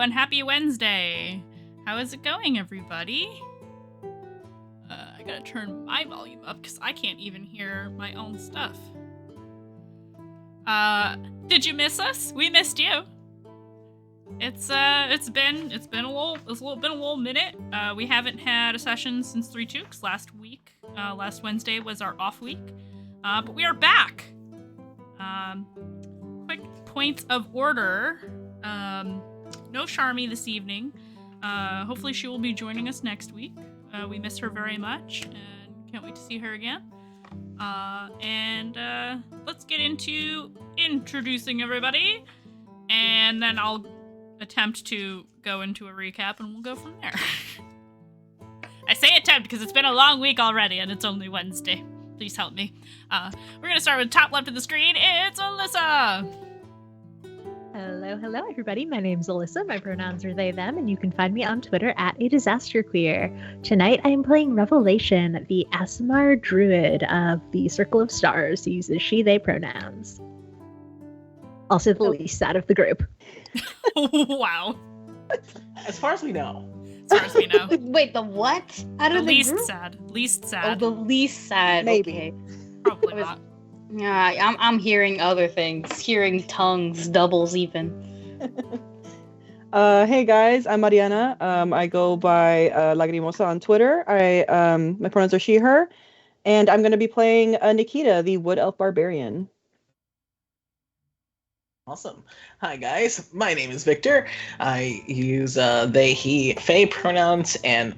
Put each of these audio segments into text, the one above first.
and happy Wednesday. How is it going, everybody? I gotta turn my volume up because I can't even hear my own stuff. Did you miss us? We missed you. It's been a little minute. We haven't had a session since 3-2 because last Wednesday was our off week. But we are back. Quick points of order. No Charmy this evening. Hopefully she will be joining us next week. We miss her very much and can't wait to see her again. Let's get into introducing everybody, and then I'll attempt to go into a recap and we'll go from there. I say attempt because it's been a long week already and it's only Wednesday. Please help me. We're gonna start with top left of the screen. It's Alyssa. Hello, everybody. My name's Alyssa. My pronouns are they, them, and you can find me on Twitter at @adisasterqueer. Tonight, I am playing Revelation, the Aasimar druid of the Circle of Stars, who uses she, they pronouns. Also the least sad of the group. Wow. As far as we know. As far as we know. Wait, the what? Out of the least sad. Least sad. Oh, the least sad. Maybe. Okay. Probably not. Yeah, I'm hearing other things. Hearing tongues, doubles even. Hey guys, I'm Mariana. I go by Lagrimosa on Twitter. My pronouns are she, her, and I'm going to be playing Nikita, the Wood Elf Barbarian. Awesome. Hi guys, my name is Victor. I use they, he, they pronouns, and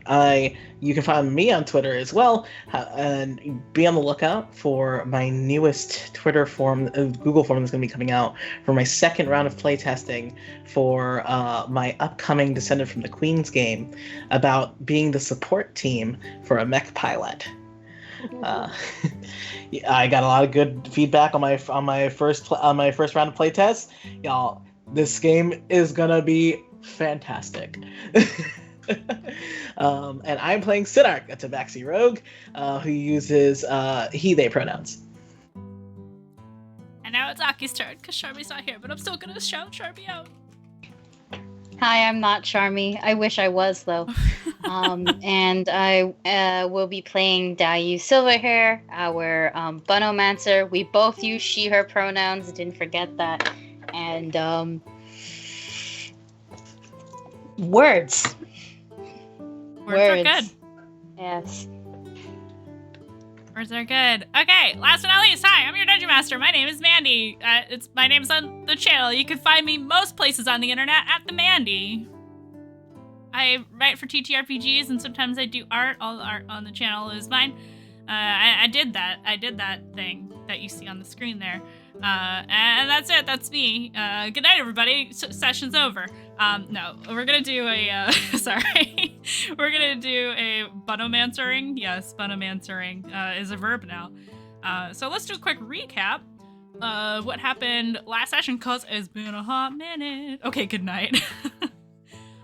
you can find me on Twitter as well. And be on the lookout for my newest Twitter form, Google form that's going to be coming out for my second round of playtesting for my upcoming Descended from the Queen's game about being the support team for a mech pilot. I got a lot of good feedback on my first round of playtests. Y'all, this game is gonna be fantastic. And I'm playing Sidark, a Tabaxi rogue, who uses he/they pronouns. And now it's Aki's turn because Charmy's not here, but I'm still gonna shout Charmy out. Hi, I'm not Charmy. I wish I was, though. And I will be playing Daiyu Silverhair, our Bunomancer. We both use she, her pronouns. Didn't forget that. And words. Words are good. Yes. Words are good. Okay, last but not least, hi, I'm your Dungeon Master. My name is Mandy. My name's on the channel. You can find me most places on the internet at the Mandy. I write for TTRPGs and sometimes I do art. All the art on the channel is mine. I did that thing that you see on the screen there. And that's it. That's me. Good night, everybody. Session's over. No, we're gonna do a, sorry. We're gonna do a bunomancering. Yes, bunomancering is a verb now. So let's do a quick recap of what happened last session, cause it's been a hot minute. Okay, good night.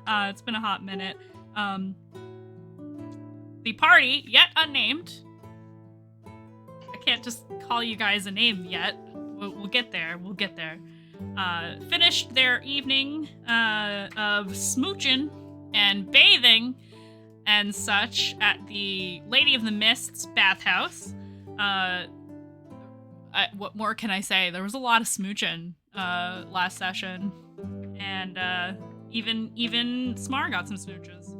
It's been a hot minute. The party, yet unnamed. I can't just call you guys a name yet. We'll get there. We'll get there. Finished their evening of smooching and bathing and such at the Lady of the Mists bathhouse. What more can I say? There was a lot of smooching last session, and even Smar got some smooches.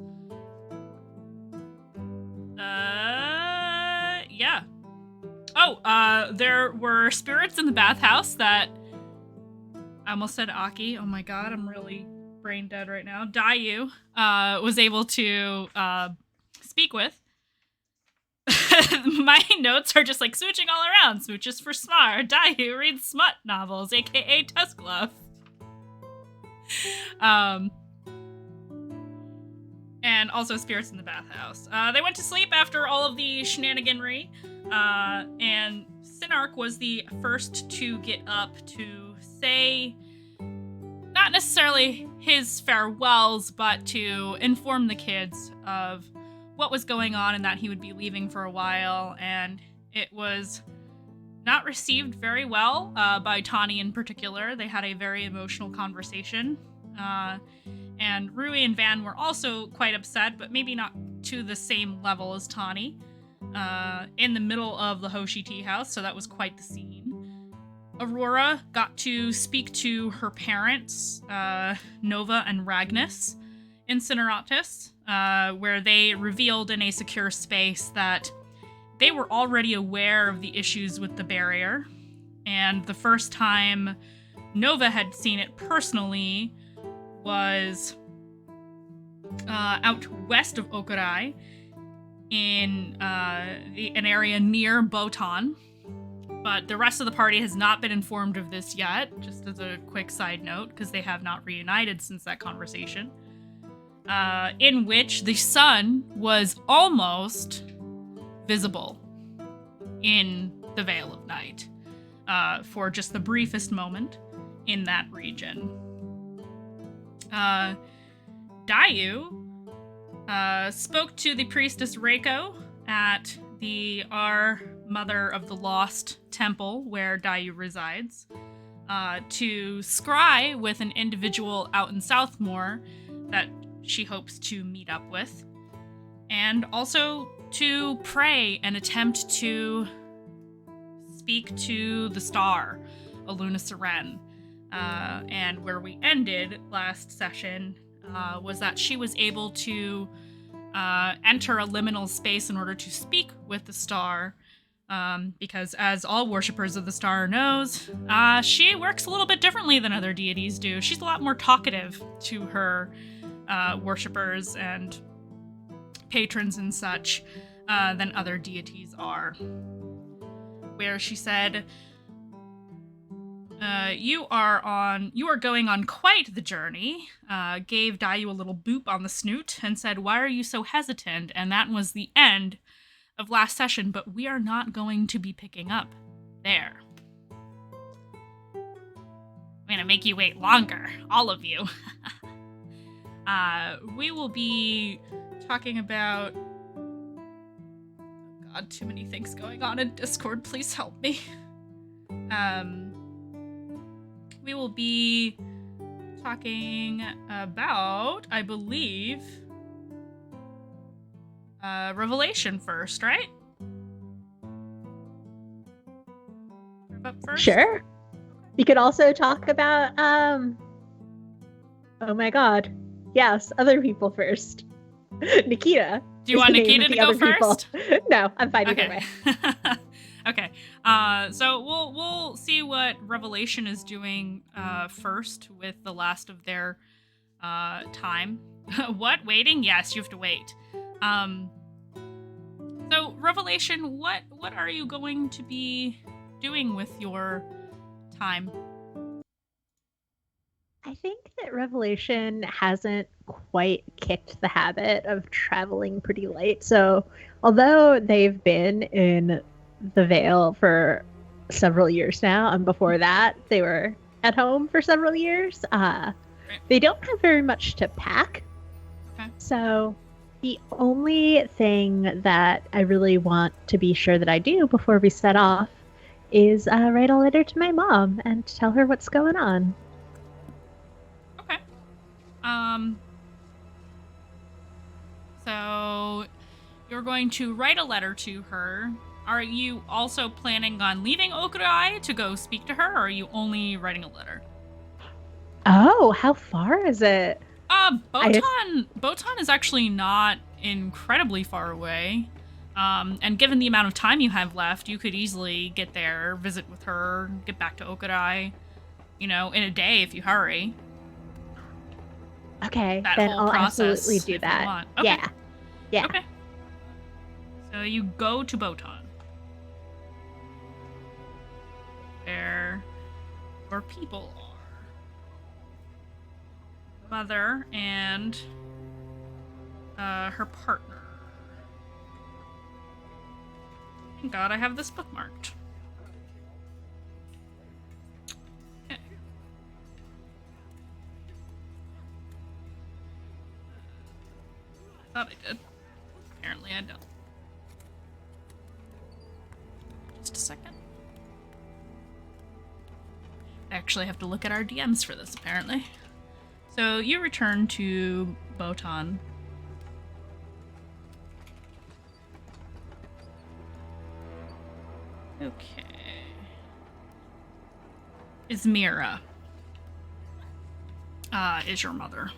Yeah. Oh, there were spirits in the bathhouse that I almost said Aki. Oh my god, I'm really brain dead right now. Daiyu was able to speak with. My notes are just like smooching all around. Smooches for Smar. Daiyu reads smut novels, aka Tuskluff. And also spirits in the bathhouse. They went to sleep after all of the shenaniganry. And Sinark was the first to get up to say, not necessarily his farewells, but to inform the kids of what was going on and that he would be leaving for a while. And it was not received very well by Tawny in particular. They had a very emotional conversation. And Rui and Van were also quite upset, but maybe not to the same level as Tani, in the middle of the Hoshi tea house, so that was quite the scene. Aurora got to speak to her parents, Nova and Ragnus, in Cineratus, where they revealed in a secure space that they were already aware of the issues with the barrier, and the first time Nova had seen it personally was out west of Okurai in an area near Botan. But the rest of the party has not been informed of this yet, just as a quick side note, because they have not reunited since that conversation, in which the sun was almost visible in the Veil of Night for just the briefest moment in that region. Daiyu spoke to the priestess Reiko at the Our Mother of the Lost temple where Daiyu resides, to scry with an individual out in Southmore that she hopes to meet up with, and also to pray and attempt to speak to the star, Aluna Seren. And where we ended last session was that she was able to enter a liminal space in order to speak with the star, because as all worshippers of the star knows, she works a little bit differently than other deities do. She's a lot more talkative to her worshippers and patrons and such than other deities are. Where she said, you are going on quite the journey, gave Daiyu a little boop on the snoot and said, why are you so hesitant? And that was the end of last session, but we are not going to be picking up there. I'm gonna make you wait longer, all of you. We will be talking about... Oh God, too many things going on in Discord, please help me. We will be talking about, I believe, Revelation first, right? Up first? Sure. We could also talk about, oh my god. Yes, other people first. Nikita. Do you want Nikita to go first? No, I'm fine either way. Okay. So we'll see what Revelation is doing first with the last of their time. What? Waiting? Yes, you have to wait. So Revelation, what are you going to be doing with your time? I think that Revelation hasn't quite kicked the habit of traveling pretty light. So although they've been in the Vale for several years now, and before that they were at home for several years, they don't have very much to pack. Okay. So the only thing that I really want to be sure that I do before we set off is write a letter to my mom and tell her what's going on. Okay. So you're going to write a letter to her. Are you also planning on leaving Okurai to go speak to her, or are you only writing a letter? Oh, how far is it? Botan is actually not incredibly far away. And given the amount of time you have left, you could easily get there, visit with her, get back to Okurai, in a day if you hurry. Okay, That then whole I'll process, absolutely do if you that. want. Okay. Yeah. Okay. So you go to Botan, where your people are. Mother and her partner. Thank God I have this bookmarked. Okay. Thought I did. Apparently I don't. Just a second. I actually have to look at our DMs for this, apparently. So you return to Botan. Okay. Ismira is your mother.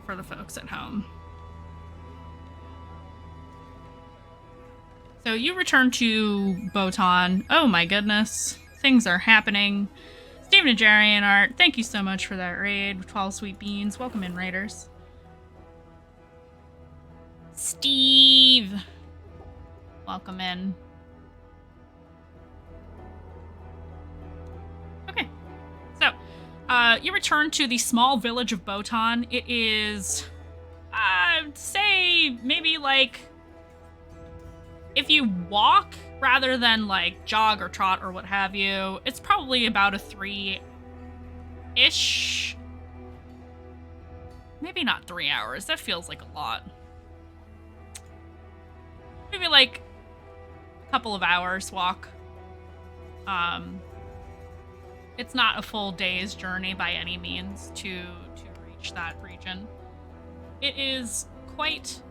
For the folks at home. So you return to Botan. Oh my goodness. Things are happening. Steven and Jerry and Art, thank you so much for that raid. 12 sweet beans. Welcome in, Raiders. Steve. Welcome in. Okay. So, you return to the small village of Botan. It is, I'd say, maybe like, if you walk rather than like jog or trot or what have you, it's probably about a 3-ish. Maybe not 3 hours. That feels like a lot. Maybe like a couple of hours walk. It's not a full day's journey by any means to reach that region. It is quite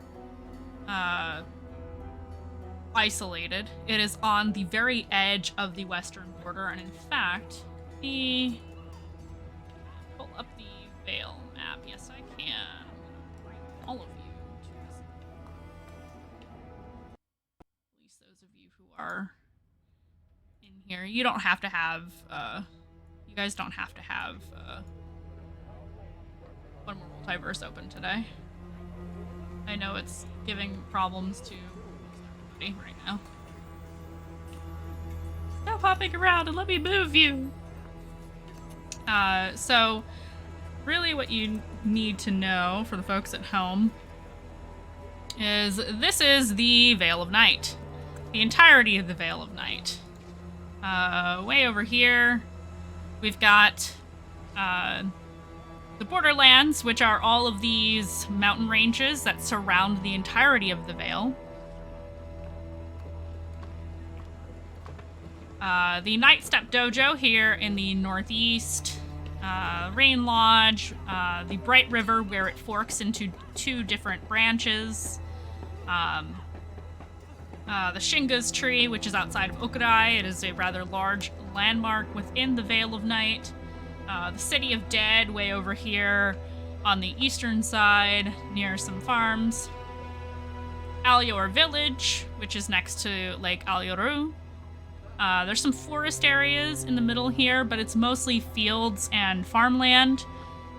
isolated. It is on the very edge of the western border, and in fact, pull up the Vale map. Yes, I can. I'm gonna bring all of you to this. At least those of you who are in here. You don't have to have, you guys don't have to have, One More Multiverse open today. I know it's giving problems to right now. Stop hopping around and let me move you. So really what you need to know for the folks at home is this is the Vale of Night. The entirety of the Vale of Night. Way over here, we've got the Borderlands, which are all of these mountain ranges that surround the entirety of the Vale. The Nightstep Dojo here in the northeast, Rain Lodge, the Bright River where it forks into 2 different branches, the Shinga's Tree, which is outside of Okurai. It is a rather large landmark within the Vale of Night, the City of Dead way over here on the eastern side near some farms, Alior Village, which is next to Lake Alioru. There's some forest areas in the middle here, but it's mostly fields and farmland,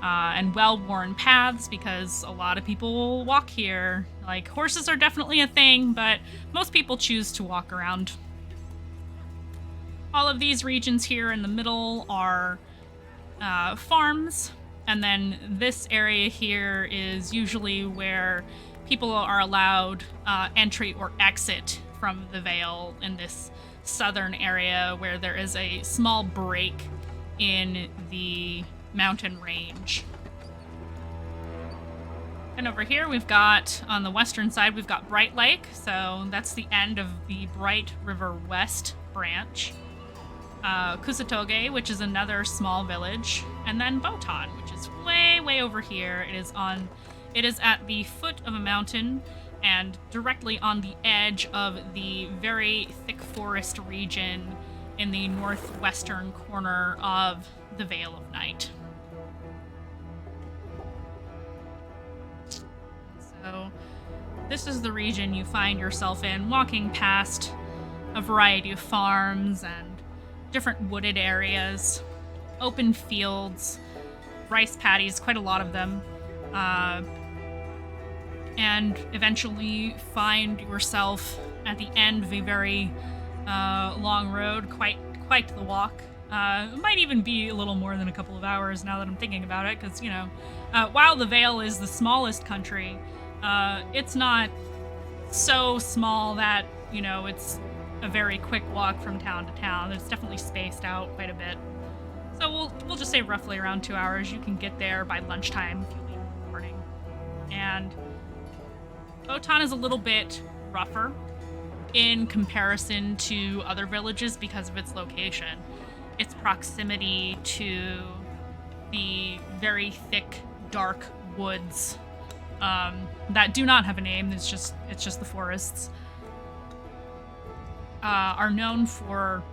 and well-worn paths because a lot of people walk here. Like, horses are definitely a thing, but most people choose to walk around. All of these regions here in the middle are farms, and then this area here is usually where people are allowed entry or exit from the Vale in this southern area where there is a small break in the mountain range. And over here we've got, on the western side, we've got Bright Lake, so that's the end of the Bright River West branch. Kusatoge, which is another small village, and then Botan, which is way over here. It is at the foot of a mountain and directly on the edge of the very thick forest region in the northwestern corner of the Vale of Night. So this is the region you find yourself in, walking past a variety of farms and different wooded areas, open fields, rice paddies, quite a lot of them, and eventually find yourself at the end of a very long road, quite the walk. It might even be a little more than a couple of hours now that I'm thinking about it, because, you know, while the Vale is the smallest country, it's not so small that, you know, it's a very quick walk from town to town. It's definitely spaced out quite a bit. So we'll just say roughly around 2 hours. You can get there by lunchtime if you leave in the morning. And Botan is a little bit rougher in comparison to other villages because of its location. Its proximity to the very thick, dark woods that do not have a name. It's just the forests. Are known for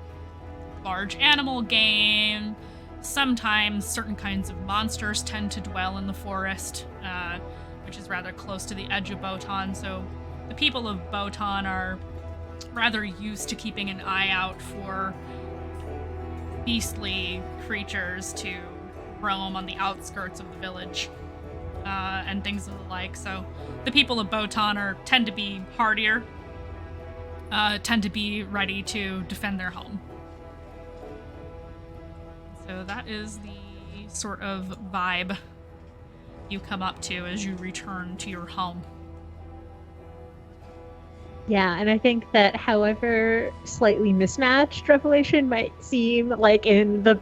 large animal game. Sometimes certain kinds of monsters tend to dwell in the forest, which is rather close to the edge of Botan. So the people of Botan are rather used to keeping an eye out for beastly creatures to roam on the outskirts of the village, and things of the like. So the people of Botan tend to be hardier, tend to be ready to defend their home. So that is the sort of vibe you come up to as you return to your home. Yeah, and I think that however slightly mismatched Revelation might seem, like in the,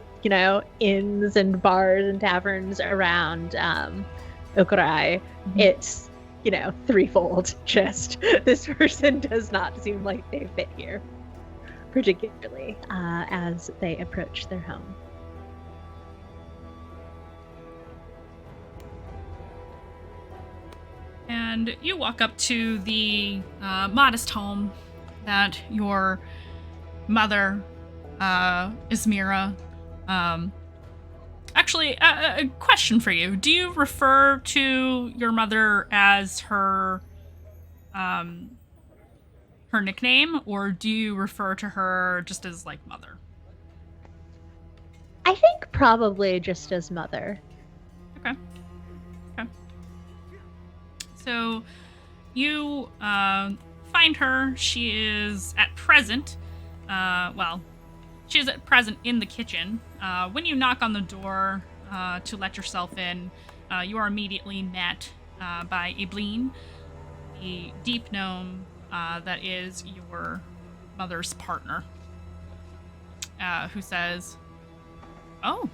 inns and bars and taverns around Okurai, it's, threefold. Just this person does not seem like they fit here, particularly as they approach their home. And you walk up to the modest home that your mother, Ismira, actually, a question for you. Do you refer to your mother as her nickname, or do you refer to her just as, like, mother? I think probably just as mother. Okay. So you find her. She is at present, she is at present in the kitchen. When you knock on the door to let yourself in, you are immediately met by Ibleen, the deep gnome that is your mother's partner, who says, "Oh,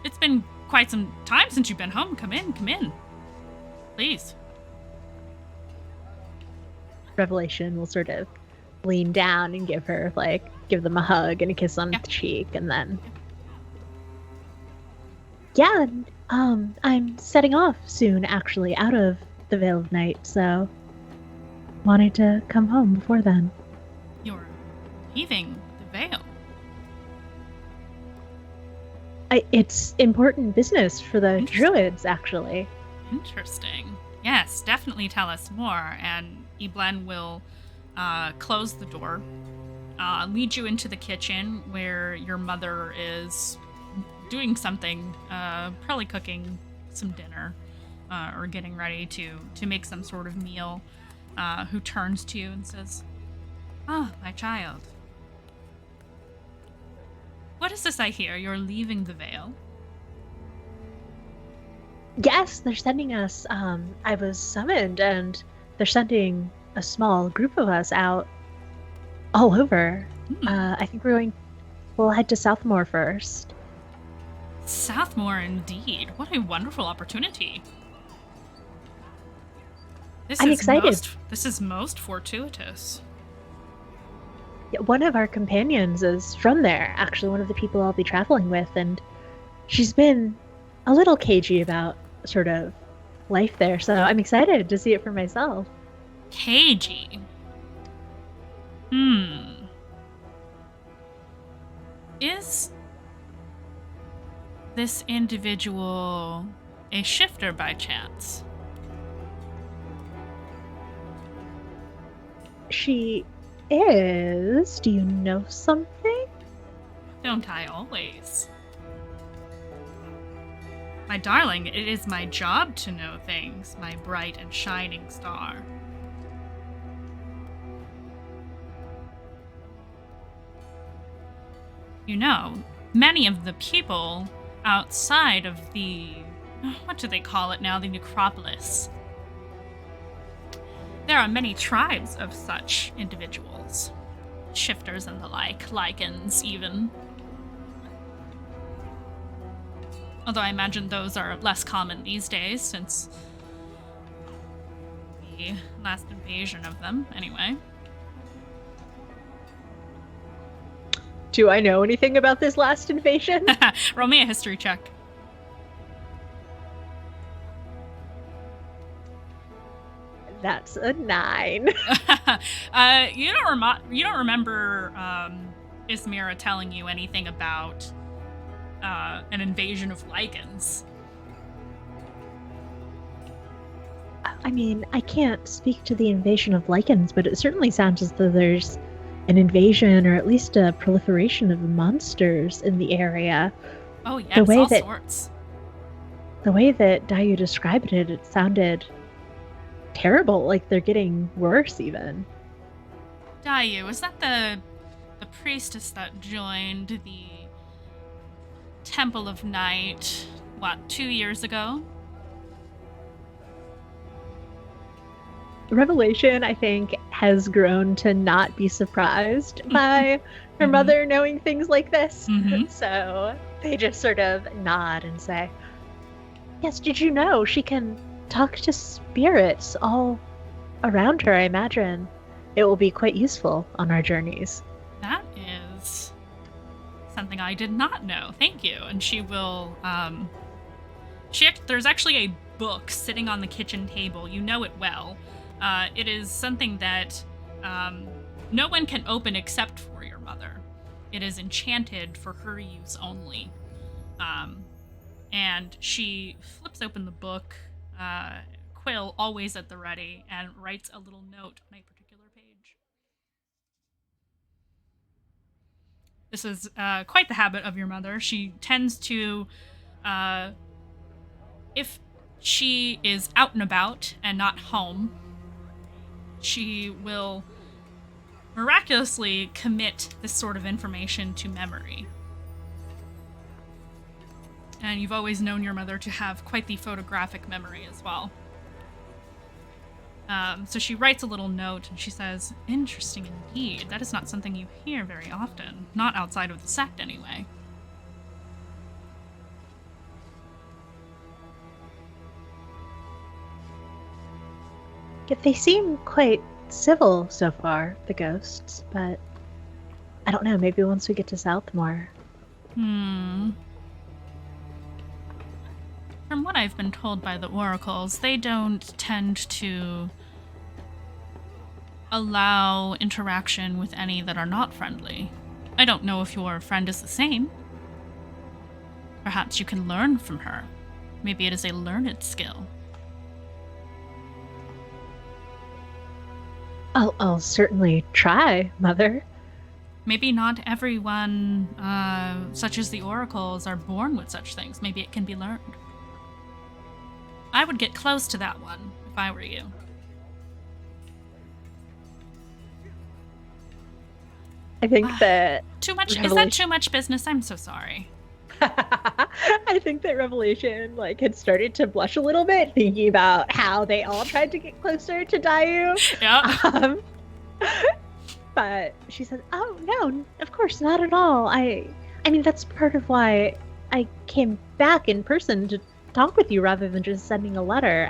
it's been quite some time since you've been home. Come in. Please." Revelation will sort of lean down and give them a hug and a kiss on the cheek, and then I'm setting off soon, actually, out of the Veil of Night, so wanted to come home before then. You're leaving the Veil? It's important business for the druids, actually. Interesting. Yes, definitely tell us more. And Ibleen will close the door, lead you into the kitchen where your mother is doing something, probably cooking some dinner, or getting ready to make some sort of meal, who turns to you and says, "Ah, my child. What is this I hear? You're leaving the Veil?" Yes, they're sending us, I was summoned, and they're sending a small group of us out all over. I think we'll head to Southmore first. Southmore, indeed. What a wonderful opportunity. I'm excited. This is most fortuitous. Yeah, one of our companions is from there, actually, one of the people I'll be traveling with, and she's been a little cagey about sort of life there, so I'm excited to see it for myself. Cagey? Is this individual a shifter by chance? She is. Do you know something? Don't I always? My darling, it is my job to know things, my bright and shining star. You know, many of the people outside of the... what do they call it now? The necropolis. There are many tribes of such individuals. Shifters and the like, lichens even. Although I imagine those are less common these days since the last invasion of them, anyway. Do I know anything about this last invasion? Roll me a history check. That's a 9. You don't remember Ismira telling you anything about an invasion of lichens. I mean, I can't speak to the invasion of lichens, but it certainly sounds as though there's an invasion or at least a proliferation of monsters in the area. Oh, yes, all sorts. The way that Daiyu described it, it sounded terrible, like they're getting worse even. Daiyu, is that the priestess that joined the Temple of Night, 2 years ago? Revelation, I think, has grown to not be surprised by her mother knowing things like this. So they just sort of nod and say, yes, did you know she can talk to spirits all around her? I imagine it will be quite useful on our journeys. That is something I did not know. Thank you. And she will, there's actually a book sitting on the kitchen table. You know it well. It is something that no one can open except for your mother. It is enchanted for her use only. And she flips open the book, quill always at the ready, and writes a little note on a particular page. This is quite the habit of your mother. She tends to, if she is out and about and not home, she will miraculously commit this sort of information to memory. And you've always known your mother to have quite the photographic memory as well. So she writes a little note and she says, interesting indeed. That is not something you hear very often. Not outside of the sect, anyway. Yet they seem quite civil so far, the ghosts, but I don't know, maybe once we get to Southmore. From what I've been told by the oracles, they don't tend to allow interaction with any that are not friendly. I don't know if your friend is the same. Perhaps you can learn from her. Maybe it is a learned skill. I'll certainly try, Mother. Maybe not everyone, such as the oracles, are born with such things. Maybe it can be learned. I would get close to that one, if I were you. I think that... Too much? Is that too much business? I'm so sorry. I think that Revelation had started to blush a little bit, thinking about how they all tried to get closer to Daiyu. Yeah. But she said, "Oh no, of course not at all. I mean that's part of why I came back in person to talk with you rather than just sending a letter.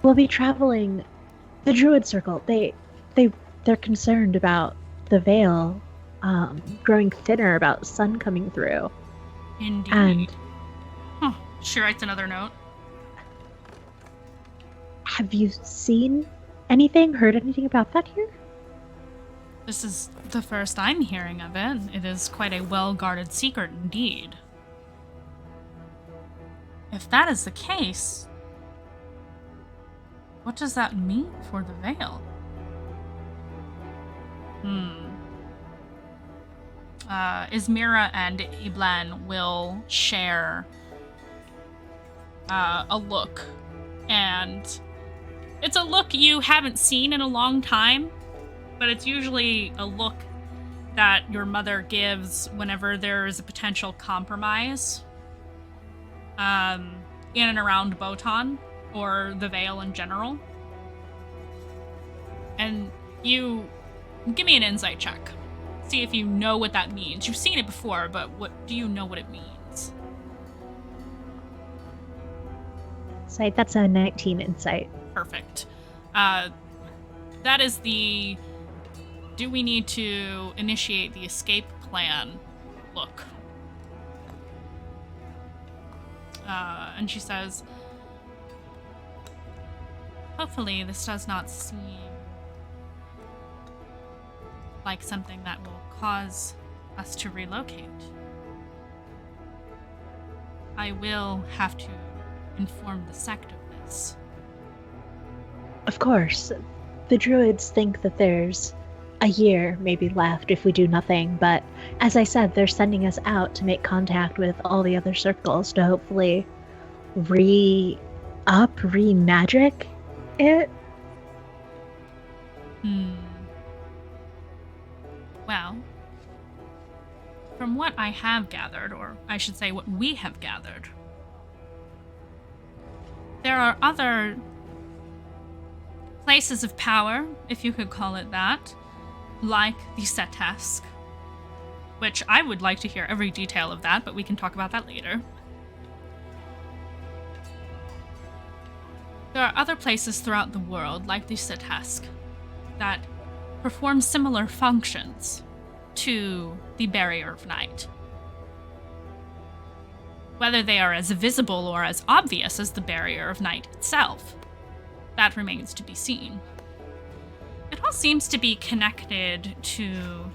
We'll be traveling the Druid Circle. They're concerned about the veil growing thinner, about sun coming through." Indeed. And she writes another note. Have you seen anything, heard anything about that here? This is the first I'm hearing of it. It is quite a well-guarded secret indeed. If that is the case, what does that mean for the veil? Ismira and Iblan will share a look, and it's a look you haven't seen in a long time, but it's usually a look that your mother gives whenever there is a potential compromise in and around Botan or the Veil in general. And you give me an insight check. See if you know what that means. You've seen it before, but what do you know what it means? So that's a 19 insight. Perfect. That is the do we need to initiate the escape plan look. And she says, hopefully this does not seem like something that will cause us to relocate. I will have to inform the sect of this. Of course, the druids think that there's a year maybe left if we do nothing, but as I said, they're sending us out to make contact with all the other circles to hopefully re-magic it. Well, from what I have gathered, or I should say what we have gathered, there are other places of power, if you could call it that, like the Setesk, which I would like to hear every detail of that, but we can talk about that later. There are other places throughout the world, like the Setesk, that perform similar functions to the Barrier of Night. Whether they are as visible or as obvious as the Barrier of Night itself, that remains to be seen. It all seems to be connected to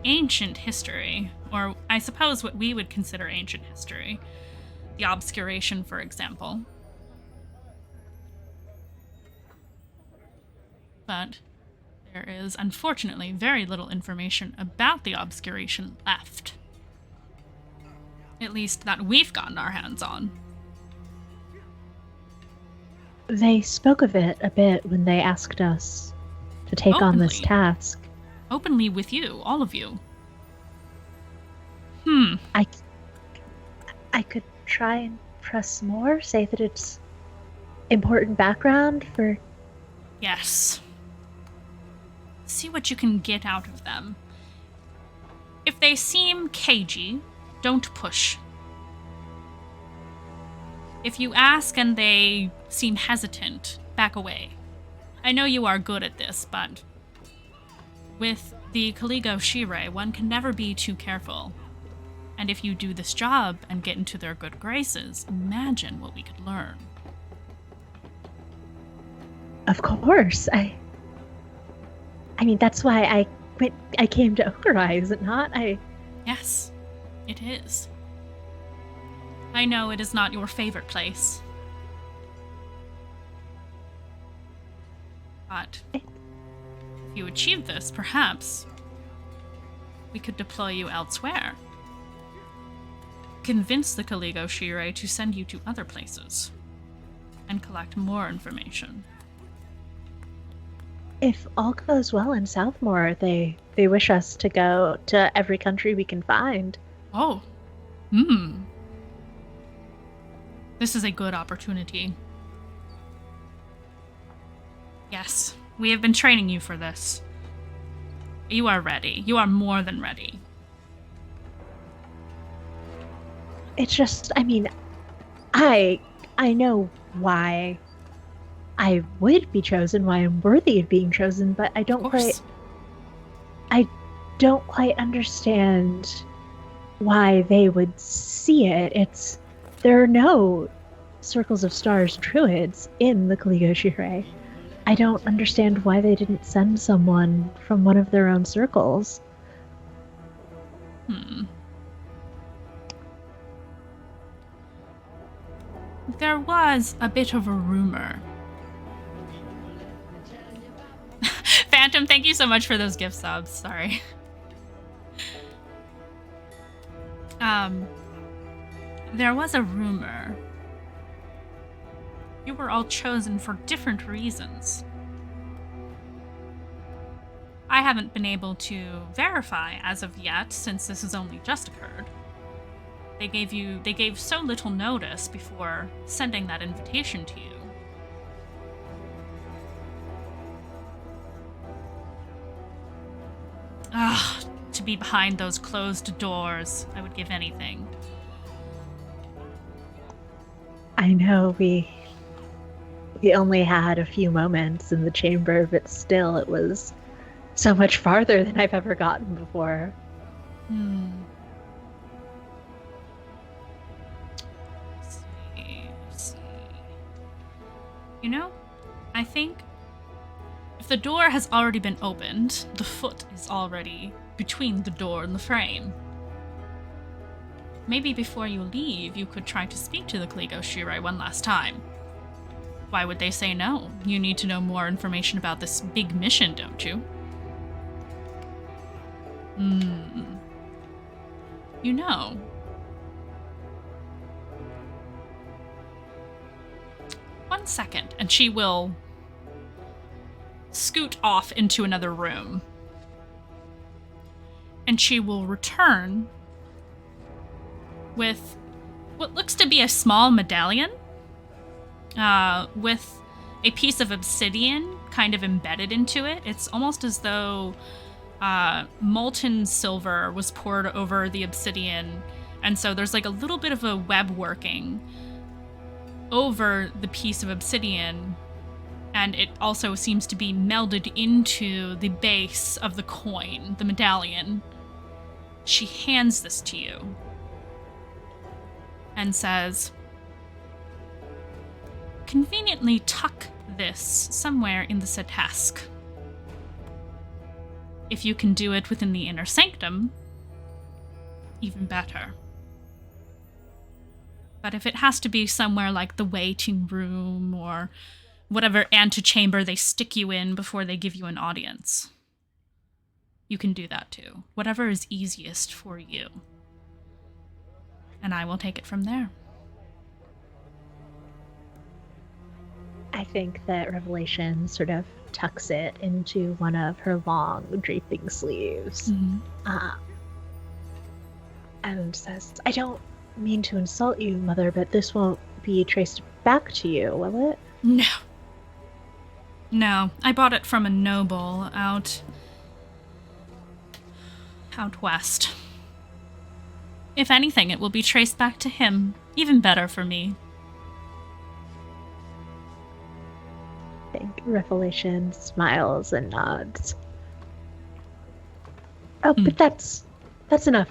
ancient history, or I suppose what we would consider ancient history. The Obscuration, for example. But there is, unfortunately, very little information about the Obscuration left. At least that we've gotten our hands on. They spoke of it a bit when they asked us to take on this Openly. task. Openly with you, all of you. I could try and press more, say that it's important background for... Yes. See what you can get out of them. If they seem cagey, don't push. If you ask and they seem hesitant, back away. I know you are good at this, but with the Kaligo Shirei, one can never be too careful. And if you do this job and get into their good graces, imagine what we could learn. Of course, I mean, that's why I came to Okurai, is it not? Yes, it is. I know it is not your favorite place. But if you achieve this, perhaps we could deploy you elsewhere. Convince the Kaligo Shirei to send you to other places and collect more information. If all goes well in Southmore, they wish us to go to every country we can find. Oh. This is a good opportunity. Yes, we have been training you for this. You are ready. You are more than ready. It's just, I mean, I know why I would be chosen, why I'm worthy of being chosen, but I don't quite understand why they would see it. There are no Circles of Stars druids in the Kaligo Shirei. I don't understand why they didn't send someone from one of their own circles. There was a bit of a rumor. Phantom, thank you so much for those gift subs. Sorry. There was a rumor. You were all chosen for different reasons. I haven't been able to verify as of yet, since this has only just occurred. They gave so little notice before sending that invitation to you. To be behind those closed doors, I would give anything. I know we only had a few moments in the chamber, but still it was so much farther than I've ever gotten before. Let's see. You know, I think if the door has already been opened, the foot is already between the door and the frame. Maybe before you leave, you could try to speak to the Kligo Shirai one last time. Why would they say no? You need to know more information about this big mission, don't you? You know. One second, and she will scoot off into another room. And she will return with what looks to be a small medallion with a piece of obsidian kind of embedded into it. It's almost as though molten silver was poured over the obsidian, and so there's like a little bit of a web working over the piece of obsidian, and it also seems to be melded into the base of the coin, the medallion. She hands this to you and says, "Conveniently tuck this somewhere in the said task. If you can do it within the inner sanctum, even better. But if it has to be somewhere like the waiting room or whatever antechamber they stick you in before they give you an audience, you can do that too. Whatever is easiest for you. And I will take it from there." I think that Revelation sort of tucks it into one of her long draping sleeves. And says, "I don't mean to insult you, Mother, but this won't be traced back to you, will it?" No, I bought it from a noble out west. If anything, it will be traced back to him. Even better for me. I think Revelation smiles and nods. Oh, but that's enough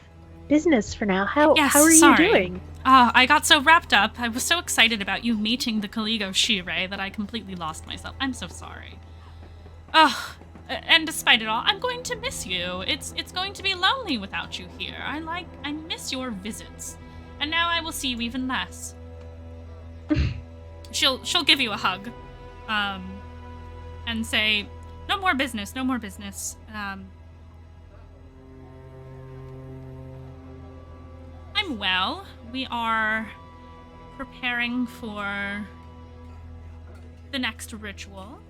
business for now. How are you doing? I got so wrapped up. I was so excited about you meeting the Kligo Shirai that I completely lost myself. I'm so sorry. And despite it all, I'm going to miss you. It's going to be lonely without you here. I miss your visits. And now I will see you even less. She'll give you a hug. And say, no more business. I'm well. We are preparing for the next ritual.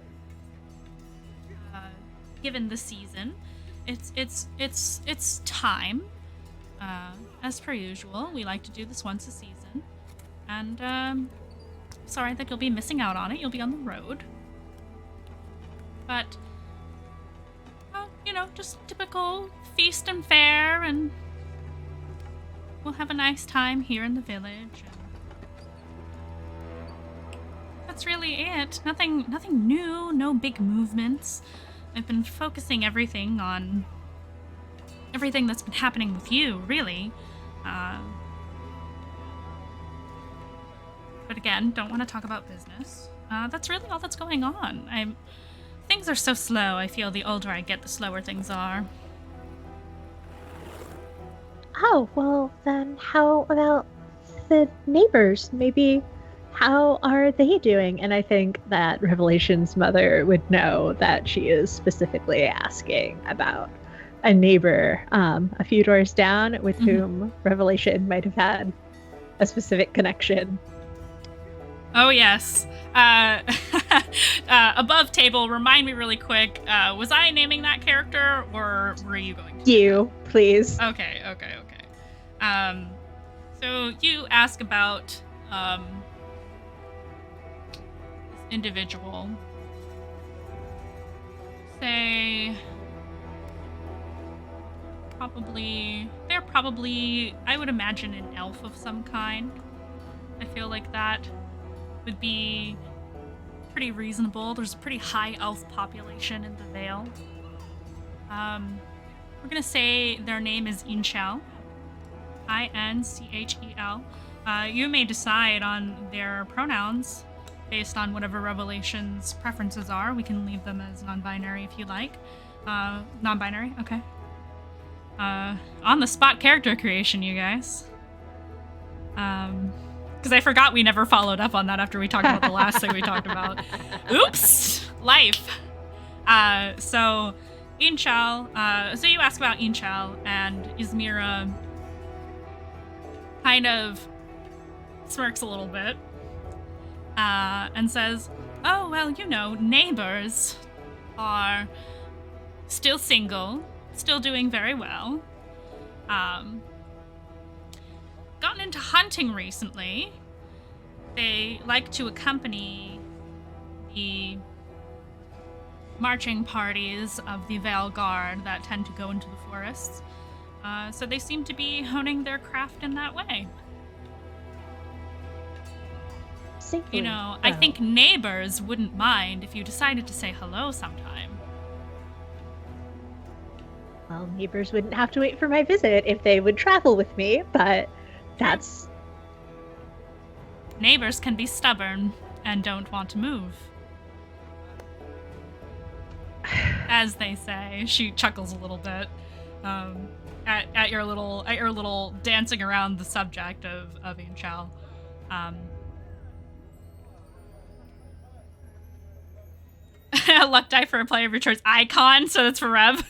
Given the season, it's time. As per usual, we like to do this once a season. And sorry that you'll be missing out on it. You'll be on the road. But, just typical feast and fare, and we'll have a nice time here in the village. And that's really it. Nothing new, no big movements. I've been focusing everything on everything that's been happening with you, really. But again, don't want to talk about business. That's really all that's going on. Things are so slow. I feel the older I get, the slower things are. Oh, well, then how about the neighbors? Maybe how are they doing? And I think that Revelation's mother would know that she is specifically asking about a neighbor a few doors down with whom Revelation might have had a specific connection. Oh, yes. Above table, remind me really quick, was I naming that character, or were you going to? You, please. Okay. So you ask about this individual. Say, they're probably, I would imagine, an elf of some kind. I feel like that would be pretty reasonable. There's a pretty high elf population in the Vale. We're gonna say their name is Inchel. Inchel. You may decide on their pronouns based on whatever Revelation's preferences are. We can leave them as non-binary if you like. Non-binary, okay. On the spot character creation, you guys. Because I forgot we never followed up on that after we talked about the last thing we talked about. Oops! Life. So Inchal, so you ask about Inchal, and Izmira kind of smirks a little bit, and says, oh, well, you know, neighbors are still single, still doing very well. Gotten into hunting recently. They like to accompany the marching parties of the Vale Guard that tend to go into the forests. So they seem to be honing their craft in that way. Safely. You know, I think neighbors wouldn't mind if you decided to say hello sometime. Well, neighbors wouldn't have to wait for my visit if they would travel with me, but that's... Neighbors can be stubborn and don't want to move. As they say. She chuckles a little bit at your little dancing around the subject of Inchal. Luck die for a player of your choice icon, so that's for Rev.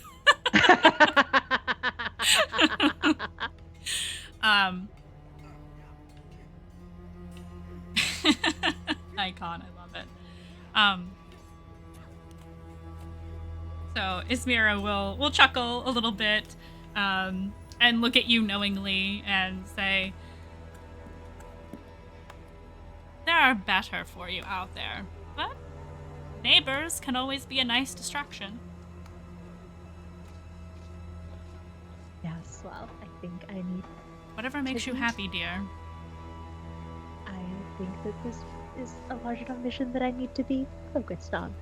Icon, I love it. So Ismira will chuckle a little bit, and look at you knowingly and say, there are better for you out there, but neighbors can always be a nice distraction. Yes, well, I think I need... Whatever makes you happy, dear. I think that this is a large enough mission that I need to be focused on.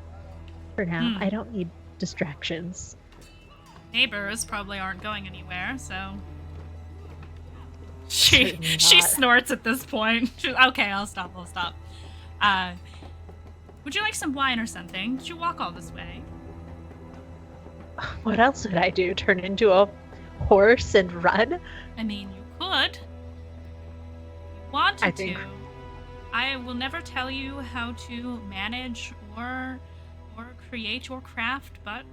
For now, I don't need distractions. Neighbors probably aren't going anywhere, so... She snorts at this point. She's, okay, I'll stop. Would you like some wine or something? Did you walk all this way? What else would I do? Turn into a horse and run? I mean, you could. You wanted to. I will never tell you how to manage or create your craft, but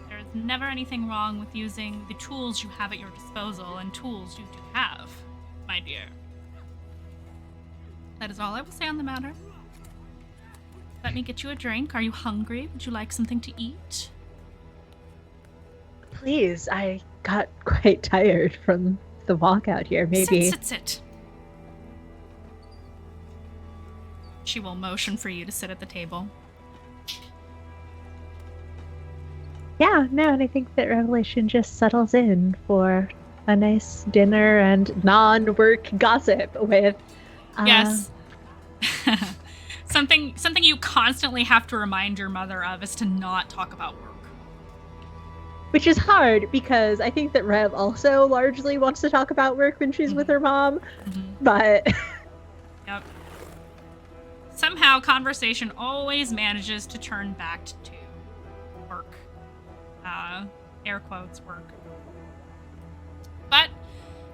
there's never anything wrong with using the tools you have at your disposal, and tools you do have, my dear. That is all I will say on the matter. Let me get you a drink. Are you hungry? Would you like something to eat? Please, I got quite tired from the walk out here. Maybe. Sit. She will motion for you to sit at the table. Yeah, no, and I think that Revelation just settles in for a nice dinner and non-work gossip with... Yes. Something you constantly have to remind your mother of is to not talk about work. Which is hard, because I think that Rev also largely wants to talk about work when she's with her mom, but... Yep. Somehow, conversation always manages to turn back to work. Air quotes, work. But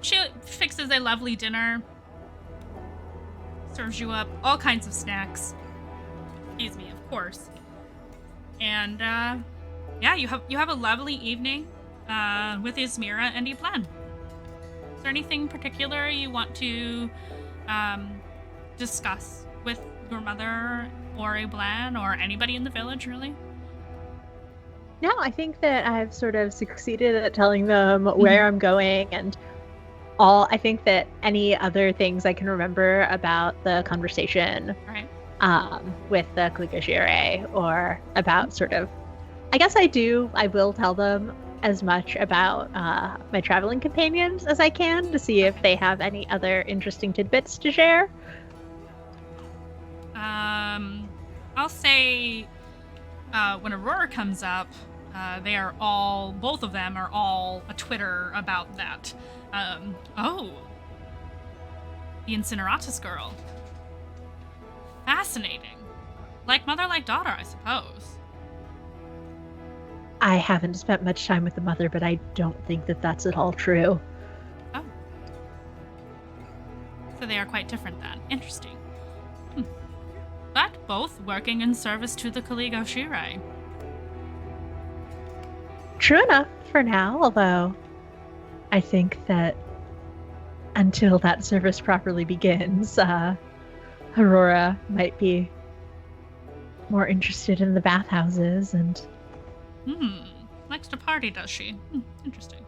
she fixes a lovely dinner, serves you up all kinds of snacks. Excuse me, of course. And, yeah, you have a lovely evening with Ismira and Eplan. Is there anything particular you want to discuss with your mother or Eblan or anybody in the village, really? No, I think that I've sort of succeeded at telling them where I'm going and all. I think that any other things I can remember about the conversation with the Klikashire, or about sort of, I guess I will tell them as much about my traveling companions as I can to see if they have any other interesting tidbits to share. I'll say when Aurora comes up, both of them are all a Twitter about that. The Incineratus girl. Fascinating. Like mother, like daughter, I suppose. I haven't spent much time with the mother, but I don't think that that's at all true. Oh. So they are quite different then. Interesting. But both working in service to the Kaligo Shirai. True enough for now, although I think that until that service properly begins, Aurora might be more interested in the bathhouses and... Likes to party, does she? Interesting.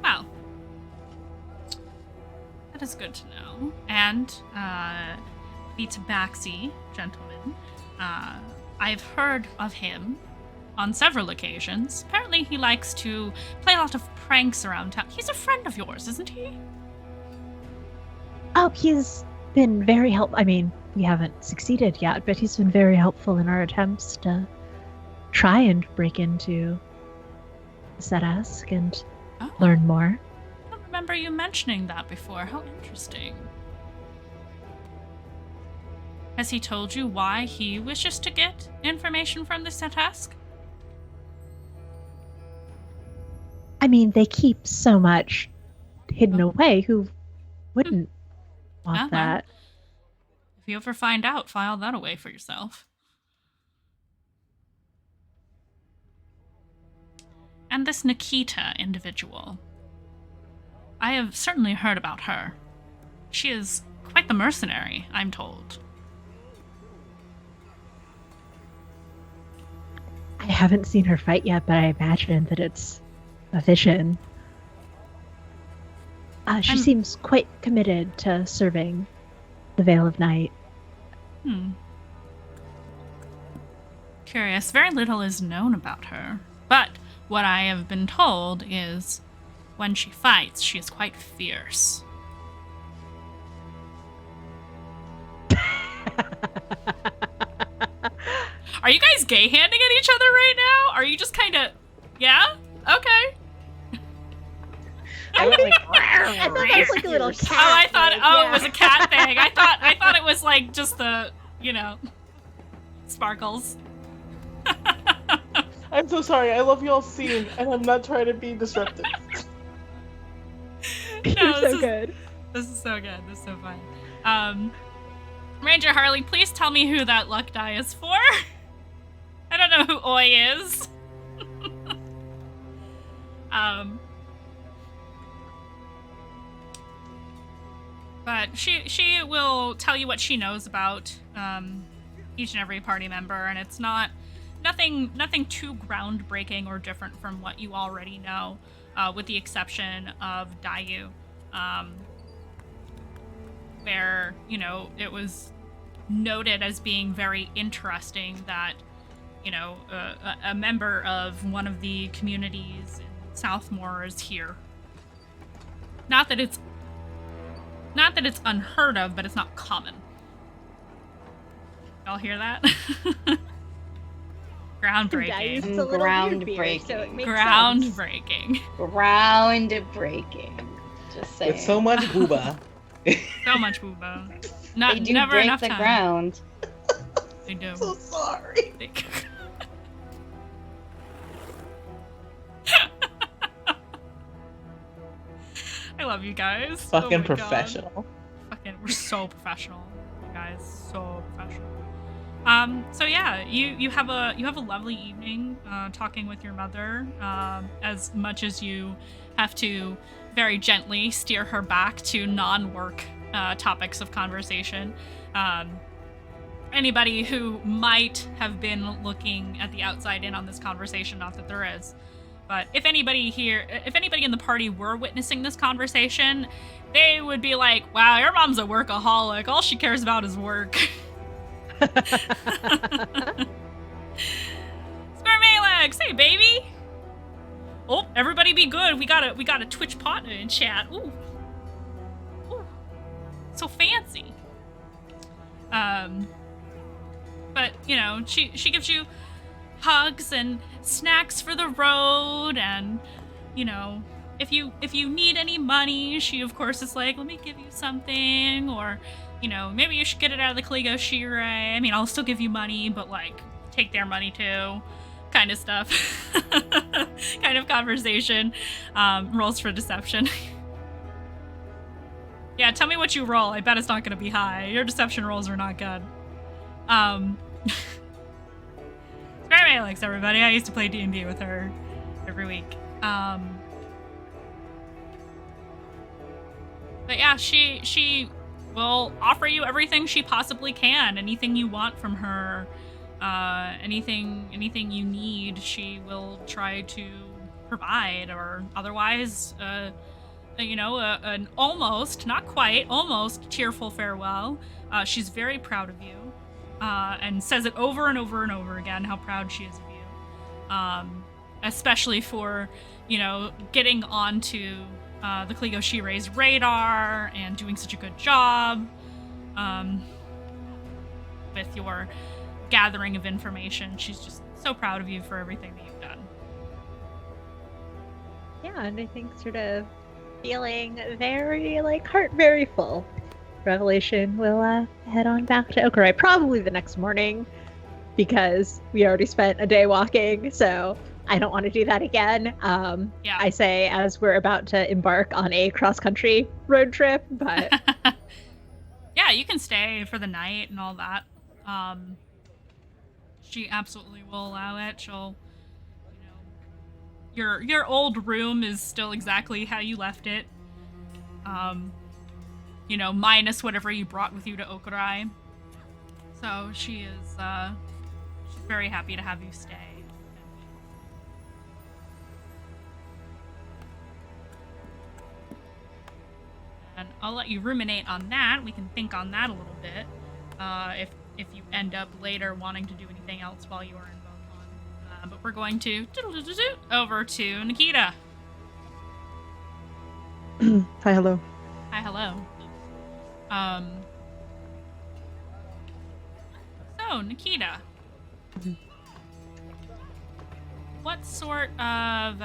Well, that is good to know. And, the Tabaxi gentleman, I've heard of him on several occasions. Apparently he likes to play a lot of pranks around town. He's a friend of yours, isn't he? Oh, he's been very helpful. I mean, we haven't succeeded yet, but he's been very helpful in our attempts to try and break into Zetesk and learn more. I don't remember you mentioning that before. How interesting. Has he told you why he wishes to get information from the Zetesk? I mean, they keep so much hidden away. Who wouldn't want that? If you ever find out, file that away for yourself. And this Nikita individual. I have certainly heard about her. She is quite the mercenary, I'm told. I haven't seen her fight yet, but I imagine that it's a vision. She seems quite committed to serving the Veil of Night. Curious. Very little is known about her. But what I have been told is when she fights, she is quite fierce. Are you guys gay-handing at each other right now? Are you just kind of... Yeah? Okay. I went like, I thought that was like a little cat. Oh, I thought, yeah. it was a cat thing. I thought it was like just the, sparkles. I'm so sorry. I love y'all's scene, and I'm not trying to be disruptive. You're so good. This is so good. This is so fun. Ranger Harley, please tell me who that luck die is for. I don't know who Oi is. But she will tell you what she knows about each and every party member, and it's nothing too groundbreaking or different from what you already know, with the exception of Daiyu, where it was noted as being very interesting that a member of one of the communities in Southmore is here. Not that it's unheard of, but it's not common. Y'all hear that? Groundbreaking. Groundbreaking. Groundbreaking. Just saying. It's so much booba. So much booba. They do never break enough the time. ground. They do. I'm so sorry. I love you guys. Fucking Oh my God. professional. We're so professional, you guys. So professional. So yeah, you have a lovely evening talking with your mother. As much as you have to very gently steer her back to non-work topics of conversation. Anybody who might have been looking at the outside in on this conversation, not that there is, but if anybody in the party were witnessing this conversation, they would be like, wow, your mom's a workaholic. All she cares about is work. Squirmalex, hey baby. Oh, everybody be good. We got a Twitch partner in chat. Ooh. So fancy. But she gives you hugs and snacks for the road, and if you need any money, she of course is like, let me give you something, or maybe you should get it out of the Kligo Shirai. I mean, I'll still give you money, but like take their money too, kind of stuff. Kind of conversation. Rolls for deception. Yeah, tell me what you roll. I bet it's not going to be high. Your deception rolls are not good. Square Alex, everybody. I used to play D&D with her every week. But yeah, she will offer you everything she possibly can. Anything you want from her, anything you need, she will try to provide, or otherwise, an almost, not quite, almost tearful farewell. She's very proud of you, and says it over and over and over again how proud she is of you, especially for, getting onto the Kligo Shirai's radar and doing such a good job with your gathering of information. She's just so proud of you for everything that you've done. Yeah, and I think sort of feeling very, heart very full, Revelation will head on back to Okurai, probably the next morning, because we already spent a day walking, so I don't want to do that again. Yeah. I say as we're about to embark on a cross-country road trip, but... Yeah, you can stay for the night and all that. She absolutely will allow it. She'll, your old room is still exactly how you left it. Minus whatever you brought with you to Okurai. So she is, she's very happy to have you stay. And I'll let you ruminate on that. We can think on that a little bit. If you end up later wanting to do anything else while you are in Vocon. But we're going to over to Nikita. Hi, hello. Hi, hello. So, Nikita. What sort of,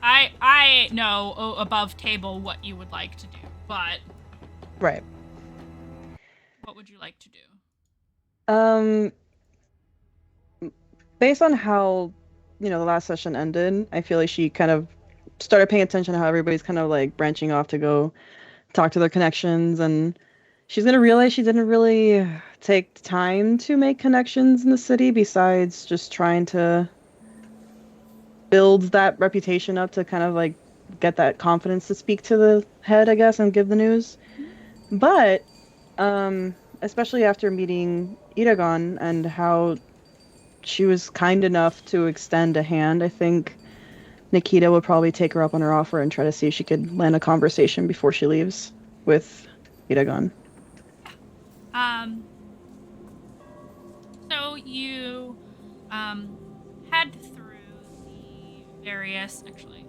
I know above table what you would like to do, but... Right. What would you like to do? Based on how, the last session ended, I feel like she kind of started paying attention to how everybody's kind of like branching off to go talk to their connections, and she's gonna realize she didn't really take time to make connections in the city besides just trying to build that reputation up to kind of like get that confidence to speak to the head, I guess, and give the news. But especially after meeting Iragon and how she was kind enough to extend a hand, I think Nikita would probably take her up on her offer and try to see if she could land a conversation before she leaves with Iragon. So you head through the various... Actually, I'm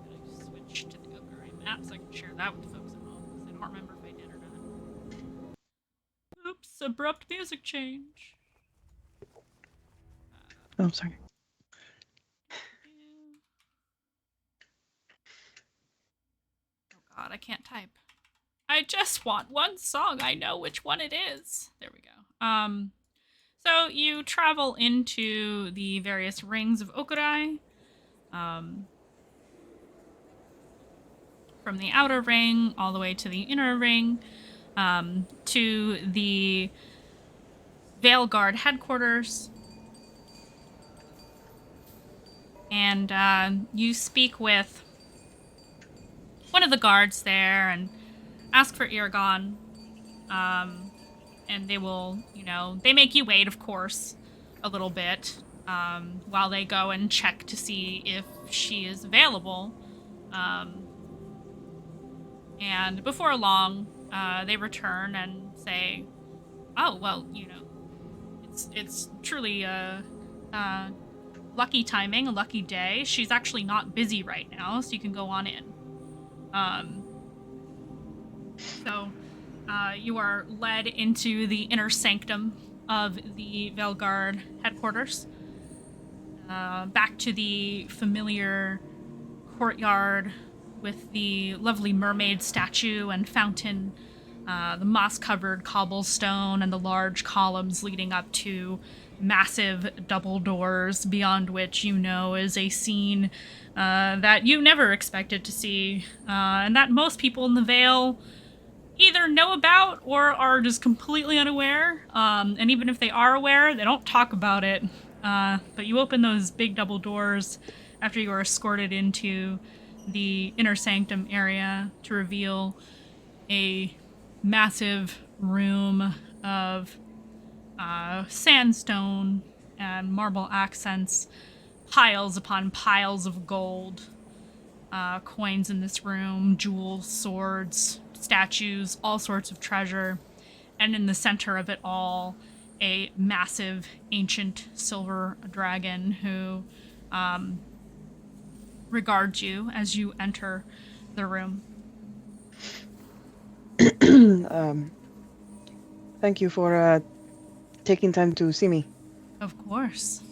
going to switch to the Okurai map so I can share that with the folks at home, because I don't remember if I did or not. Oops, abrupt music change. Oh, sorry. Oh god, I can't type. I just want one song. I know which one it is. There we go. So you travel into the various rings of Okurai. From the outer ring all the way to the inner ring, to the Veil Guard headquarters. And you speak with one of the guards there and ask for Iragon. And they will, they make you wait, of course, a little bit, while they go and check to see if she is available. And before long, they return and say, oh, well, it's truly lucky timing, a lucky day. She's actually not busy right now, so you can go on in. So you are led into the inner sanctum of the Veilguard headquarters. back to the familiar courtyard with the lovely mermaid statue and fountain, the moss-covered cobblestone, and the large columns leading up to massive double doors, beyond which you know is a scene that you never expected to see, and that most people in the Vale either know about or are just completely unaware. And even if they are aware, they don't talk about it. But you open those big double doors after you are escorted into the inner sanctum area to reveal a massive room of sandstone and marble accents, piles upon piles of gold, coins in this room, jewels, swords, statues, all sorts of treasure. And in the center of it all, a massive ancient silver dragon who regards you as you enter the room. Thank you for taking time to see me. Of course.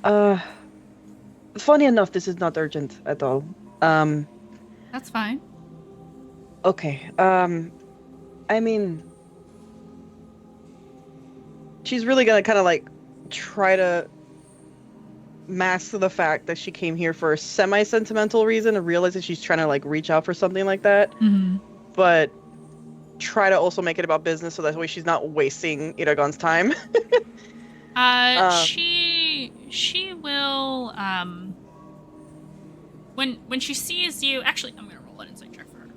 Funny enough, this is not urgent at all. That's fine. Okay. I mean, she's really gonna kind of like try to mask the fact that she came here for a semi-sentimental reason and realize that she's trying to like reach out for something like that. Mm-hmm. But try to also make it about business so that way she's not wasting Iragon's time. She will when she sees you, actually I'm gonna roll an insight check for her.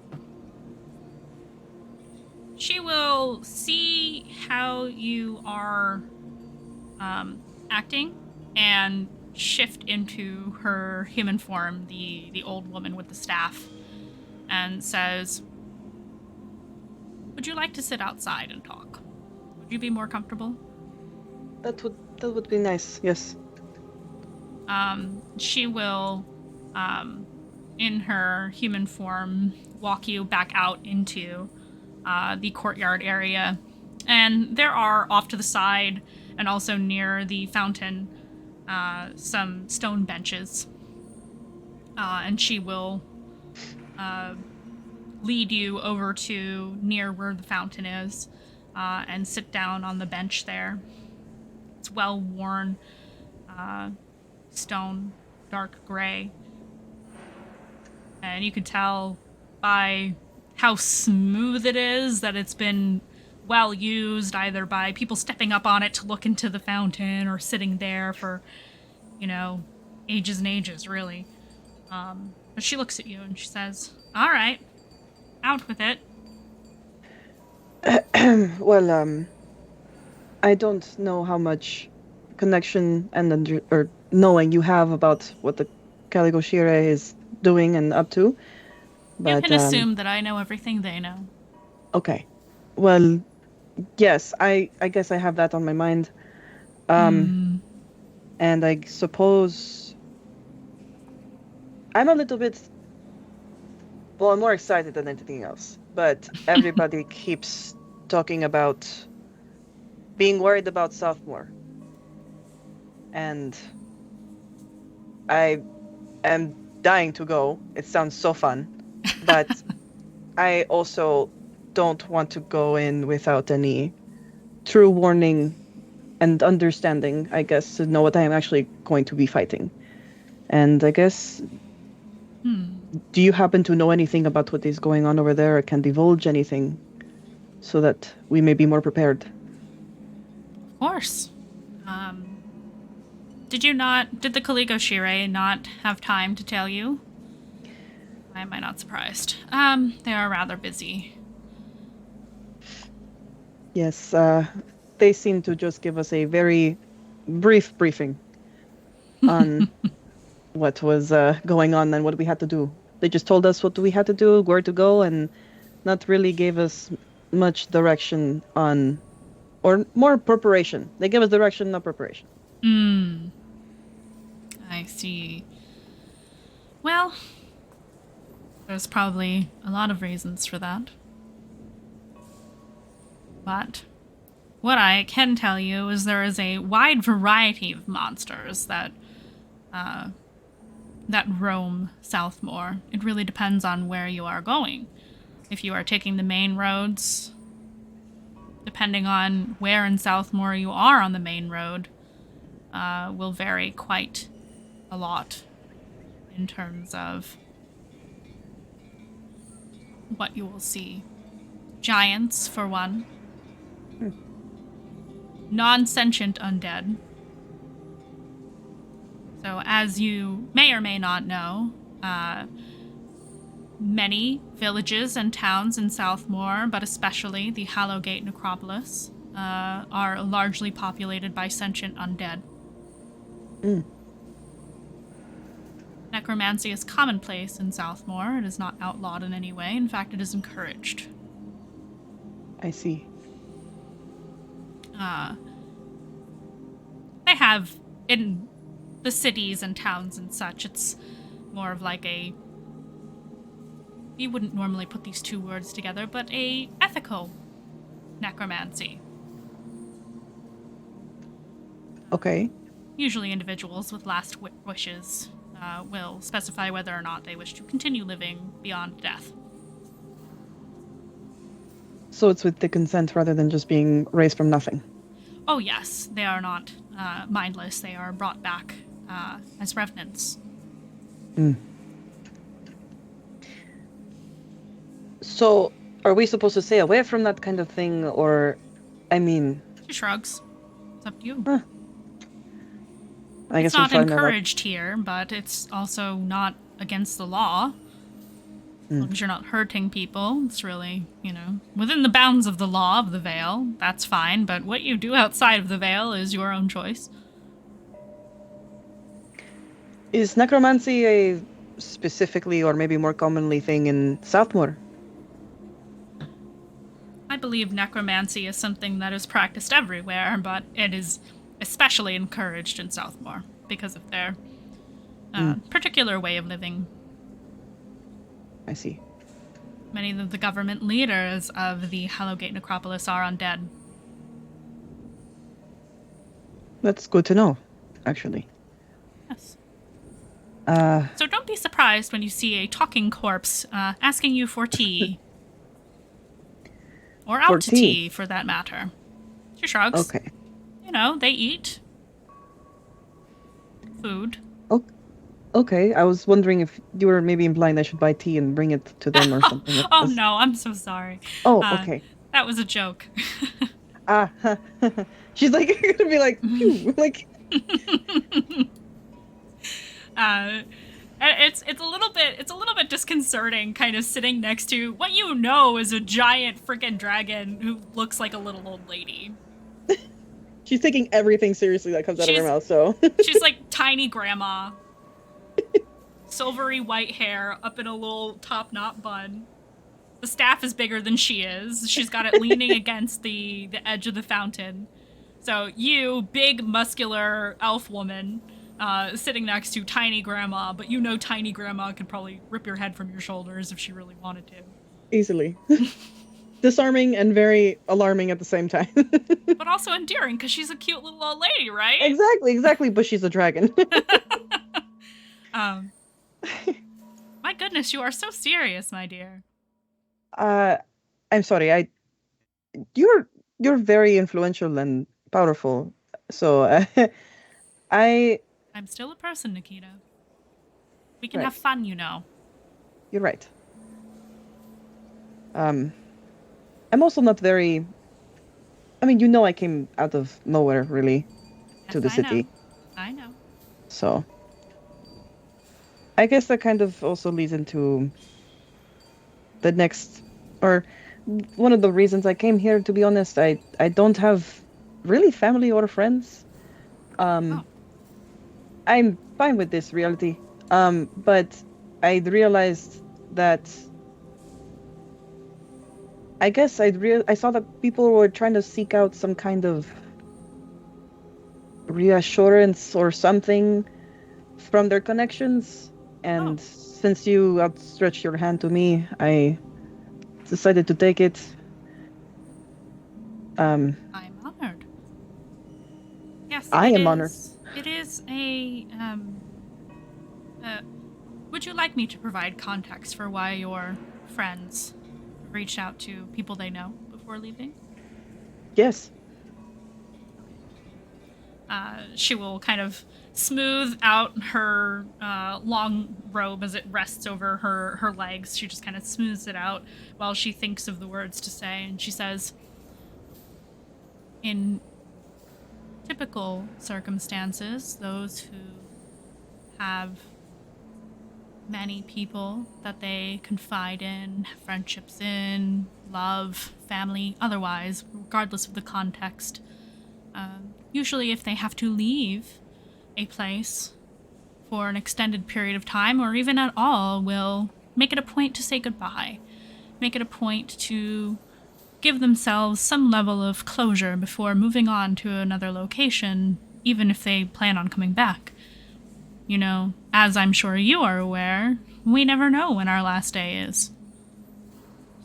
She will see how you are acting and shift into her human form, the old woman with the staff, and says, "Would you like to sit outside and talk? Would you be more comfortable?" That would be nice. Yes. She will, in her human form, walk you back out into the courtyard area. And there are off to the side and also near the fountain some stone benches. And she will lead you over to near where the fountain is and sit down on the bench there. It's well-worn stone, dark gray. And you can tell by how smooth it is that it's been well used, either by people stepping up on it to look into the fountain or sitting there for, ages and ages, really. But she looks at you and she says, "All right, out with it." Well, I don't know how much connection or knowing you have about what the Caligoshire is doing and up to. But, you can assume that I know everything they know. Okay. Well, yes, I guess I have that on my mind. And I suppose I'm a little bit... Well, I'm more excited than anything else. But everybody keeps talking about being worried about Southmore. And I am dying to go. It sounds so fun. But I also don't want to go in without any true warning and understanding, I guess, to know what I am actually going to be fighting. And I guess... Do you happen to know anything about what is going on over there, or can divulge anything so that we may be more prepared? Of course. Did the Caligoshire not have time to tell you? Why am I not surprised? They are rather busy. Yes, they seem to just give us a very brief briefing on what was going on and what we had to do. They just told us what we had to do, where to go, and not really gave us much direction on, or more preparation. They gave us direction, not preparation. I see. Well, there's probably a lot of reasons for that. But what I can tell you is there is a wide variety of monsters that roam Southmoor. It really depends on where you are going. If you are taking the main roads, depending on where in Southmoor you are on the main road, will vary quite a lot in terms of what you will see. Giants, for one. Non-sentient undead. So, as you may or may not know, many villages and towns in Southmoor, but especially the Hallowgate Necropolis, are largely populated by sentient undead. Necromancy is commonplace in Southmoor. It is not outlawed in any way. In fact, it is encouraged. I see. They have, in the cities and towns and such, it's more of like a... You wouldn't normally put these two words together, but a ethical necromancy. Okay. Usually individuals with last wishes will specify whether or not they wish to continue living beyond death. So it's with the consent rather than just being raised from nothing. Oh yes, they are not mindless. They are brought back as revenants. So, are we supposed to stay away from that kind of thing, or, I mean... She shrugs. It's up to you. I guess it's not we'll find encouraged here, but it's also not against the law. As long as you're not hurting people, it's really, within the bounds of the law of the Vale, that's fine, but what you do outside of the Vale is your own choice. Is necromancy a specifically, or maybe more commonly, thing in Southmoor? I believe necromancy is something that is practiced everywhere, but it is especially encouraged in Southmoor because of their particular way of living. I see. Many of the government leaders of the Hallowgate Necropolis are undead. That's good to know, actually. Yes. So don't be surprised when you see a talking corpse asking you for tea. Or out to tea, for that matter. She shrugs. Okay. They eat. Food. Okay, I was wondering if you were maybe implying I should buy tea and bring it to them or something. Oh no, I'm so sorry. Oh, okay. That was a joke. She's like gonna be like, phew, like. It's a little bit disconcerting, kind of sitting next to what is a giant freaking dragon who looks like a little old lady. She's taking everything seriously that comes out of her mouth, so. She's like tiny grandma. Silvery white hair up in a little top knot bun. The staff is bigger than she is. She's got it leaning against the edge of the fountain. So you, big muscular elf woman, sitting next to tiny grandma, but tiny grandma could probably rip your head from your shoulders if she really wanted to. Easily. Disarming and very alarming at the same time. But also endearing, because she's a cute little old lady, right? Exactly, but she's a dragon. My goodness, you are so serious, my dear. I'm sorry, you're very influential and powerful, so I'm still a person, Nikita. We can have fun, You're right. I'm also not very... I mean, I came out of nowhere, really, to the city. I know. So, I guess that kind of also leads into the next... Or one of the reasons I came here, to be honest. I don't have really family or friends. I'm fine with this reality. But I realized that... I guess I saw that people were trying to seek out some kind of reassurance or something from their connections, and since you outstretched your hand to me, I decided to take it. I'm honored. I am honored. It is a, would you like me to provide context for why your friends reached out to people they know before leaving? Yes. She will kind of smooth out her long robe as it rests over her legs. She just kind of smooths it out while she thinks of the words to say. And she says, in typical circumstances, those who have many people that they confide in, have friendships in, love, family, otherwise, regardless of the context, usually if they have to leave a place for an extended period of time, or even at all, will make it a point to say goodbye. Make it a point to give themselves some level of closure before moving on to another location, even if they plan on coming back. You know, as I'm sure you are aware, we never know when our last day is.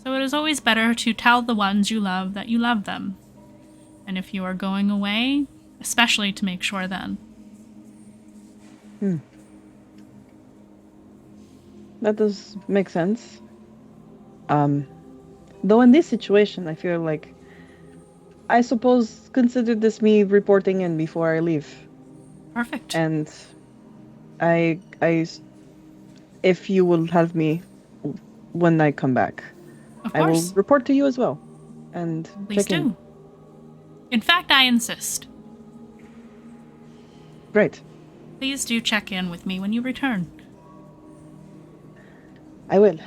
So it is always better to tell the ones you love that you love them. And if you are going away, especially to make sure then. That does make sense. Though in this situation, I feel like I suppose consider this me reporting in before I leave. Perfect. And I if you will have me when I come back, Of I will course. report to you as well. And Please check in. do. In fact, I insist. Great. Please do check in with me when you return. I will.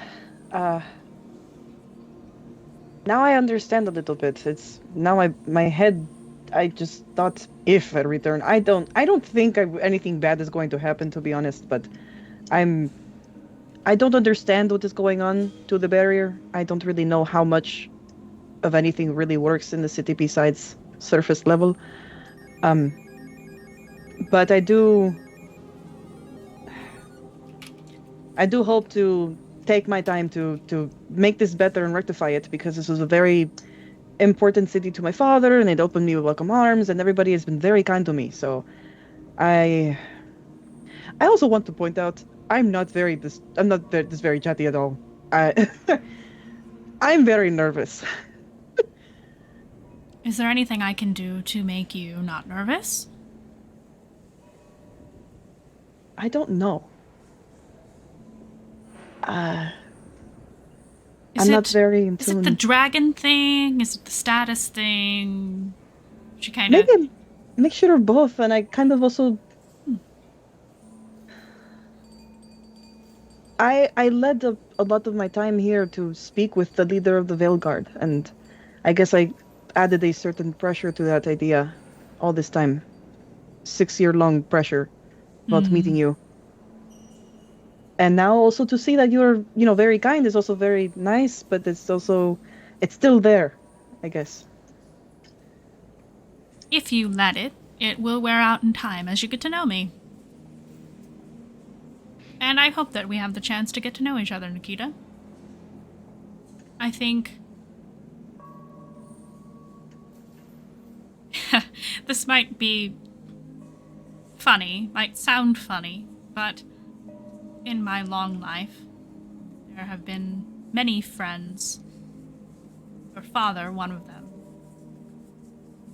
Now I understand a little bit. It's now my head. I just thought if I return, I don't think anything bad is going to happen, to be honest. But I don't understand what is going on to the barrier. I don't really know how much of anything really works in the city besides surface level. But I do hope to take my time to make this better and rectify it, because this was a very important city to my father, and it opened me with welcome arms, and everybody has been very kind to me. So I also want to point out I'm not this very chatty at all. I'm very nervous. Is there anything I can do to make you not nervous? I don't know. Is I'm not very in Is tune. it the dragon thing? Is it the status thing? She kind of... Maybe a mixture of both, and I kind of also... I led a lot of my time here to speak with the leader of the Veil Guard, and I guess I added a certain pressure to that idea all this time. 6-year-long pressure about meeting you. And now also to see that you're, very kind is also very nice, but it's still there, I guess. If you let it, it will wear out in time as you get to know me. And I hope that we have the chance to get to know each other, Nikita. I think... this might be funny, might sound funny, but in my long life, there have been many friends, your father, one of them,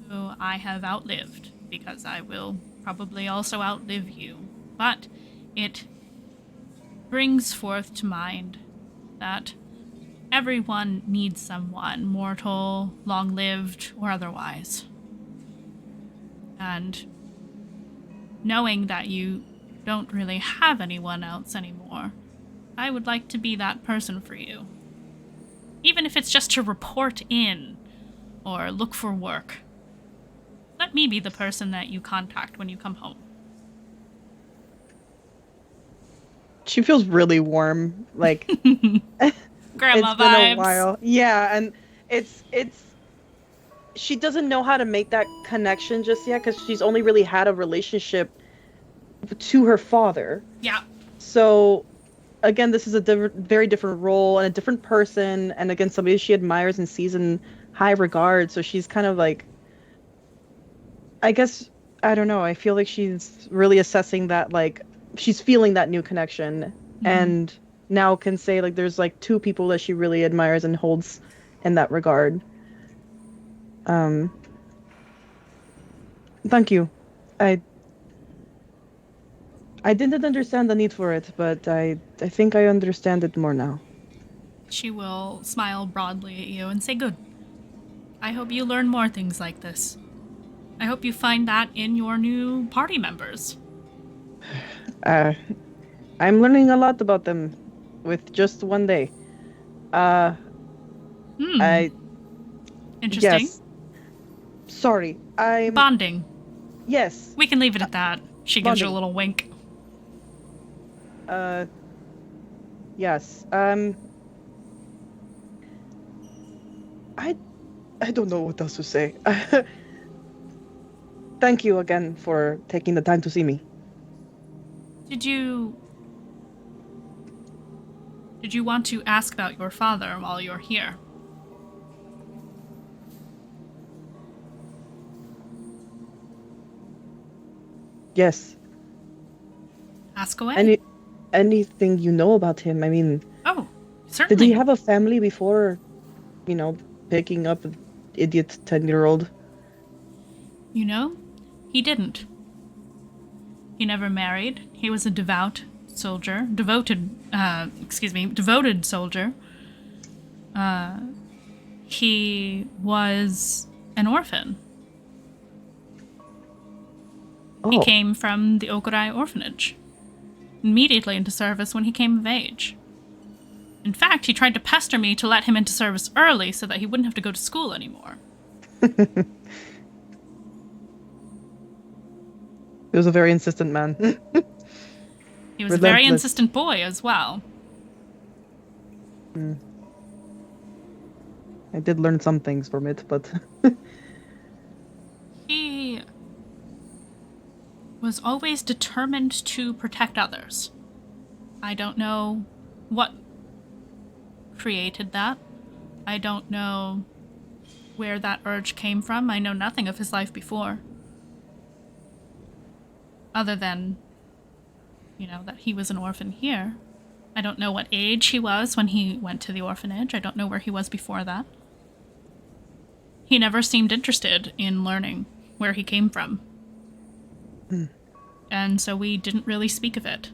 who I have outlived, because I will probably also outlive you. But it brings forth to mind that everyone needs someone, mortal, long-lived, or otherwise. And knowing that you don't really have anyone else anymore, I would like to be that person for you. Even if it's just to report in or look for work. Let me be the person that you contact when you come home. She feels really warm, like Grandma it's been vibes. a while. Yeah, and it's she doesn't know how to make that connection just yet, because she's only really had a relationship to her father. Yeah. So again, this is a very different role and a different person, and again, somebody she admires and sees in high regard. So she's kind of like, I guess I don't know. I feel like she's really assessing that, like, she's feeling that new connection, and now can say, like, there's, like, two people that she really admires and holds in that regard. Thank you. I didn't understand the need for it, but I think I understand it more now. She will smile broadly at you and say, "Good. I hope you learn more things like this. I hope you find that in your new party members." I'm learning a lot about them with just one day. Interesting. Yes. Sorry, I'm... Bonding. Yes. We can leave it at that. She gives you a little wink. Yes. I don't know what else to say. Thank you again for taking the time to see me. Did you want to ask about your father while you're here? Yes. Ask away. Anything you know about him? I mean, oh, certainly. Did he have a family before, picking up an idiot 10-year-old? He didn't. He never married. He was a devoted soldier. He was an orphan. Oh. He came from the Okurai orphanage. Immediately into service when he came of age. In fact, he tried to pester me to let him into service early so that he wouldn't have to go to school anymore. He was a very insistent man. He was a very insistent boy as well. I did learn some things from it, but... He was always determined to protect others. I don't know what created that. I don't know where that urge came from. I know nothing of his life before. Other than, that he was an orphan here. I don't know what age he was when he went to the orphanage. I don't know where he was before that. He never seemed interested in learning where he came from. And so we didn't really speak of it.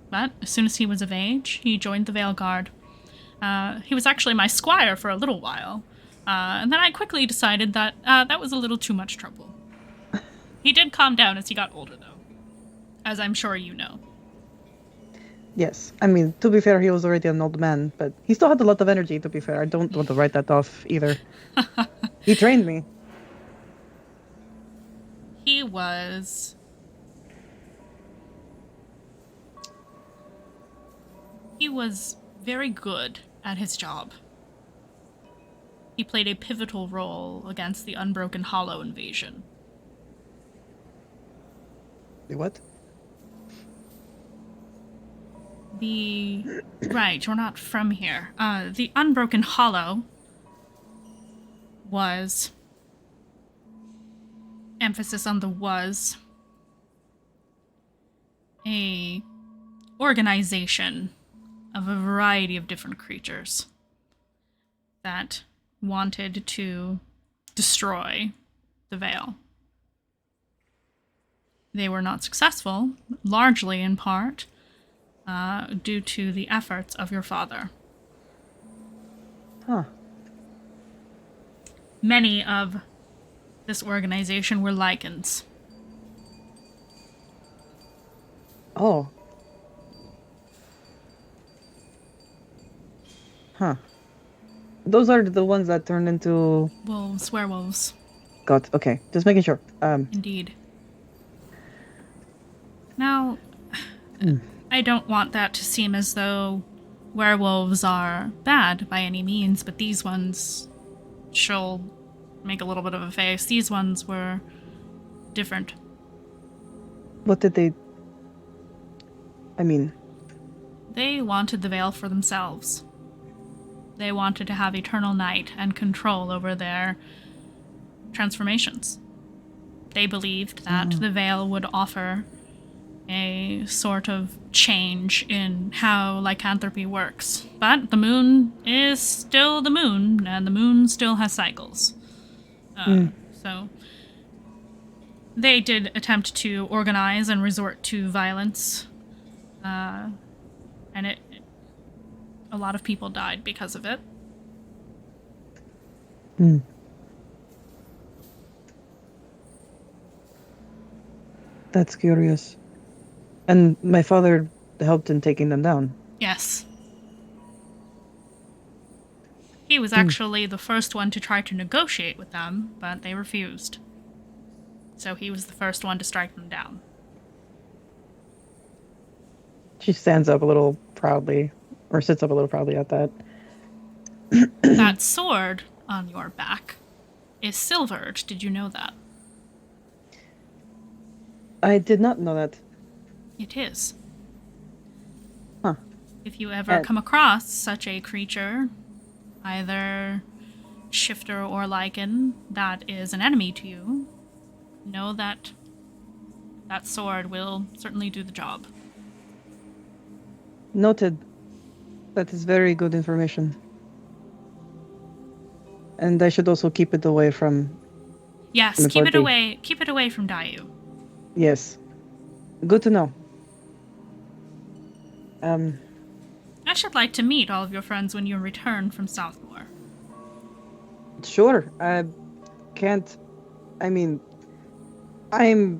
But as soon as he was of age, he joined the Vale Guard. He was actually my squire for a little while. And then I quickly decided that that was a little too much trouble. He did calm down as he got older, though. As I'm sure you know. Yes. I mean, to be fair, he was already an old man, but he still had a lot of energy, to be fair. I don't want to write that off either. He trained me. He was... very good at his job. He played a pivotal role against the Unbroken Hollow invasion. The what? Right, you're not from here. The Unbroken Hollow was... emphasis on the was... a organization of a variety of different creatures that wanted to destroy the Vale. They were not successful, largely in part due to the efforts of your father. Huh. Many of this organization were lichens. Oh. Huh. Those are the ones that turn into... wolves, werewolves. God, okay. Just making sure. Indeed. Now, I don't want that to seem as though werewolves are bad by any means, but these ones, she'll make a little bit of a face, these ones were different. What did they... I mean... They wanted the Vale for themselves. They wanted to have eternal night and control over their transformations. They believed that the veil would offer a sort of change in how lycanthropy works. But the moon is still the moon, and the moon still has cycles. So they did attempt to organize and resort to violence, and a lot of people died because of it. That's curious. And my father helped in taking them down. Yes. He was actually the first one to try to negotiate with them, but they refused. So he was the first one to strike them down. She stands up a little proudly, or sits up a little proudly at that. That sword on your back is silvered. Did you know that? I did not know that. It is. Huh. If you ever come across such a creature, either shifter or lichen, that is an enemy to you, know that that sword will certainly do the job. Noted. That is very good information. And I should also keep it away from... Yes, keep it away. Keep it away from Daiyu. Yes. Good to know. I should like to meet all of your friends when you return from Southmore. Sure. I can't... I mean... I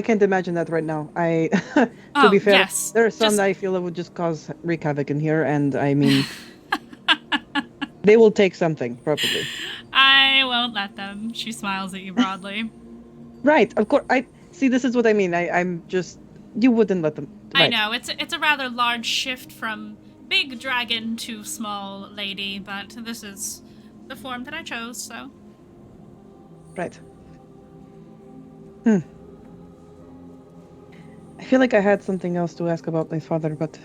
can't imagine that right now. To be fair, yes. there are some that I feel that would just wreak havoc in here, and I mean... they will take something, probably. I won't let them. She smiles at you broadly. Right, of course. See, this is what I mean. I'm just... You wouldn't let them... Right. I know, it's a rather large shift from big dragon to small lady, but this is the form that I chose, so... Right. I feel like I had something else to ask about my father, but...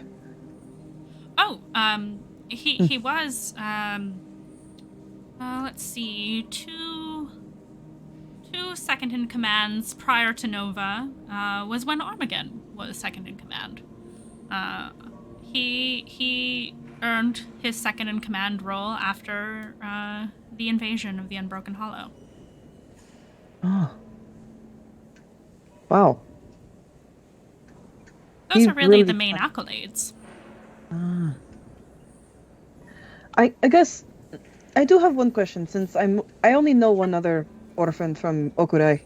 Oh, he was, let's see, two second in commands prior to Nova, was when Armageddon was second in command. He earned his second in command role after, the invasion of the Unbroken Hollow. Oh. Wow. Those are really the main accolades. I guess I do have one question, since I only know one other orphan from Okurai.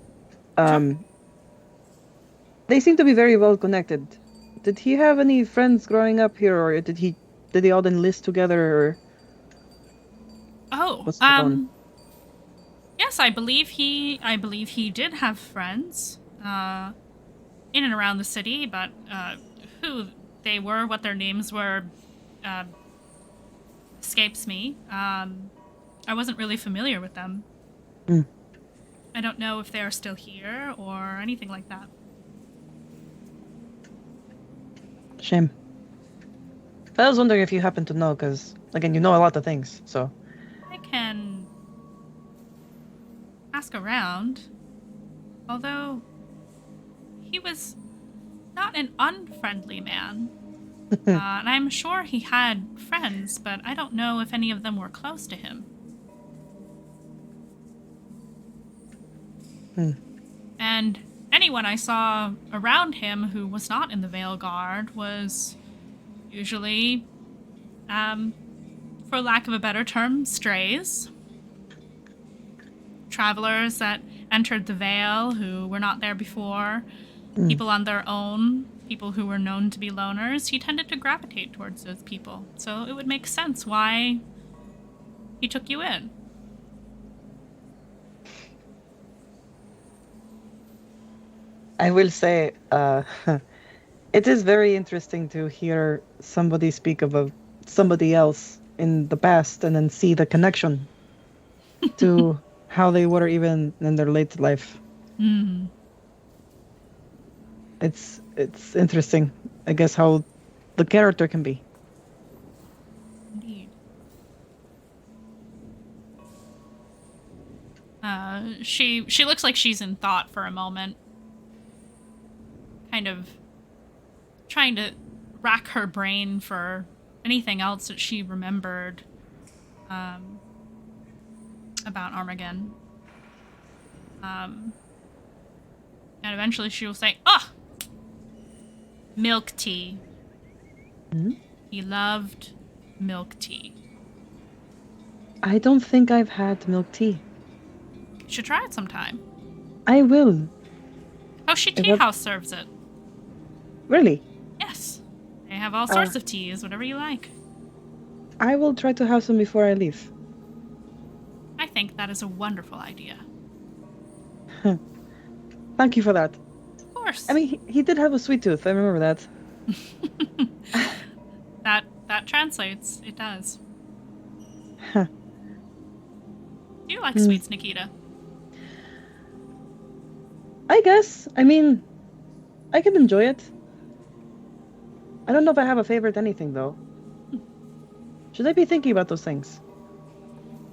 They seem to be very well connected. Did he have any friends growing up here, or did they all enlist together, or what's going on? Yes, I believe he did have friends in and around the city, but who they were, what their names were, escapes me. I wasn't really familiar with them. I don't know if they are still here or anything like that. Shame. I was wondering if you happen to know, because, again, you know a lot of things, so... I can ask around. Although, he was not an unfriendly man. And I'm sure he had friends, but I don't know if any of them were close to him. And anyone I saw around him who was not in the Veil Guard was usually, for lack of a better term, strays. Travelers that entered the Veil who were not there before, people on their own, people who were known to be loners. He tended to gravitate towards those people, so it would make sense why he took you in. I will say, it is very interesting to hear somebody speak of somebody else in the past and then see the connection to how they were even in their late life. It's interesting, I guess, how the character can be. Indeed. She looks like she's in thought for a moment. Kind of trying to rack her brain for anything else that she remembered about Armageddon. And eventually she will say, "Oh! Milk tea." Hmm? He loved milk tea. I don't think I've had milk tea. You should try it sometime. I will. Hoshi Is Tea that- House serves it. Really? Yes. They have all sorts of teas, whatever you like. I will try to have some before I leave. I think that is a wonderful idea. Thank you for that. Of course. I mean, he did have a sweet tooth. I remember that. that translates. It does. Huh. Do you like sweets, Nikita? I guess. I mean, I can enjoy it. I don't know if I have a favorite anything, though. Should I be thinking about those things?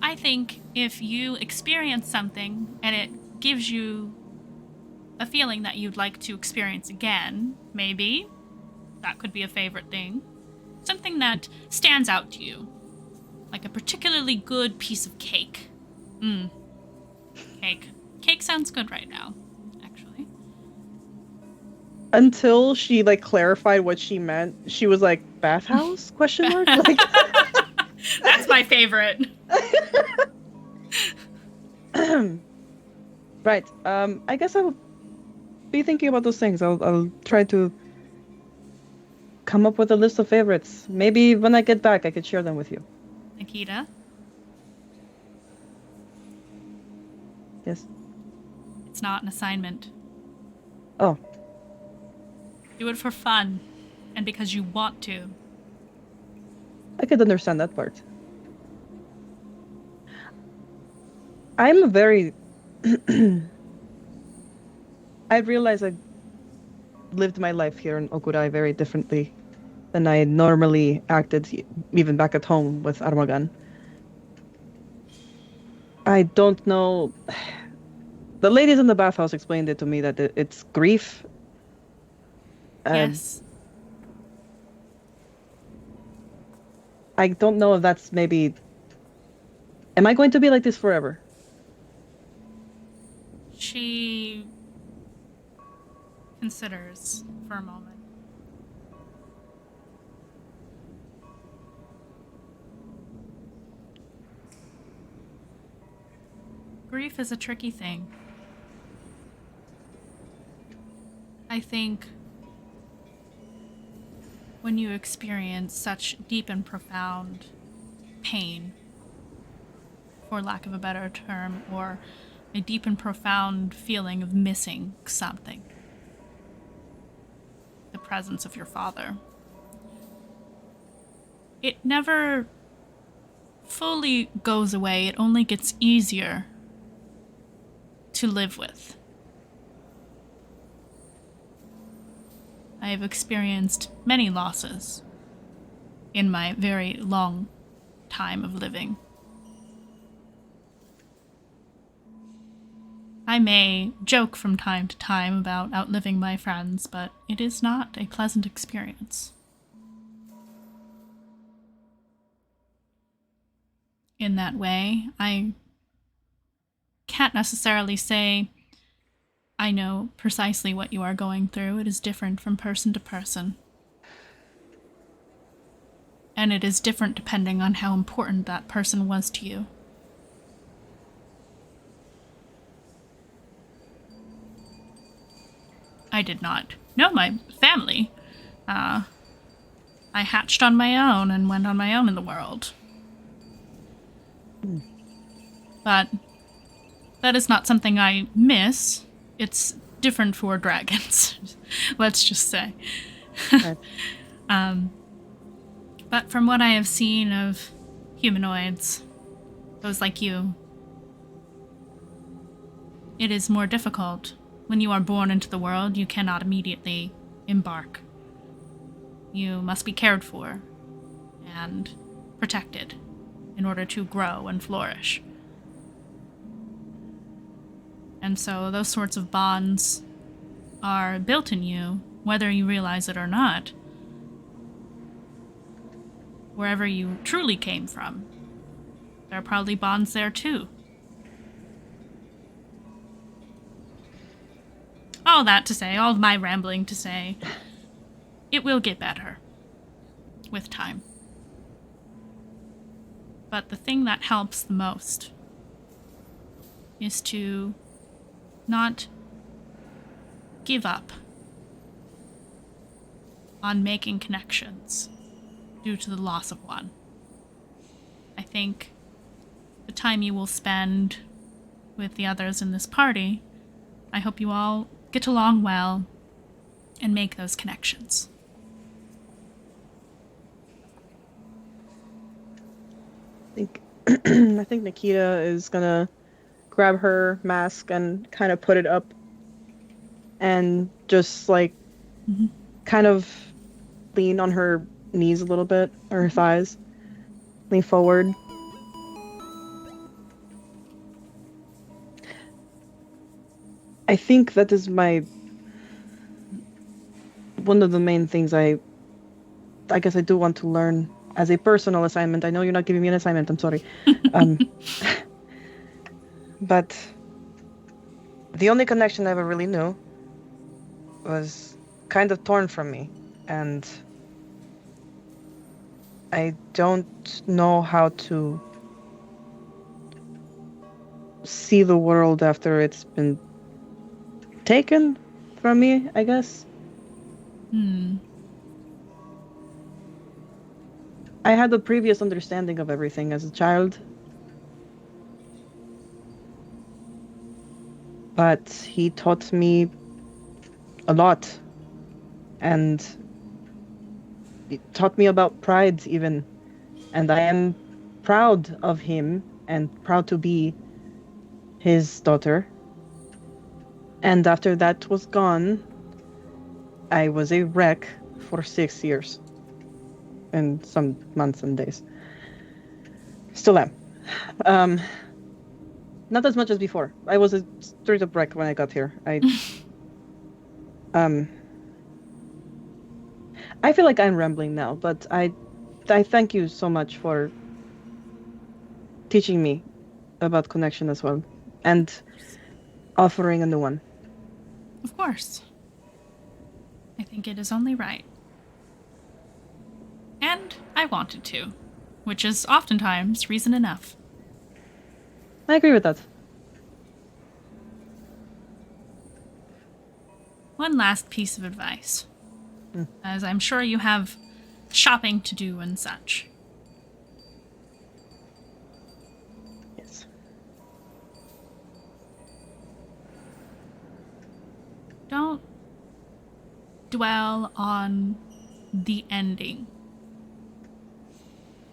I think if you experience something and it gives you a feeling that you'd like to experience again, maybe that could be a favorite thing. Something that stands out to you. Like a particularly good piece of cake. Cake. Cake sounds good right now, actually. Until she, like, clarified what she meant, she was like, bathhouse? Question mark? Like... That's my favorite. Right. I guess I'll be thinking about those things. I'll try to come up with a list of favorites. Maybe when I get back, I could share them with you. Nikita? Yes. It's not an assignment. Oh. Do it for fun. And because you want to. I could understand that part. I'm a very... I realize I lived my life here in Okurai very differently than I normally acted, even back at home with Armagan. I don't know... The ladies in the bathhouse explained it to me that it's grief. Yes. I don't know if that's maybe... Am I going to be like this forever? She considers for a moment. Grief is a tricky thing. I think when you experience such deep and profound pain, for lack of a better term, or a deep and profound feeling of missing something, the presence of your father, it never fully goes away. It only gets easier to live with. I have experienced many losses in my very long time of living. I may joke from time to time about outliving my friends, but it is not a pleasant experience. In that way, I can't necessarily say I know precisely what you are going through. It is different from person to person. And it is different depending on how important that person was to you. I did not know my family. I hatched on my own and went on my own in the world. But that is not something I miss. It's different for dragons, let's just say. Right. But from what I have seen of humanoids, those like you, it is more difficult. When you are born into the world, you cannot immediately embark. You must be cared for and protected in order to grow and flourish. And so those sorts of bonds are built in you, whether you realize it or not. Wherever you truly came from, there are probably bonds there too. All that to say, all of my rambling to say, it will get better with time. But the thing that helps the most is to not give up on making connections due to the loss of one. I think the time you will spend with the others in this party, I hope you all get along well and make those connections. I think Nikita is gonna grab her mask and kind of put it up and just like kind of lean on her knees a little bit, or her thighs. Lean forward. I think that is one of the main things I guess I do want to learn as a personal assignment. I know you're not giving me an assignment, I'm sorry. But the only connection I ever really knew was kind of torn from me, and I don't know how to see the world after it's been taken from me, I guess. I had a previous understanding of everything as a child, but he taught me a lot, and he taught me about pride even, and I am proud of him and proud to be his daughter. And after that was gone, I was a wreck for 6 years. And some months and days. Still am. Not as much as before. I was a straight up wreck when I got here. I feel like I'm rambling now, but I thank you so much for teaching me about connection as well. And offering a new one. Of course. I think it is only right. And I wanted to, which is oftentimes reason enough. I agree with that. One last piece of advice, as I'm sure you have shopping to do and such. Yes. Don't dwell on the ending.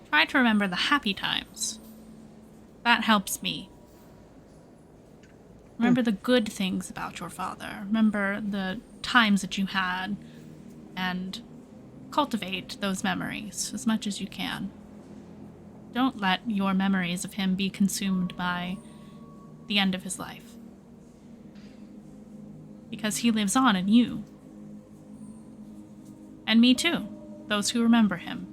Try to remember the happy times. That helps me. Remember the good things about your father. Remember the times that you had, and cultivate those memories as much as you can. Don't let your memories of him be consumed by the end of his life. Because he lives on in you. And me too, those who remember him.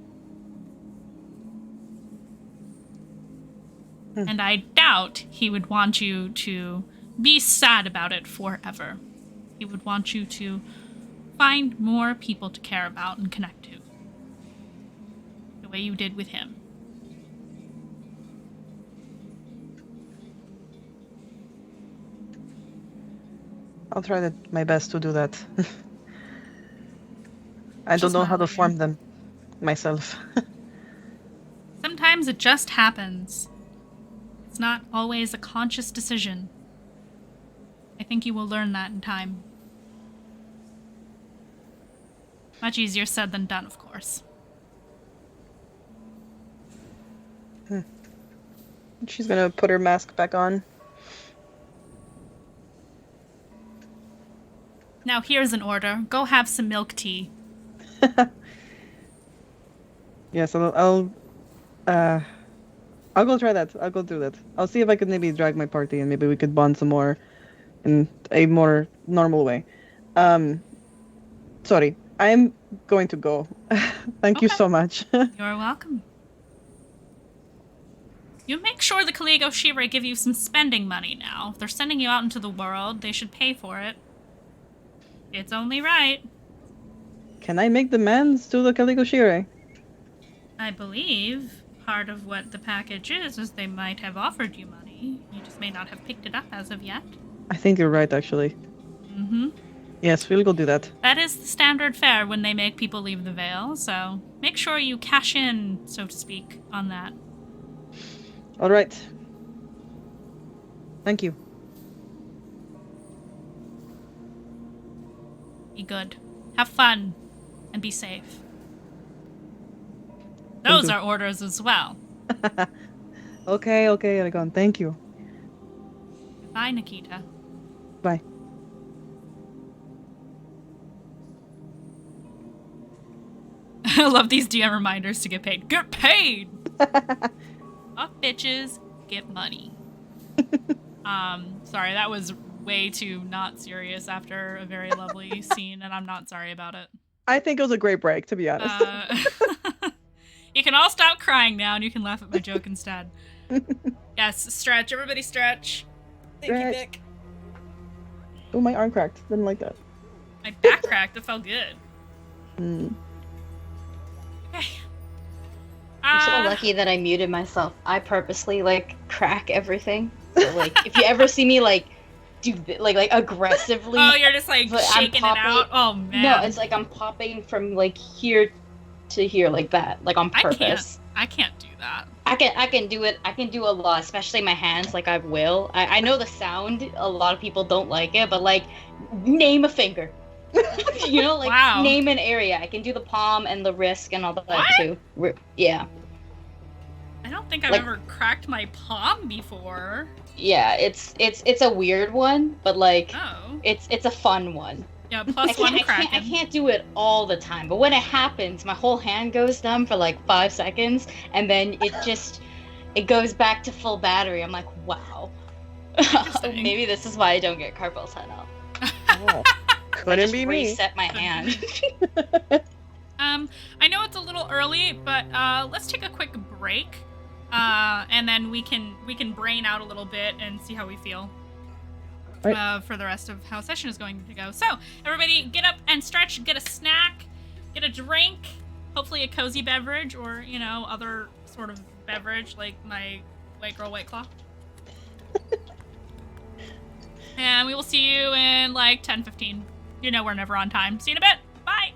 And I doubt he would want you to be sad about it forever. He would want you to find more people to care about and connect to. The way you did with him. I'll try my best to do that. I don't know how to form them myself. Sometimes it just happens. It's not always a conscious decision. I think you will learn that in time. Much easier said than done, of course. She's gonna put her mask back on. Now here's an order. Go have some milk tea. Yes, I'll go try that. I'll go do that. I'll see if I could maybe drag my party and maybe we could bond some more in a more normal way. Sorry, I'm going to go. Thank you Okay. so much. You're welcome. You make sure the Kaligo Shire give you some spending money now. If they're sending you out into the world, they should pay for it. It's only right. Can I make demands to the Calico Shire? I believe part of what the package is they might have offered you money. You just may not have picked it up as of yet. I think you're right, actually. Mm-hmm. Yes, we'll go do that. That is the standard fare when they make people leave the Vale, so make sure you cash in, so to speak, on that. All right. Thank you. Be good. Have fun. And be safe. Those you. are orders as well. Okay, Aragon. Thank you. Bye, Nikita. Bye. I love these DM reminders to get paid. Get paid! Fuck bitches, get money. Sorry, that was way too not serious after a very lovely scene, and I'm not sorry about it. I think it was a great break, to be honest. You can all stop crying now, and you can laugh at my joke instead. Yes, stretch. Everybody stretch. Thank you, Stretch. Vic. Oh, my arm cracked. Didn't like that. My back cracked. It felt good. Okay. I'm so lucky that I muted myself. I purposely crack everything. So if you ever see me do aggressively, Oh, you're just I'm shaking it popping- out. Oh man. no, it's I'm popping from here to here like that, on purpose. I can't do that. I can do it. I can do a lot, especially my hands. I will. I know the sound. A lot of people don't like it, but name a finger. Wow. Name an area. I can do the palm and the wrist and all that What? too. Yeah. I don't think I've ever cracked my palm before. Yeah, it's a weird one, but Oh. it's a fun one. Yeah, plus one I cracking. can't do it all the time, but when it happens, my whole hand goes numb for 5 seconds, and then it goes back to full battery. I'm like, wow. Interesting. Maybe this is why I don't get carpal tunnel. Oh. I Couldn't just be me. reset my hand. I know it's a little early, but let's take a quick break, and then we can brain out a little bit and see how we feel for the rest of how session is going to go. So everybody, get up and stretch. Get a snack, get a drink, hopefully a cozy beverage or other sort of beverage like my White Girl White Claw. And we will see you in 10-15. We're never on time. See you in a bit. Bye.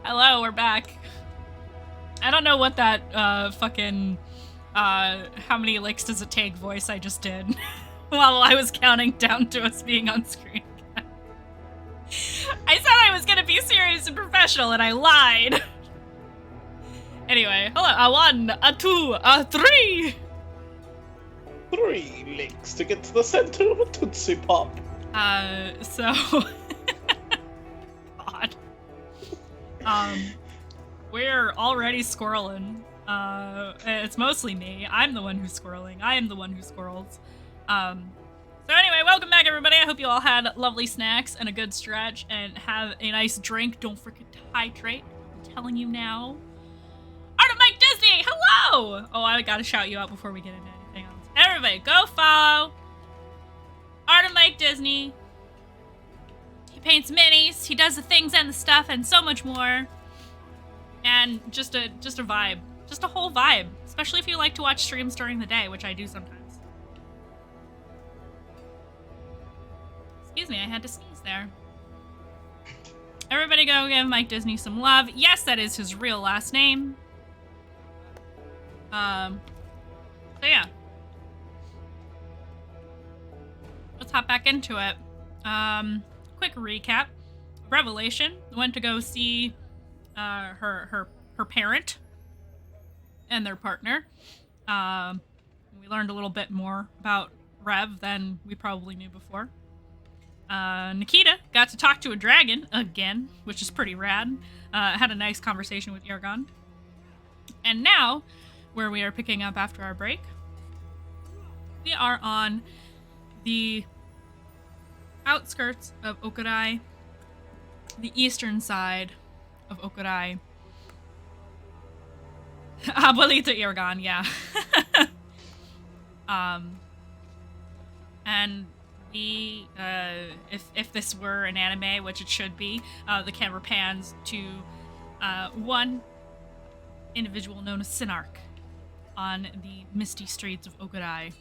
Hello, we're back. I don't know what that fucking how many licks does it take voice I just did while I was counting down to us being on screen. I said I was gonna be serious and professional and I lied. Anyway, hello, a 1, a 2, a 3. 3 links to get to the center of a Tootsie Pop. So God. We're already squirreling. It's mostly me. I'm the one who's squirreling. I am the one who squirrels. So anyway, welcome back, everybody. I hope you all had lovely snacks and a good stretch and have a nice drink. Don't forget to hydrate. I'm telling you now. Art of Mike Disney, hello! Oh, I gotta shout you out before we get into anything else. Everybody, go follow Art of Mike Disney. He paints minis, he does the things and the stuff, and so much more. And just a vibe. Just a whole vibe. Especially if you like to watch streams during the day, which I do sometimes. Excuse me, I had to sneeze there. Everybody go give Mike Disney some love. Yes, that is his real last name. So yeah. Let's hop back into it. Quick recap. Revelation went to go see her parent and their partner. We learned a little bit more about Rev than we probably knew before. Nikita got to talk to a dragon again, which is pretty rad. Had a nice conversation with Yargon. And now, where we are picking up after our break, we are on the outskirts of Okurai, the eastern side of Okurai. Abuelita Yargon, yeah. And the if this were an anime, which it should be, the camera pans to one individual known as Sinark on the misty streets of Okurai.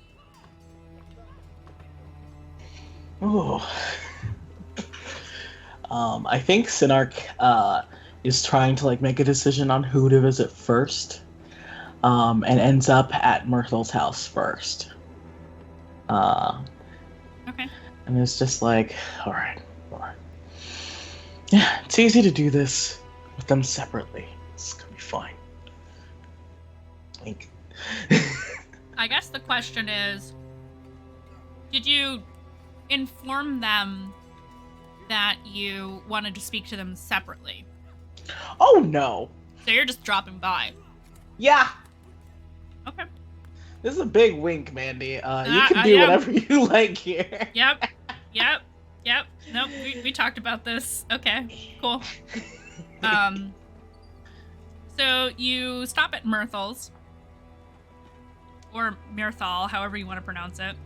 Oh. I think Sinark is trying to like make a decision on who to visit first, and ends up at Myrtle's house first. Okay. And it's just like, all right. Yeah, it's easy to do this with them separately. It's gonna be fine. Like, I guess the question is, did you inform them that you wanted to speak to them separately? oh no. So you're just dropping by. Yeah. Okay. This is a big wink, Mandy. You can I do am. whatever you like here. Yep. Nope, we talked about this. Okay, cool. So you stop at Myrtle's. Or Mirthal, however you want to pronounce it.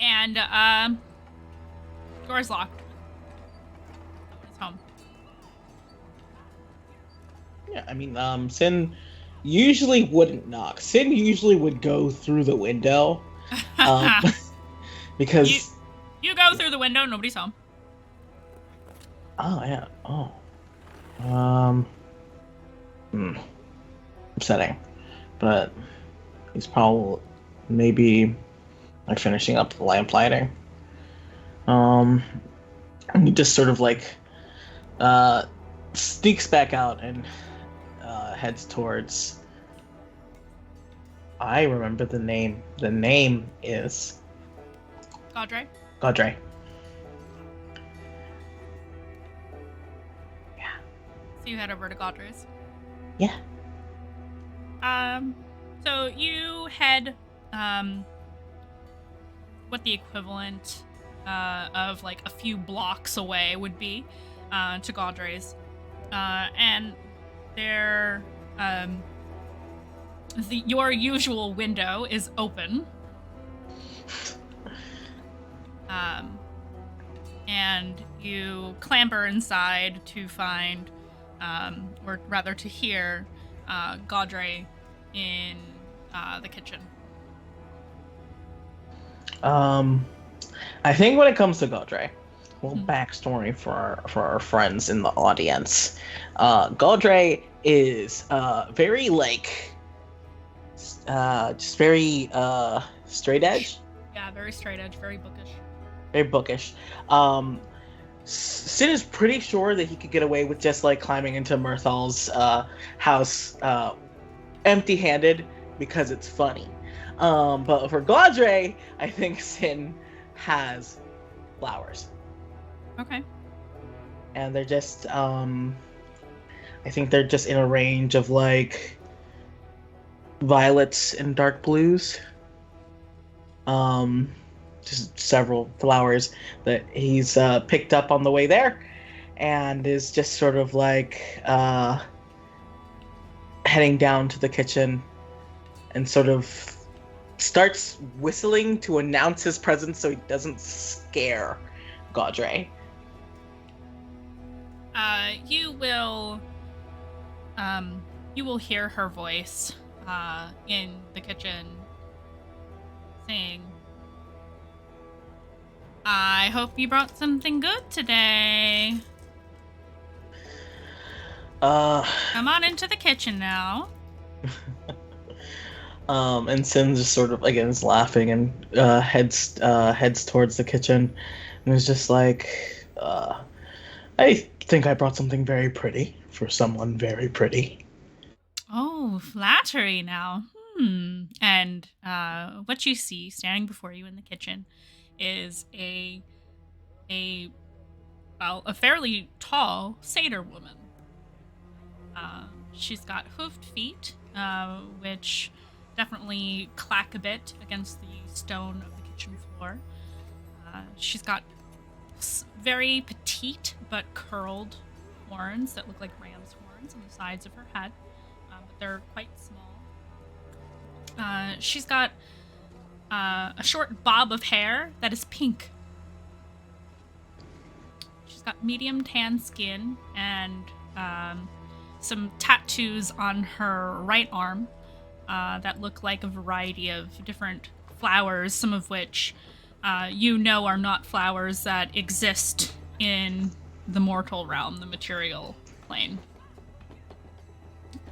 And door's locked. It's home. Yeah, I mean, Sin usually wouldn't knock. Sin usually would go through the window. Because... You go through the window, nobody's home. Oh, yeah. Oh. Upsetting. But he's probably maybe like finishing up the lamp lighting. And he just sort of like sneaks back out and heads towards... I remember the name. The name is... Gaudre? Gaudre. So you head over to Gaudre's. Yeah. So you head, what the equivalent, of like a few blocks away would be, to Gaudre's. And there, your usual window is open. And you clamber inside to find, or rather to hear, Gaudre in the kitchen. I think when it comes to Gaudre, a little backstory for our friends in the audience. Gaudre is very like just very straight edge. Yeah, very straight edge, very bookish. Very bookish. Sin is pretty sure that he could get away with just like climbing into Myrthal's house empty-handed because it's funny. But for Gaudre, I think Sin has flowers. Okay. And they're just I think they're just in a range of like violets and dark blues. Just several flowers that he's picked up on the way there, and is just sort of like heading down to the kitchen and sort of starts whistling to announce his presence so he doesn't scare Gaudre. You will hear her voice in the kitchen saying, I hope you brought something good today. Come on into the kitchen now. And Sin just sort of again is laughing and heads towards the kitchen, and is just like, I think I brought something very pretty for someone very pretty. Oh, flattery now. And what you see standing before you in the kitchen is a fairly tall satyr woman. She's got hoofed feet, which definitely clack a bit against the stone of the kitchen floor. She's got very petite but curled horns that look like ram's horns on the sides of her head, but they're quite small. She's got a short bob of hair that is pink. She's got medium tan skin and some tattoos on her right arm that look like a variety of different flowers, some of which are not flowers that exist in the mortal realm, the material plane,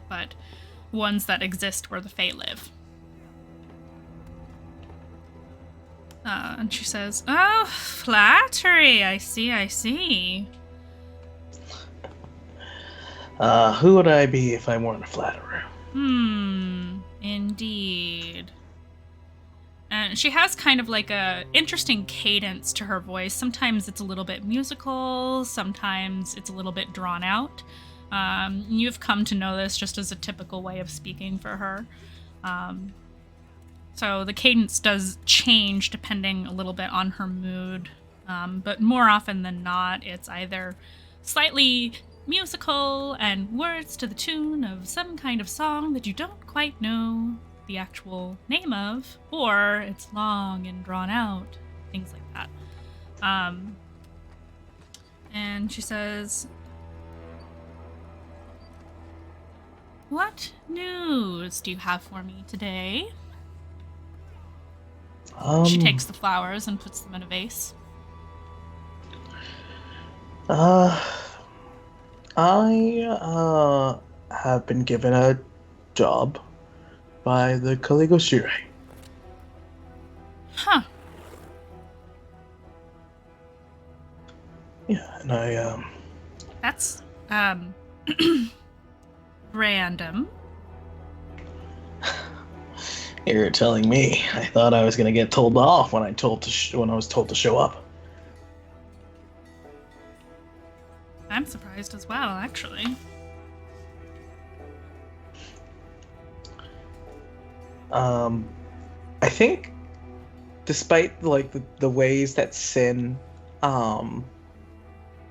but ones that exist where the Fae live. And she says, "Oh, flattery, I see. Who would I be if I weren't a flatterer? Indeed." And she has kind of like a interesting cadence to her voice. Sometimes it's a little bit musical, sometimes it's a little bit drawn out. You've come to know this just as a typical way of speaking for her. So the cadence does change depending a little bit on her mood. But more often than not, it's either slightly musical and words to the tune of some kind of song that you don't quite know the actual name of, or it's long and drawn out, things like that. And she says, "What news do you have for me today?" She takes the flowers and puts them in a vase. I have been given a job by the Okurai. Huh. Yeah, and I That's random. You're telling me. I thought I was gonna get told off when I was told to show up. I'm surprised as well, actually. I think, despite like the ways that Sin,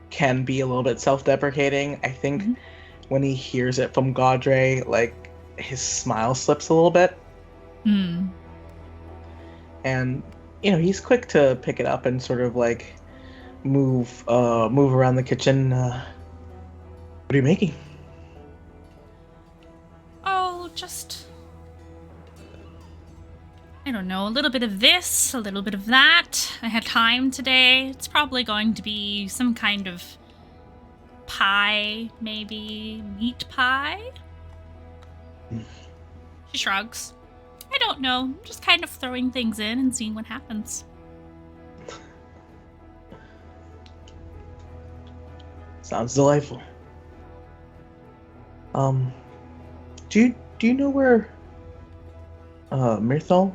can be a little bit self-deprecating, I think when he hears it from Gaudre, like his smile slips a little bit. And he's quick to pick it up and sort of like move around the kitchen. What are you making? Oh, just, I don't know, a little bit of this, a little bit of that. I had time today. It's probably going to be some kind of pie, maybe meat pie. She shrugs. I don't know, just kind of throwing things in and seeing what happens. Sounds delightful. Do you know where Mirthal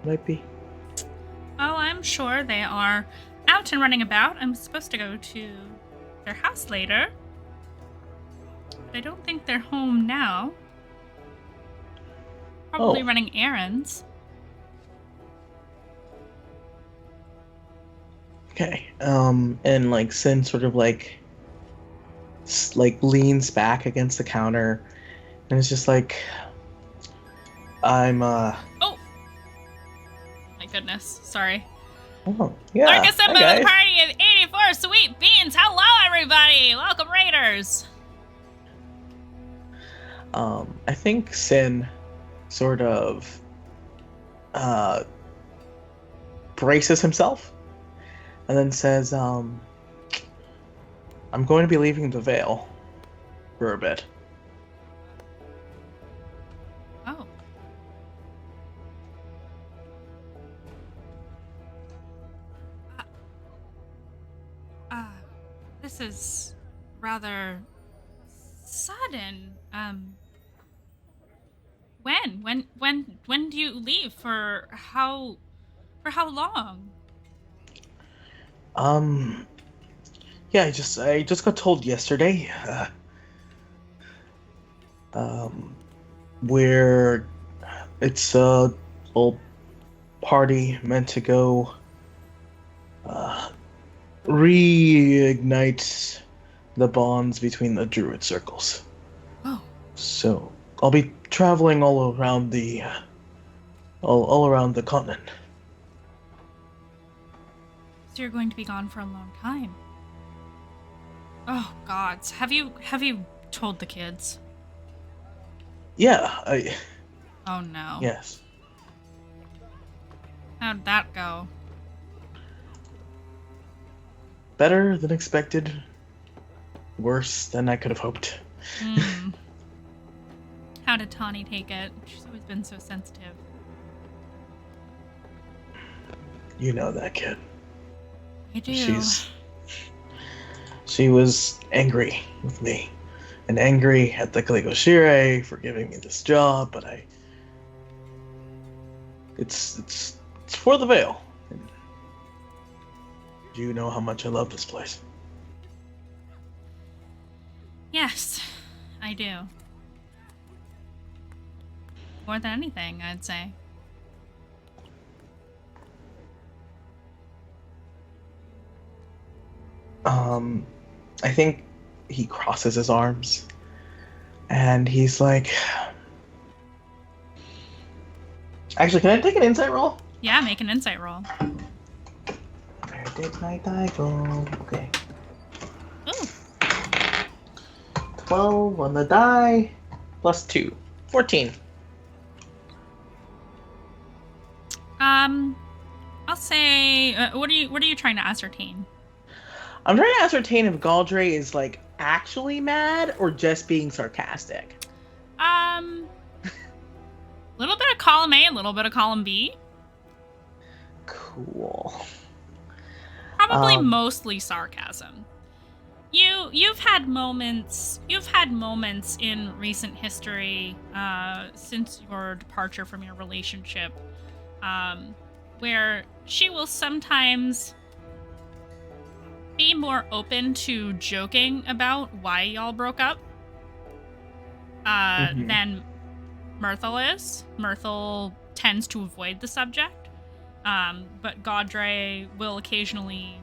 might be? Oh, I'm sure they are out and running about. I'm supposed to go to their house later, but I don't think they're home now. Probably running errands. Okay. And like Sin sort of like leans back against the counter, and it's just like, Oh my goodness, sorry. Oh yeah. Lark assembled Hi, a guys. party of 84 sweet beans. Hello, everybody. Welcome, Raiders. I think Sin sort of braces himself and then says, I'm going to be leaving the Vale for a bit. Oh. This is rather sudden. When do you leave? For how long? Yeah, I just got told yesterday. Where it's a little party meant to go reignite the bonds between the druid circles. Oh. So I'll be traveling all around the all around the continent. So you're going to be gone for a long time. Oh gods, have you told the kids? Yeah, Oh no. yes. How'd that go? Better than expected. Worse than I could have hoped. Hmm. How did Tawny take it? She's always been so sensitive. You know that kid. I do. She was angry with me. And angry at the Shire for giving me this job, but it's for the Veil. And you know how much I love this place. Yes, I do. More than anything, I'd say. I think he crosses his arms and he's like, actually, can I take an insight roll? Yeah, make an insight roll. Where did my die go? Okay. Ooh. 12 on the die plus 2. 14. I'll say, what are you trying to ascertain? I'm trying to ascertain if Galdre is like actually mad or just being sarcastic. Little bit of column A, a little bit of column B. Cool. Probably mostly sarcasm. You've had moments in recent history, since your departure from your relationship, where she will sometimes be more open to joking about why y'all broke up than Myrtle is. Myrtle tends to avoid the subject, but Gaudre will occasionally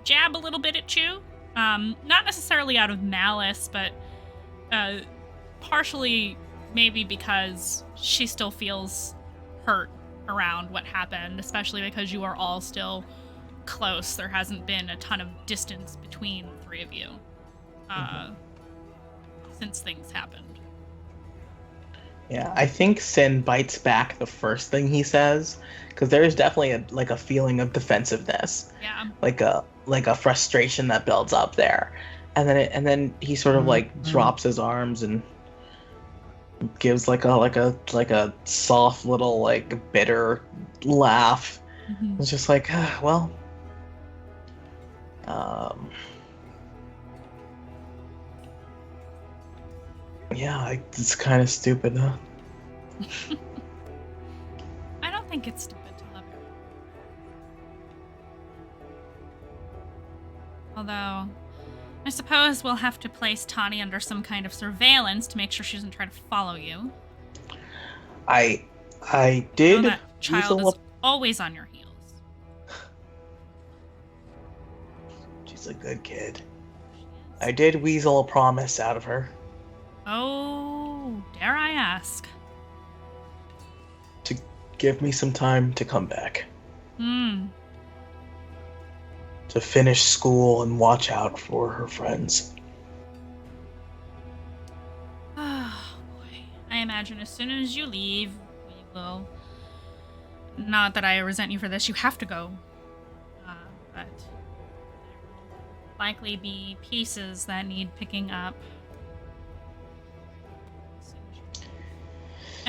jab a little bit at you. Not necessarily out of malice, but partially maybe because she still feels hurt around what happened, especially because you are all still close. There hasn't been a ton of distance between the three of you since things happened. Yeah, I think Sin bites back the first thing he says, because there is definitely a feeling of defensive-ness. Yeah. Like a frustration that builds up there, and then he sort of drops his arms and gives like a soft little bitter laugh. Mm-hmm. It's just like, well, yeah, it's kind of stupid, huh? I don't think it's stupid to love her. Although, I suppose we'll have to place Tawny under some kind of surveillance to make sure she doesn't try to follow you. I did. That child is always on your heels. She's a good kid. I did weasel a promise out of her. Oh, dare I ask? To give me some time to come back. To finish school and watch out for her friends. Oh, boy. I imagine as soon as you leave, we will... Not that I resent you for this, you have to go. But... likely be pieces that need picking up.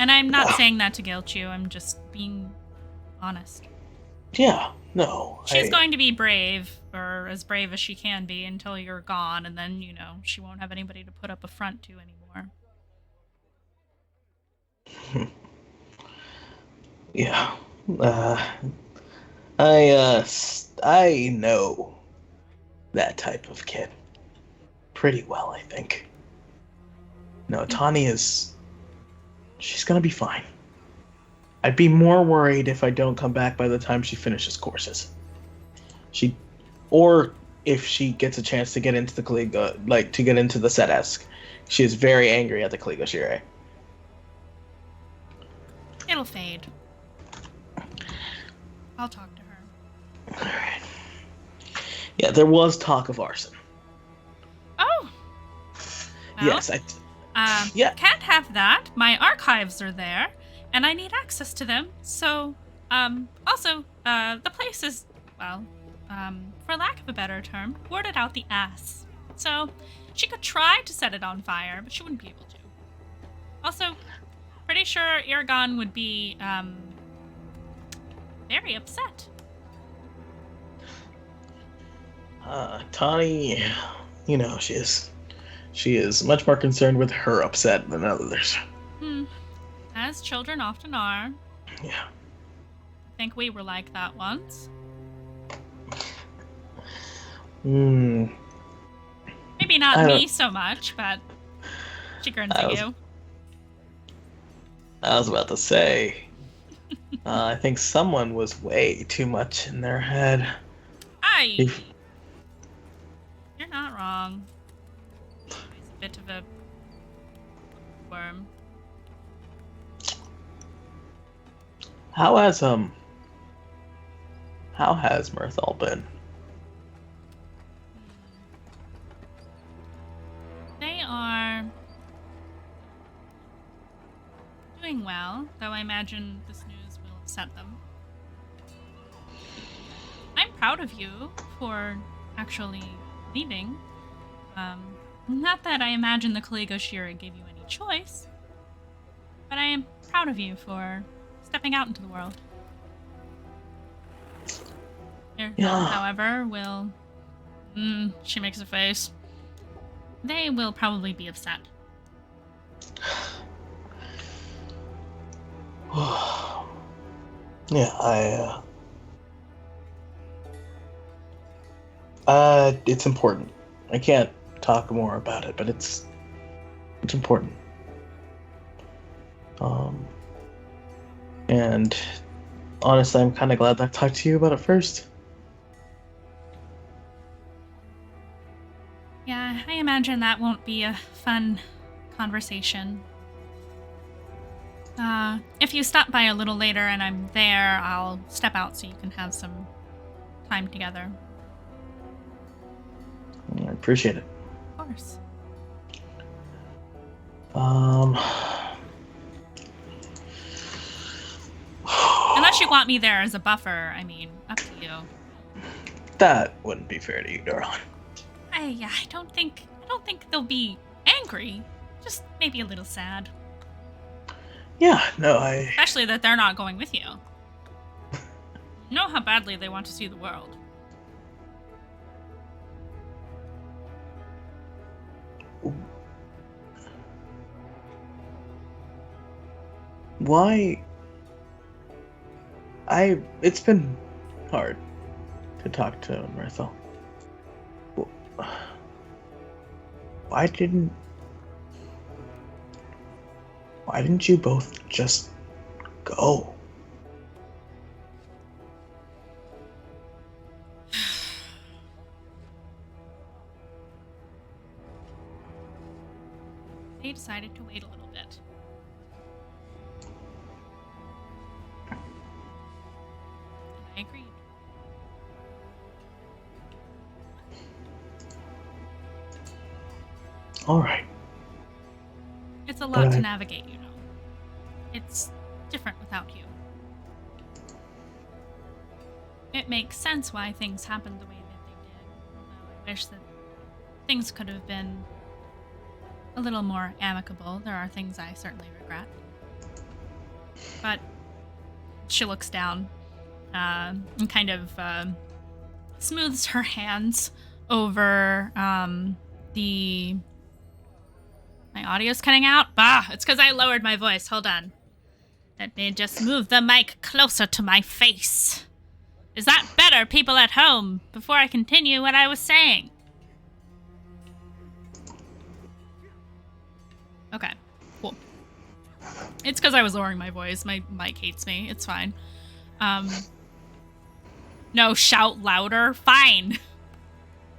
And I'm not saying that to guilt you, I'm just being honest. Yeah, no. She's going to be brave, or as brave as she can be, until you're gone, and then, she won't have anybody to put up a front to anymore. Yeah. I know that type of kid pretty well, I think. No, Tawny she's gonna be fine. I'd be more worried if I don't come back by the time she finishes courses. Or if she gets a chance to get into the Kaligo, to get into the Sedesk. She is very angry at the Kaligo Shire. It'll fade. I'll talk to her. All right. Yeah, there was talk of arson. Oh. Well, Yes, yeah. Can't have that. My archives are there, and I need access to them. So, also, the place is, well, for lack of a better term, worded out the ass. So, she could try to set it on fire, but she wouldn't be able to. Also, pretty sure Irgon would be, very upset. Tani, she is much more concerned with her upset than others. As children often are. Yeah. I think we were like that once. Hmm. Maybe not me so much, but she grins at you. I was about to say, I think someone was way too much in their head. You're not wrong. He's a bit of a worm. How has Mirthal been? They are doing well, though I imagine this news will upset them. I'm proud of you for actually leaving. Not that I imagine the Kalego Shira gave you any choice, but I am proud of you for stepping out into the world. However, will... she makes a face. They will probably be upset. Yeah, it's important. I can't talk more about it, but it's important. And honestly, I'm kind of glad I talked to you about it first. Yeah, I imagine that won't be a fun conversation. If you stop by a little later and I'm there, I'll step out so you can have some time together. I appreciate it. Of course. Unless you want me there as a buffer, I mean, up to you. That wouldn't be fair to you, darling. I don't think they'll be angry. Just maybe a little sad. Yeah, no, Especially that they're not going with you. You know how badly they want to see the world. Why? It's been hard to talk to Mirthal. Why didn't you both just go? They decided to wait a little bit. And I agreed. All right. It's a lot to navigate, you know. It's different without you. It makes sense why things happened the way that they did. Although I wish that things could have been a little more amicable. There are things I certainly regret. But she looks down and kind of smooths her hands over the... My audio's cutting out? Bah, it's because I lowered my voice. Hold on. Let me just move the mic closer to my face. Is that better, people at home, before I continue what I was saying? Okay, cool. It's because I was lowering my voice. My mic hates me. It's fine. No, shout louder. Fine.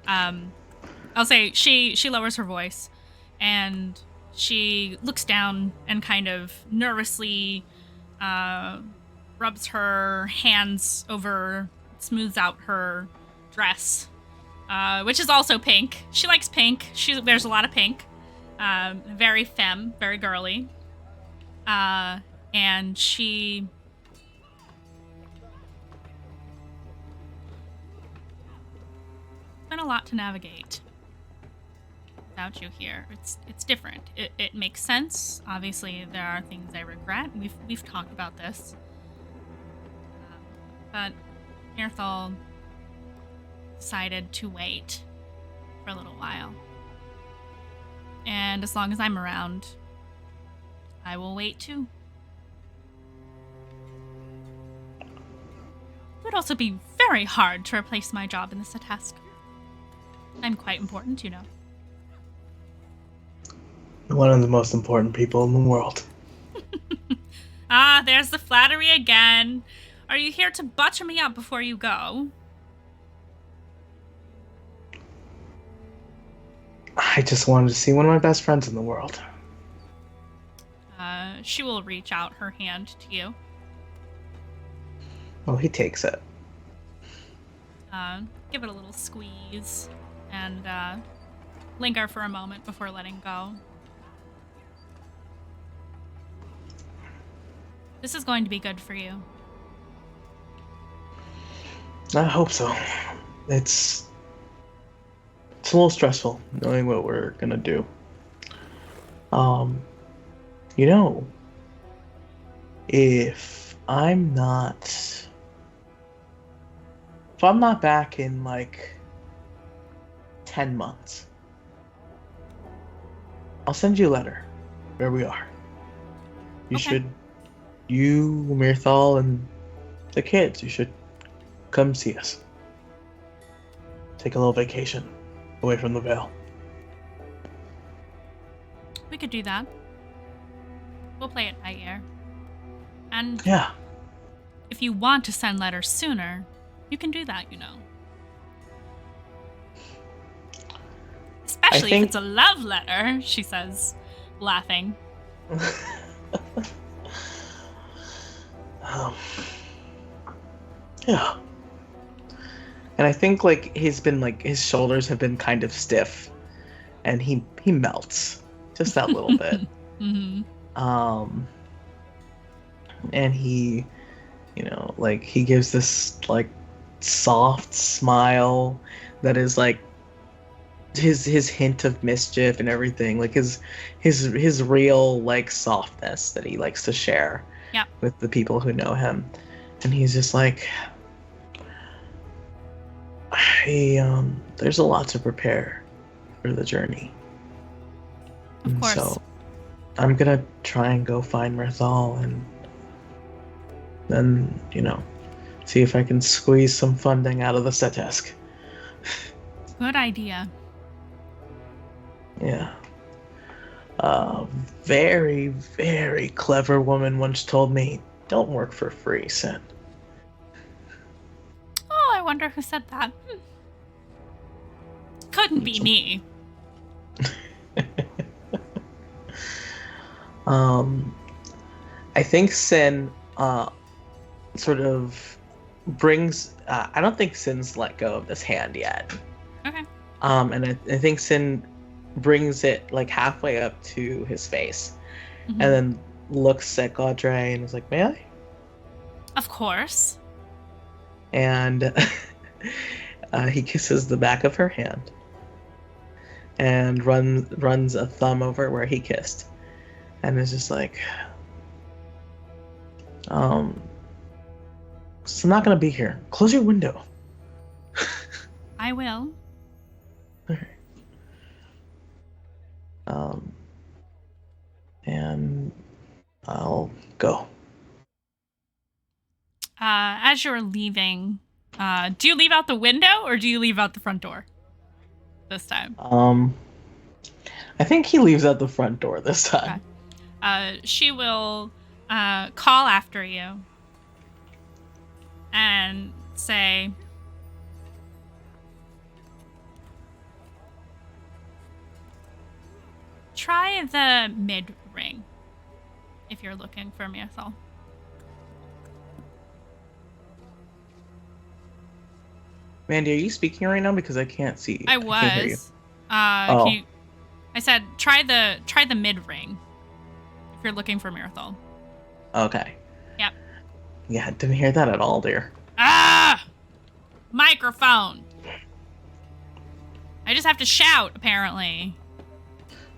I'll say she lowers her voice, and she looks down and kind of nervously rubs her hands over, smooths out her dress, which is also pink. She likes pink. She wears a lot of pink. Very femme, very girly. And she... It's been a lot to navigate without you here. It's different. It makes sense. Obviously, there are things I regret. We've talked about this. But Mirthal decided to wait for a little while. And as long as I'm around, I will wait too. It would also be very hard to replace my job in this task. I'm quite important, you know. One of the most important people in the world. Ah, there's the flattery again. Are you here to butter me up before you go? I just wanted to see one of my best friends in the world. She will reach out her hand to you. Well, he takes it. Give it a little squeeze and linger for a moment before letting go. This is going to be good for you. I hope so. It's a little stressful knowing what we're gonna do. You know, if I'm not back in like 10 months, I'll send you a letter where we are. You, Mirthal, and the kids, you should come see us. Take a little vacation away from the Vale. We could do that. We'll play it by ear. And Yeah. if you want to send letters sooner, you can do that, you know. Especially if it's a love letter, she says, laughing. Yeah. And I think like his shoulders have been kind of stiff, and he melts just that little bit. Mm-hmm. And he, like he gives this like soft smile that is like his hint of mischief and everything, like his real like softness that he likes to share with the people who know him. And he's just like, there's a lot to prepare for the journey. Of course. So I'm gonna try and go find Mirthal and then, see if I can squeeze some funding out of the Setesk. Good idea. Yeah. A very, very clever woman once told me, don't work for free, Sin. Oh, I wonder who said that. Couldn't be me. I think Sin sort of brings... I don't think Sin's let go of this hand yet. Okay. And I think Sin brings it like halfway up to his face, and then looks at Gaudre and is like, may I? Of course. And he kisses the back of her hand and runs a thumb over where he kissed, and is just like, so I'm not gonna be here. Close your window. I will. Okay. And I'll go. As you're leaving, do you leave out the window or do you leave out the front door this time? I think he leaves out the front door this time. Okay. She will call after you and say, try the mid ring if you're looking for Mirthal. Mandy, are you speaking right now? Because I can't see. I can't hear you. was. Oh. I said try the mid ring if you're looking for Mirathol. Okay. Yep. Yeah, didn't hear that at all, dear. Ah! Microphone. I just have to shout, apparently.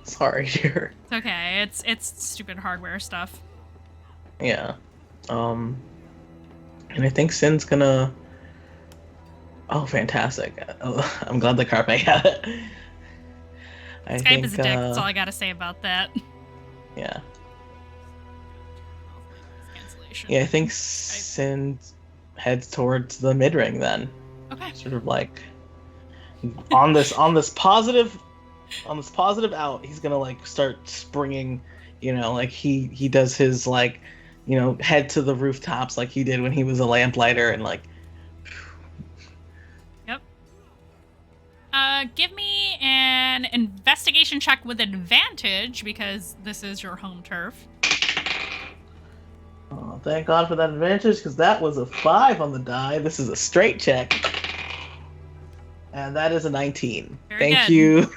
Sorry, dear. It's okay. It's stupid hardware stuff. Yeah. And I think Sin's gonna. Oh, fantastic! Oh, I'm glad the carpe had it. Skype is a dick. That's all I gotta say about that. Yeah. Cancellation. Yeah, I think Sin heads towards the mid ring then. Okay. Sort of like on this positive out, he's gonna like start springing, like he does his like, head to the rooftops like he did when he was a lamplighter and like. Yep. Give me an investigation check with advantage because this is your home turf. Oh, thank God for that advantage, because that was a 5 on the die. This is a straight check. And that is a 19. Very Thank good. you.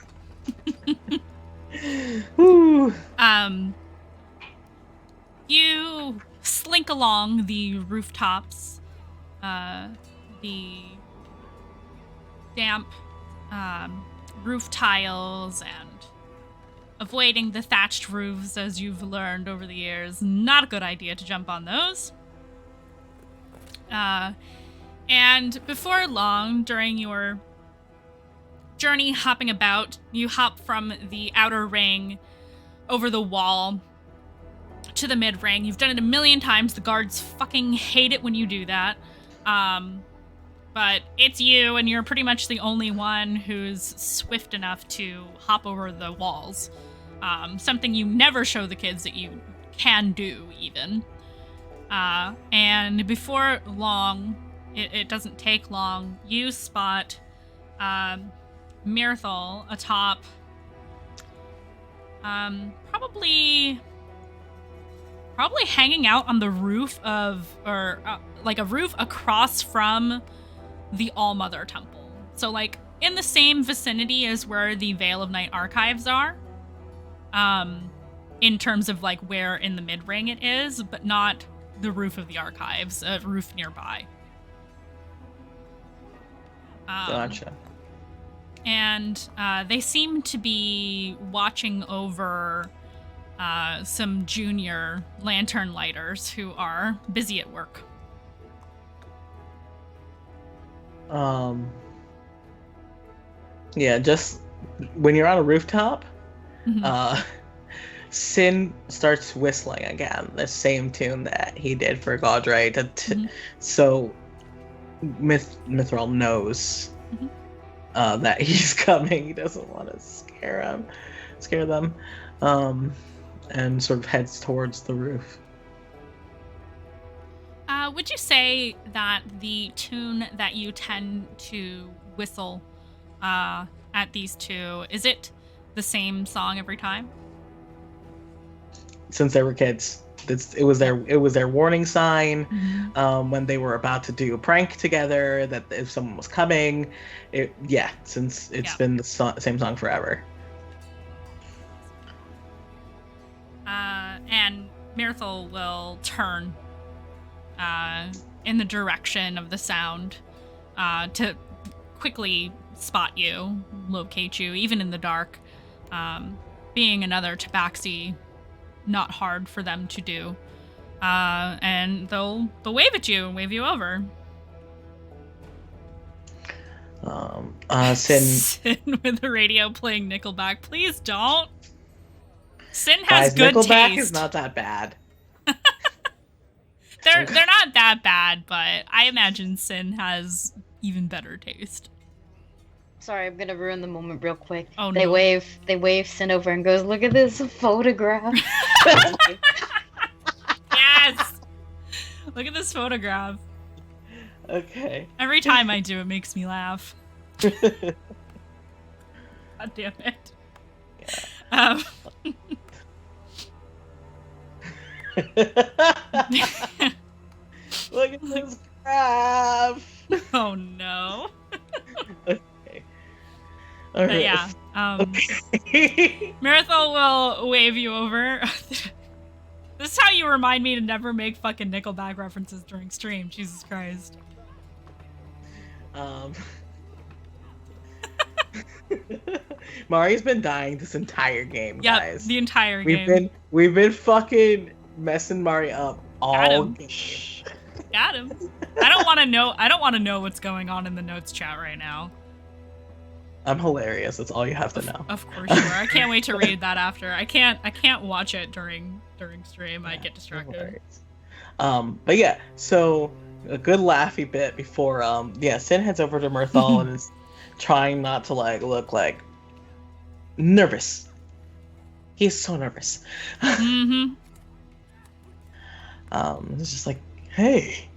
Woo. You slink along the rooftops, the damp roof tiles, and avoiding the thatched roofs, as you've learned over the years. Not a good idea to jump on those. And before long, during your journey hopping about, you hop from the outer ring over the wall to the mid ring. You've done it a million times. The guards fucking hate it when you do that. But it's you, and you're pretty much the only one who's swift enough to hop over the walls. Something you never show the kids that you can do, even. And before long, it doesn't take long, you spot Mirathol atop probably hanging out on the roof like a roof across from the All-Mother Temple. So, like, in the same vicinity as where the Veil of Night archives are, in terms of, like, where in the mid-ring it is, but not the roof of the archives, a roof nearby. Gotcha. And they seem to be watching over some junior lantern lighters who are busy at work. Yeah, just when you're on a rooftop, Sin starts whistling again, the same tune that he did for Gaudray. So Mithril knows that he's coming. He doesn't want to scare them, and sort of heads towards the roof. Would you say that the tune that you tend to whistle at these two, is it the same song every time? Since they were kids, it was their warning sign when they were about to do a prank together, that if someone was coming. Since it's been the same song forever. And Mirathol will turn in the direction of the sound to quickly spot you, locate you, even in the dark. Being another tabaxi, not hard for them to do. And they'll wave at you and wave you over. Sin with the radio playing Nickelback. Please don't. Sin has good Nickelback taste. is not that bad. They're not that bad, but I imagine Sin has even better taste. Sorry, I'm gonna ruin the moment real quick. Oh, they no. wave Sin over and goes, "Look at this photograph." Yes! Look at this photograph. Okay. Every time I do, it makes me laugh. God damn it. Yeah. Look at this graph. Oh no. All But right. yeah, Okay. Mirathol will wave you over. This is how you remind me to never make fucking Nickelback references during stream. Jesus Christ. Mari's been dying this entire game, Yep, guys. the entire game. We've been fucking messing Mari up all him. game. Got him. I don't want to know what's going on in the notes chat right now. I'm hilarious. That's all you have to know. Of course you are. I can't wait to read that after. I can't watch it during stream. I get distracted. But yeah, so a good laughy bit before Sin heads over to Mirthal and is trying not to like look like nervous. He's so nervous. Mm-hmm. It's just like, hey.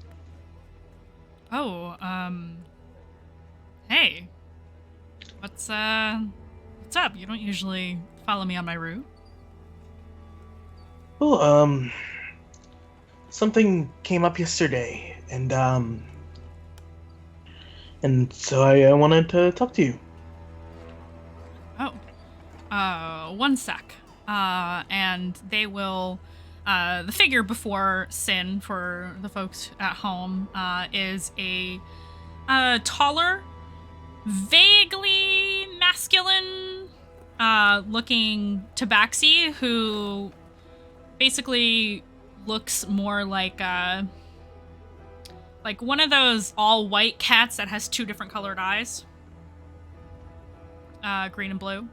Oh, hey. What's up? You don't usually follow me on my route. Well, something came up yesterday, and so I wanted to talk to you. Oh, one sec. And they will, the figure before Sin, for the folks at home, is a taller, vaguely masculine looking tabaxi who basically looks more like one of those all white cats that has two different colored eyes, green and blue.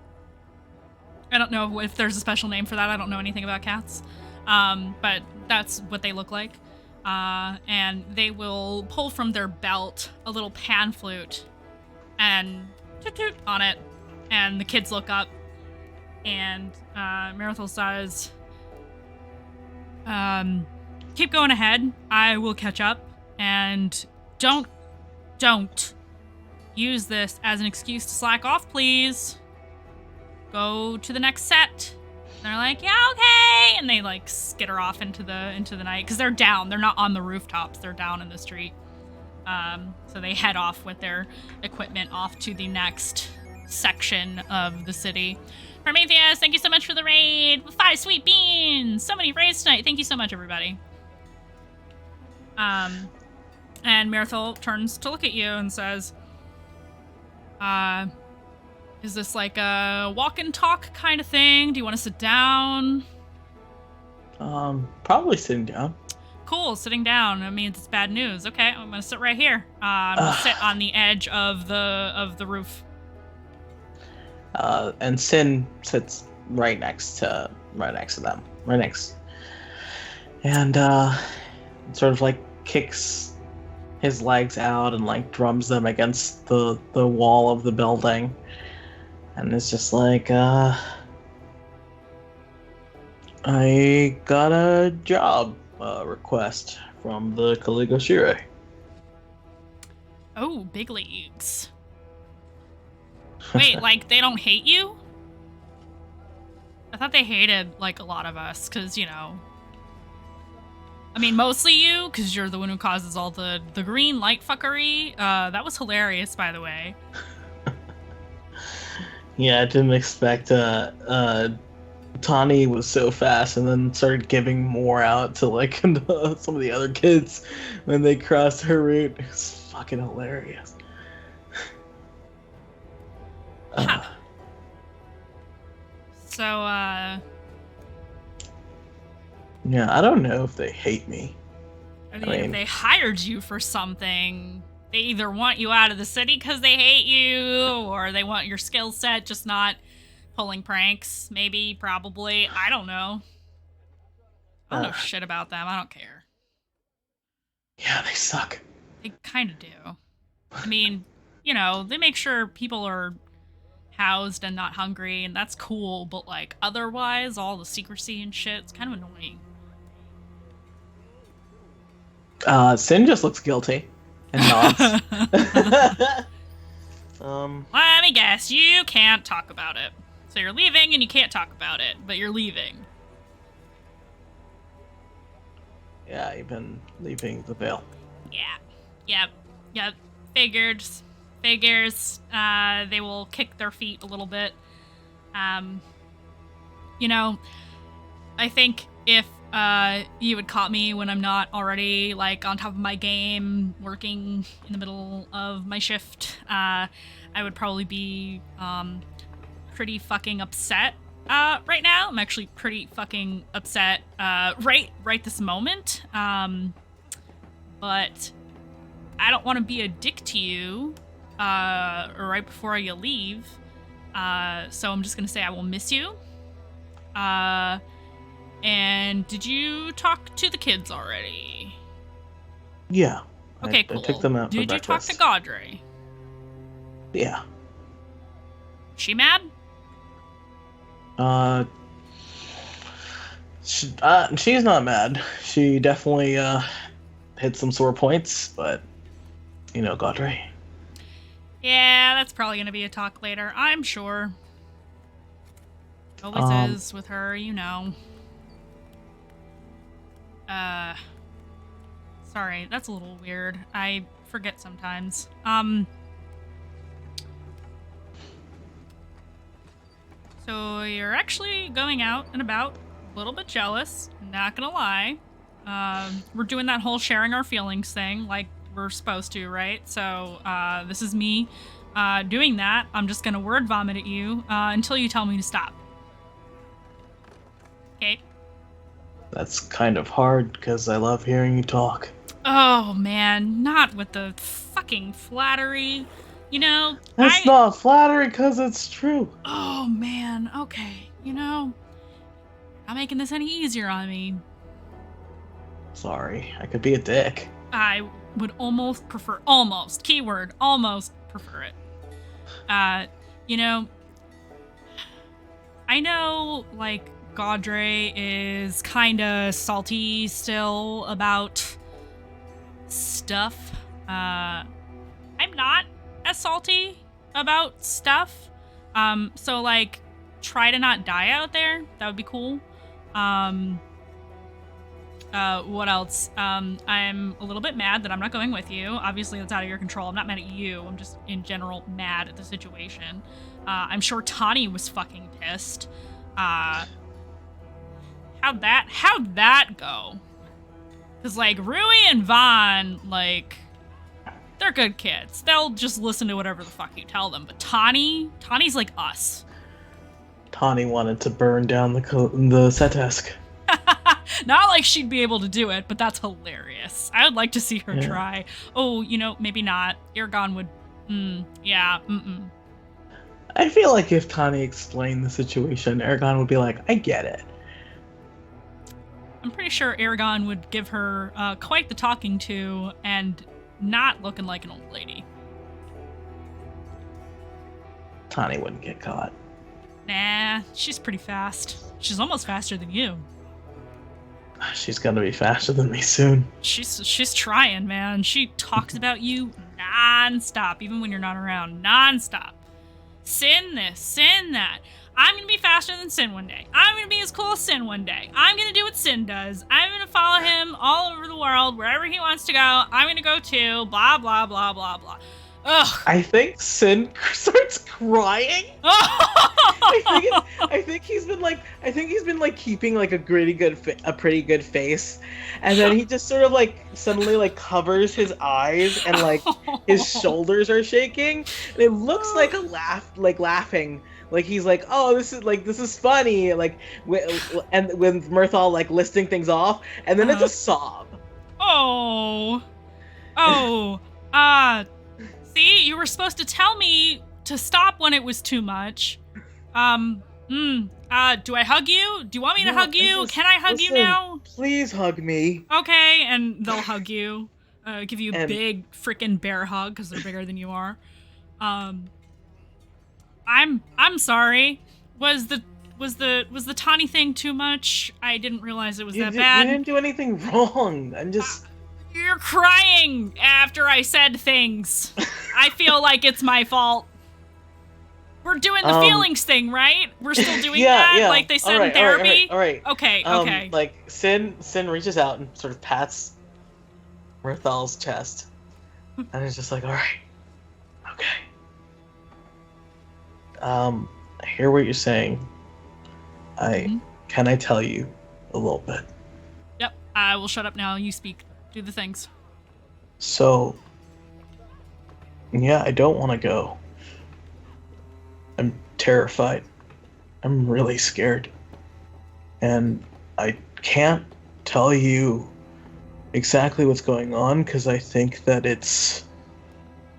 I don't know if there's a special name for that. I don't know anything about cats, but that's what they look like. And they will pull from their belt a little pan flute and toot toot on it, and the kids look up, and Mirathol says, keep going ahead, I will catch up, and don't use this as an excuse to slack off, please. Go to the next set. And they're like, yeah, okay, and they like skitter off into the night, because they're down, they're not on the rooftops, they're down in the street. So they head off with their equipment off to the next section of the city. Prometheus, thank you so much for the raid. 5 sweet beans. So many raids tonight. Thank you so much, everybody. And Mirathol turns to look at you and says, is this like a walk and talk kind of thing? Do you want to sit down? Probably sitting down. Cool, sitting down. That means it's bad news. Okay, I'm gonna sit right here. I'm gonna sit on the edge of the roof. And Sin sits right next to them. Right next. And sort of like kicks his legs out and like drums them against the wall of the building. And it's just like, I got a job request from the Caligashire. Oh, big leagues. Wait, like, they don't hate you? I thought they hated, like, a lot of us, because, you know... I mean, mostly you, because you're the one who causes all the green light fuckery. That was hilarious, by the way. Yeah, I didn't expect, Tani was so fast and then started giving more out to, like, some of the other kids when they crossed her route. It was fucking hilarious. So, yeah, I don't know if they hate me. I mean, if they hired you for something, they either want you out of the city because they hate you, or they want your skill set, just not pulling pranks. Maybe, probably. I don't know. I don't know shit about them. I don't care. Yeah, they suck. They kind of do. I mean, you know, they make sure people are housed and not hungry, and that's cool, but, like, otherwise, all the secrecy and shit, it's kind of annoying. Sin just looks guilty and nods. Let me guess, you can't talk about it. So you're leaving and you can't talk about it, but you're leaving. Yeah, you've been leaving the Vale. Yeah. Yep. Figured. figures. They will kick their feet a little bit. You know, I think if you had caught me when I'm not already like on top of my game, working in the middle of my shift, I would probably be pretty fucking upset right now. I'm actually pretty fucking upset right this moment. But I don't want to be a dick to you right before you leave. So I'm just gonna say I will miss you. And did you talk to the kids already? Yeah. Okay, I cool. took them out for Did you talk breakfast. to Gaudry? Yeah. She mad? She's not mad. She definitely hit some sore points, but you know, Gaudry. Yeah, that's probably gonna be a talk later, I'm sure. Always is with her, you know. Sorry, that's a little weird. I forget sometimes. So you're actually going out and about, a little bit jealous, not gonna lie. We're doing that whole sharing our feelings thing, like we're supposed to, right? So, this is me, doing that. I'm just gonna word vomit at you, until you tell me to stop. Okay. That's kind of hard because I love hearing you talk. Oh, man, not with the fucking flattery. You know, That's not flattering because it's true. Oh, man, okay. You know, not making this any easier on me. Sorry, I could be a dick. I would almost prefer, keyword, almost prefer it. You know, I know, like, Gaudry is kinda salty still about stuff. I'm not as salty about stuff. So, like, try to not die out there. That would be cool. What else? I'm a little bit mad that I'm not going with you. Obviously, that's out of your control. I'm not mad at you. I'm just, in general, mad at the situation. I'm sure Tani was fucking pissed. How'd that go? Because, like, Rui and Vaughn, like, they're good kids. They'll just listen to whatever the fuck you tell them. But Tani's like us. Tani wanted to burn down the Setesk. Not like she'd be able to do it, but that's hilarious. I would like to see her try. Oh, you know, maybe not. Eragon would, yeah, I feel like if Tani explained the situation, Eragon would be like, I get it. I'm pretty sure Eragon would give her quite the talking to and not looking like an old lady. Tani wouldn't get caught. Nah, she's pretty fast. She's almost faster than you. She's gonna be faster than me soon. She's trying, man. She talks about you non-stop, even when you're not around. Non-stop. Sin this, sin that. I'm gonna be faster than Sin one day. I'm gonna be as cool as Sin one day. I'm gonna do what Sin does. I'm gonna follow him all over the world, wherever he wants to go. I'm gonna go too. Blah, blah, blah, blah, blah. Ugh. I think Sin starts crying. I think he's been like keeping like a pretty good face, and then he just sort of like suddenly like covers his eyes and like his shoulders are shaking, and it looks like laughing. Like he's like, oh, this is funny, like, and with Mirthal like listing things off, and then it's a sob. See, you were supposed to tell me to stop when it was too much. Do I hug you? Do you want me to hug you? Can I hug you now? Please hug me. Okay, and they'll hug you. Give you a big freaking bear hug because they're bigger than you are. I'm sorry. Was the Tani thing too much? I didn't realize it was that bad. You didn't do anything wrong. I'm just. You're crying after I said things. I feel like it's my fault. We're doing the feelings thing, right? We're still doing that, yeah. like they said in therapy. All right. Okay. Like Sin reaches out and sort of pats Mirthal's chest, and it's just like, all right, Okay. I hear what you're saying. Can I tell you a little bit? Yep, I will shut up now. You speak. Do the things. So, yeah, I don't want to go. I'm terrified. I'm really scared. And I can't tell you exactly what's going on because I think that it's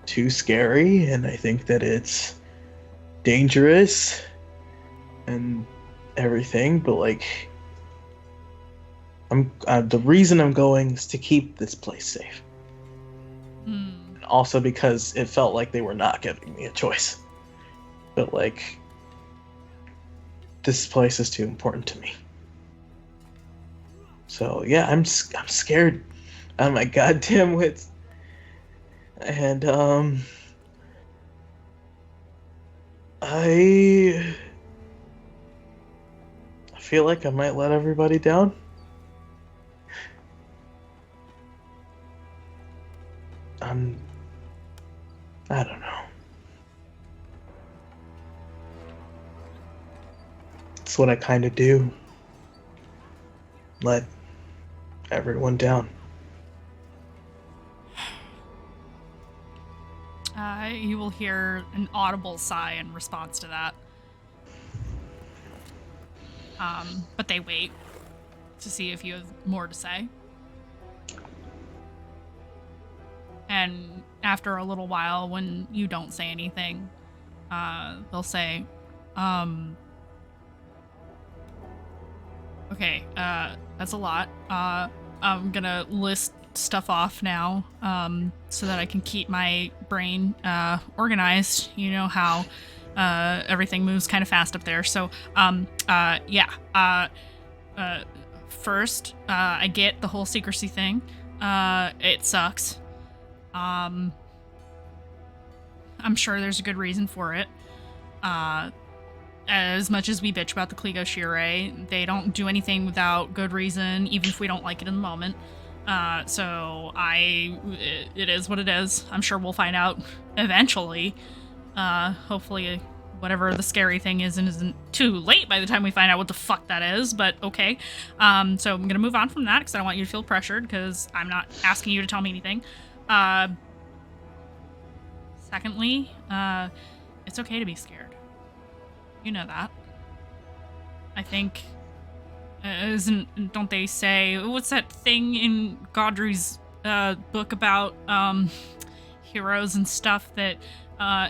too scary and I think that it's dangerous and everything, but like the reason I'm going is to keep this place safe. And also because it felt like they were not giving me a choice. But like this place is too important to me. So yeah, I'm scared out of my goddamn wits. And I feel like I might let everybody down. I don't know. It's what I kind of do. Let everyone down. You will hear an audible sigh in response to that. But they wait to see if you have more to say. And after a little while, when you don't say anything, they'll say, okay, that's a lot. I'm gonna list stuff off now, so that I can keep my brain, organized. You know how, everything moves kind of fast up there. So, first, I get the whole secrecy thing. It sucks. I'm sure there's a good reason for it. As much as we bitch about the Kligo Shirei, they don't do anything without good reason, even if we don't like it in the moment. It is what it is. I'm sure we'll find out eventually. Hopefully whatever the scary thing isn't too late by the time we find out what the fuck that is, but okay. So I'm gonna move on from that because I don't want you to feel pressured because I'm not asking you to tell me anything. Secondly, it's okay to be scared. You know that. I think, don't they say, what's that thing in Godry's book about heroes and stuff that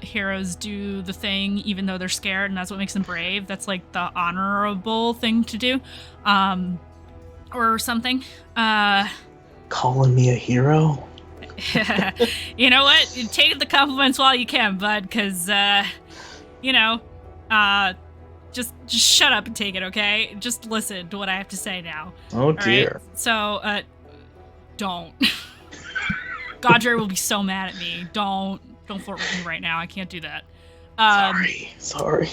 heroes do the thing even though they're scared and that's what makes them brave? That's like the honorable thing to do, or something. Calling me a hero? You know what? Take the compliments while you can, bud, because, just shut up and take it, okay? Just listen to what I have to say now. Oh, dear. Right? So, don't. Godry will be so mad at me. Don't flirt with me right now. I can't do that. Sorry.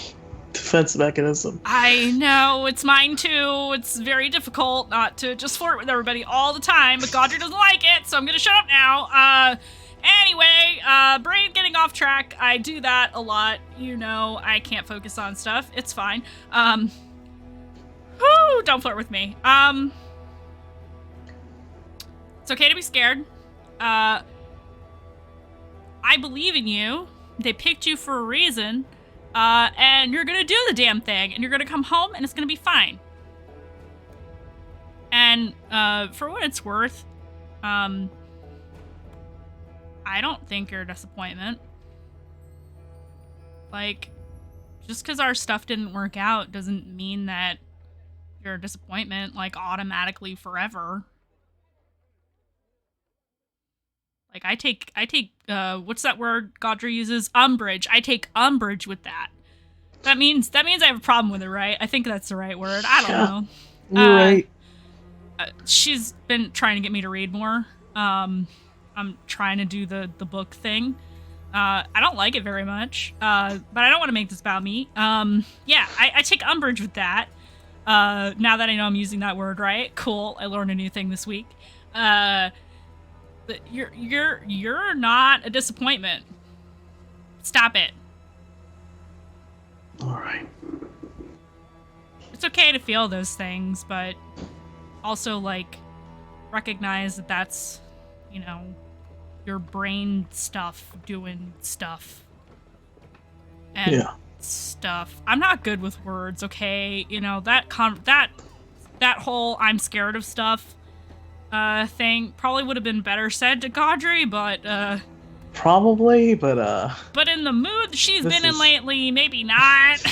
Defense mechanism. I know, it's mine too. It's very difficult not to just flirt with everybody all the time, but Godry doesn't like it, so I'm gonna shut up now. Anyway, brain getting off track. I do that a lot. You know, I can't focus on stuff. It's fine. Don't flirt with me. It's okay to be scared. I believe in you. They picked you for a reason. And you're gonna do the damn thing, and you're gonna come home, and it's gonna be fine. And, for what it's worth, I don't think you're a disappointment. Like, just because our stuff didn't work out doesn't mean that you're a disappointment, like, automatically forever. Like, I take, what's that word Godry uses? Umbrage. I take umbrage with that. That means I have a problem with it, right? I think that's the right word. I don't know. You're right. She's been trying to get me to read more. I'm trying to do the book thing. I don't like it very much, but I don't want to make this about me. I take umbrage with that. Now that I know I'm using that word right. Cool. I learned a new thing this week. But you're not a disappointment. Stop it. All right. It's okay to feel those things, but also, like, recognize that that's, you know, your brain stuff doing stuff. And stuff. I'm not good with words, okay? You know, that whole I'm scared of stuff thing probably would have been better said to Gaudry, but Probably, but in the mood she's been in lately, maybe not.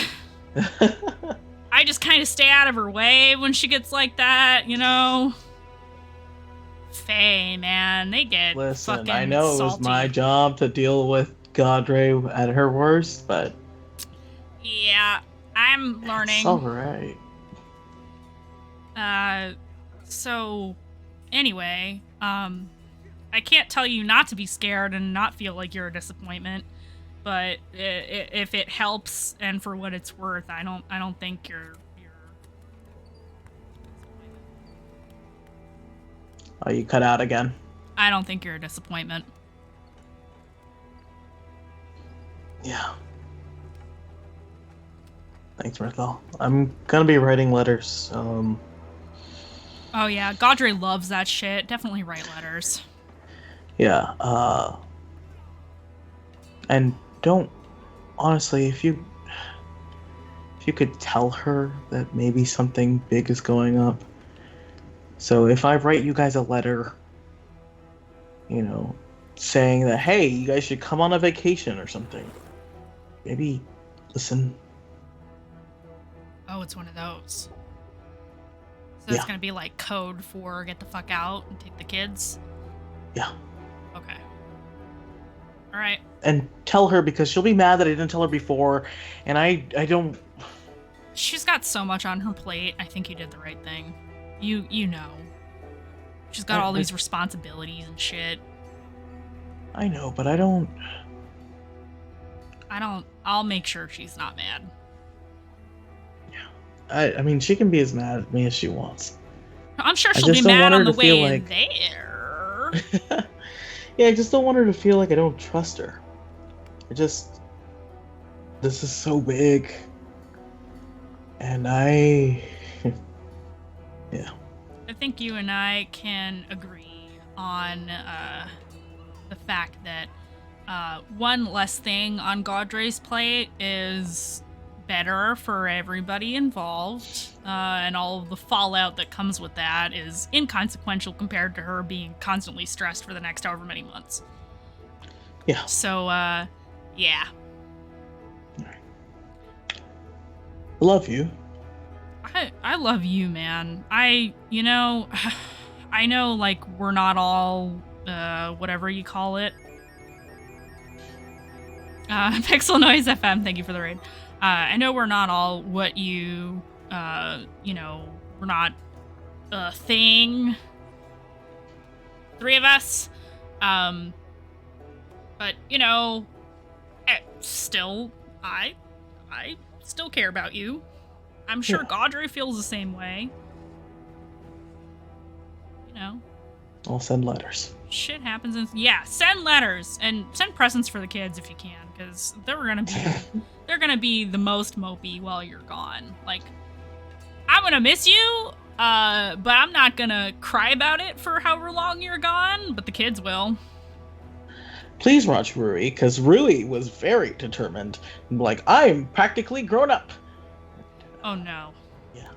I just kind of stay out of her way when she gets like that, you know? Faye, man, they get Listen, fucking I know salty. it was my job to deal with Gaudry at her worst, but yeah, I'm learning. it's alright. So, anyway, I can't tell you not to be scared and not feel like you're a disappointment, but if it helps and for what it's worth, I don't think you're. Oh, you cut out again. I don't think you're a disappointment. Yeah. Thanks, Mirthel. I'm gonna be writing letters. Oh yeah, Gaudry loves that shit. Definitely write letters. Yeah, and don't, honestly, if you could tell her that maybe something big is going up. So if I write you guys a letter, you know, saying that, hey, you guys should come on a vacation or something, maybe listen. Oh, it's one of those. So it's gonna be like code for get the fuck out and take the kids? Yeah. Okay. Alright. And tell her, because she'll be mad that I didn't tell her before, and I don't... She's got so much on her plate. I think you did the right thing. You know. She's got all these responsibilities and shit. I know, but I don't... I'll make sure she's not mad. Yeah. I mean, she can be as mad at me as she wants. I'm sure she'll be mad on the way like... there. Yeah, I just don't want her to feel like I don't trust her. This is so big. And yeah. I think you and I can agree on the fact that one less thing on Gaudry's plate is better for everybody involved, and all of the fallout that comes with that is inconsequential compared to her being constantly stressed for the next however many months. Yeah. So, yeah. I love you. I love you, man. I know, like, we're not all, whatever you call it. Pixel Noise FM, thank you for the raid. I know we're not all what you, we're not a thing. 3 of us. But, still, I still care about you. I'm sure Gaudry feels the same way. I'll send letters. Shit happens, and send letters and send presents for the kids if you can, because they're gonna be the most mopey while you're gone. Like, I'm gonna miss you, but I'm not gonna cry about it for however long you're gone. But the kids will. Please watch Rui, because Rui was very determined. Like, I'm practically grown up. Oh no. Yeah.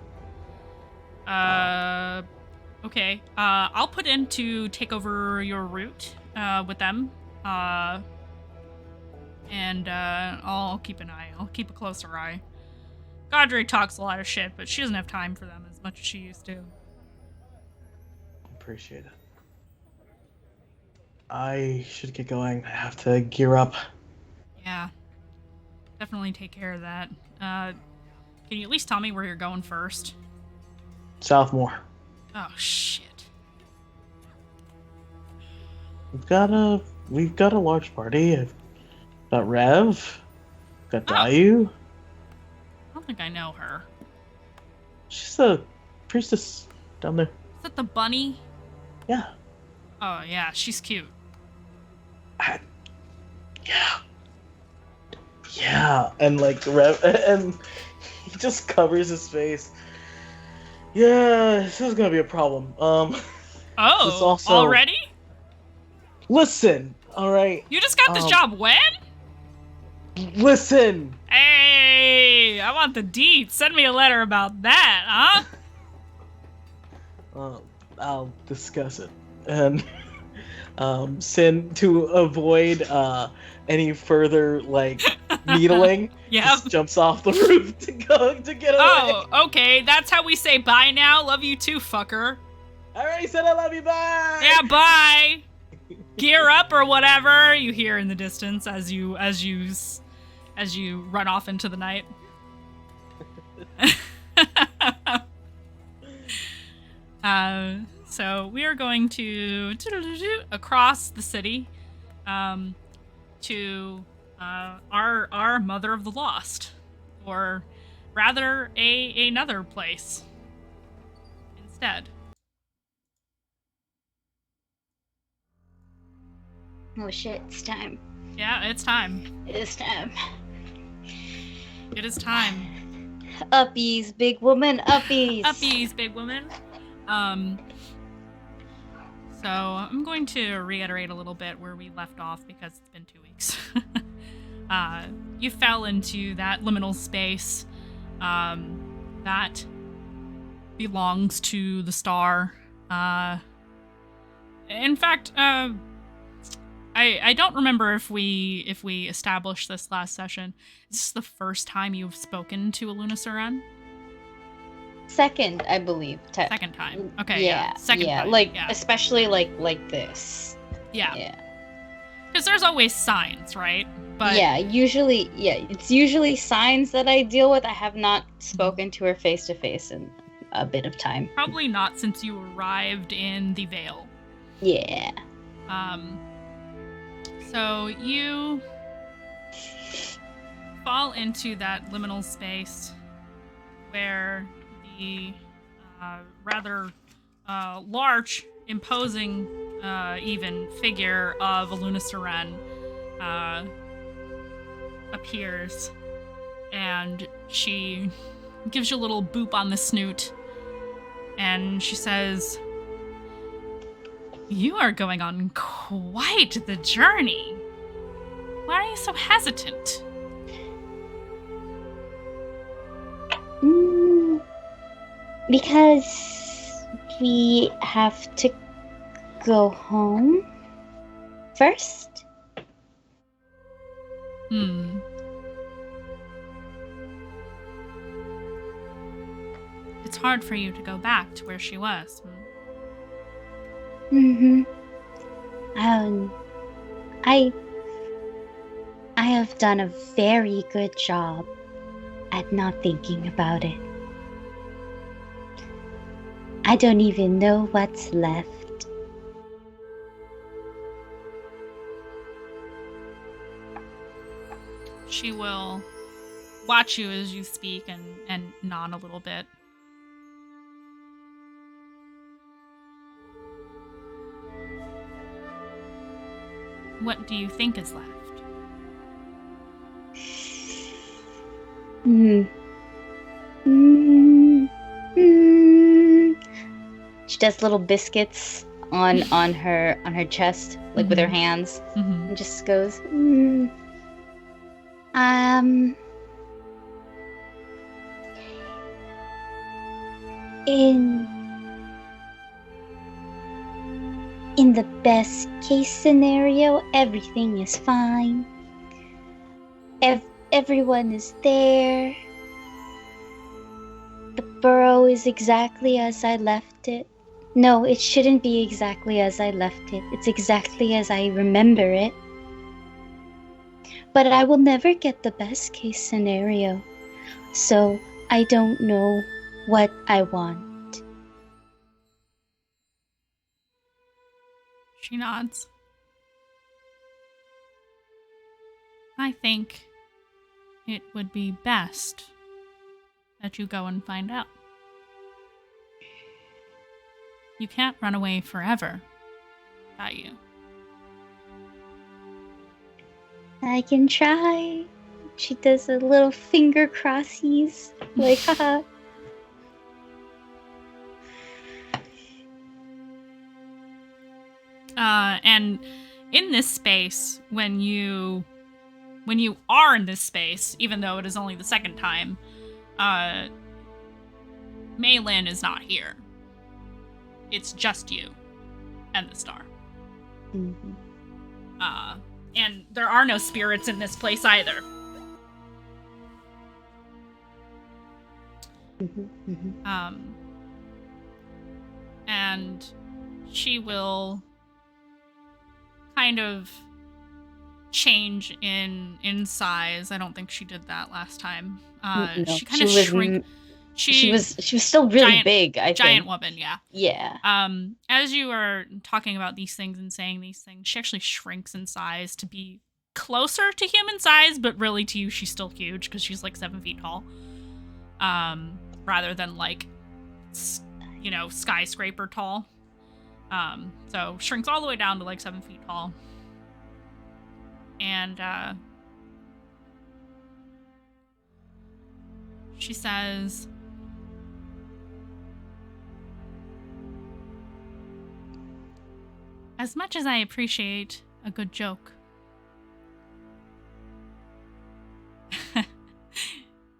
Okay. I'll put in to take over your route with them. And I'll keep an eye. I'll keep a closer eye. Gaudry talks a lot of shit, but she doesn't have time for them as much as she used to. Appreciate it. I should get going. I have to gear up. Yeah. Definitely take care of that. Can you at least tell me where you're going first? Southmore. Oh, shit. We've got a large party. I've got Rev. Got Daiyu. I don't think I know her. She's a priestess down there. Is that the bunny? Yeah. Oh, yeah, she's cute. Yeah. Yeah, and like and he just covers his face. Yeah, this is gonna be a problem. This Oh, also already? listen. All right, You just got this job when? listen. Hey, I want the deets. Send me a letter about that, huh? I'll discuss it and Sin to avoid any further like needling. Yep. Just jumps off the roof to get away. Oh, okay. That's how we say bye now. Love you too, fucker. I already said I love you. Bye. Yeah, bye. Gear up or whatever you hear in the distance as you run off into the night. So we are going to across the city to our Mother of the Lost, or rather another place instead. Oh shit, it's time. Yeah, it's time. It is time. It is time. Uppies, big woman, uppies. Uppies, big woman. So I'm going to reiterate a little bit where we left off because it's been 2 weeks. You fell into that liminal space that belongs to the star. In fact, I don't remember if we established this last session. Is this the first time you've spoken to a Lunasuran? Second, I believe. Second time. Okay. Yeah. Second time. Especially like this. Yeah. Yeah. Because there's always signs, right? But yeah, it's usually signs that I deal with. I have not spoken to her face to face in a bit of time. Probably not since you arrived in the Vale. Yeah. So you fall into that liminal space where the rather large, imposing, even figure of a Lunasuran appears, and she gives you a little boop on the snoot, and she says, "You are going on quite the journey. Why are you so hesitant?" Because we have to go home first. It's hard for you to go back to where she was. I have done a very good job at not thinking about it. I don't even know what's left. She will watch you as you speak and nod a little bit. What do you think is left? She does little biscuits on her chest, like with her hands, and just goes, in the best case scenario, everything is fine. Everyone is there. The burrow is exactly as I left it. No, it shouldn't be exactly as I left it. It's exactly as I remember it. But I will never get the best case scenario. So I don't know what I want. She nods. I think it would be best that you go and find out. You can't run away forever, Daiyu. I can try, She does a little finger crossies. Like, haha. And in this space, when you are in this space, even though it is only the second time, Maylin is not here. It's just you and the star. Mm-hmm. And there are no spirits in this place either. Mm-hmm. Mm-hmm. And she will kind of change in size. I don't think she did that last time. No, she kind of shrink. She was still really big. I giant think. woman, yeah. Yeah. As you are talking about these things and saying these things, she actually shrinks in size to be closer to human size, but really to you, she's still huge because she's like 7 feet tall. Rather than like, skyscraper tall. So shrinks all the way down to like 7 feet tall. And she says, as much as I appreciate a good joke,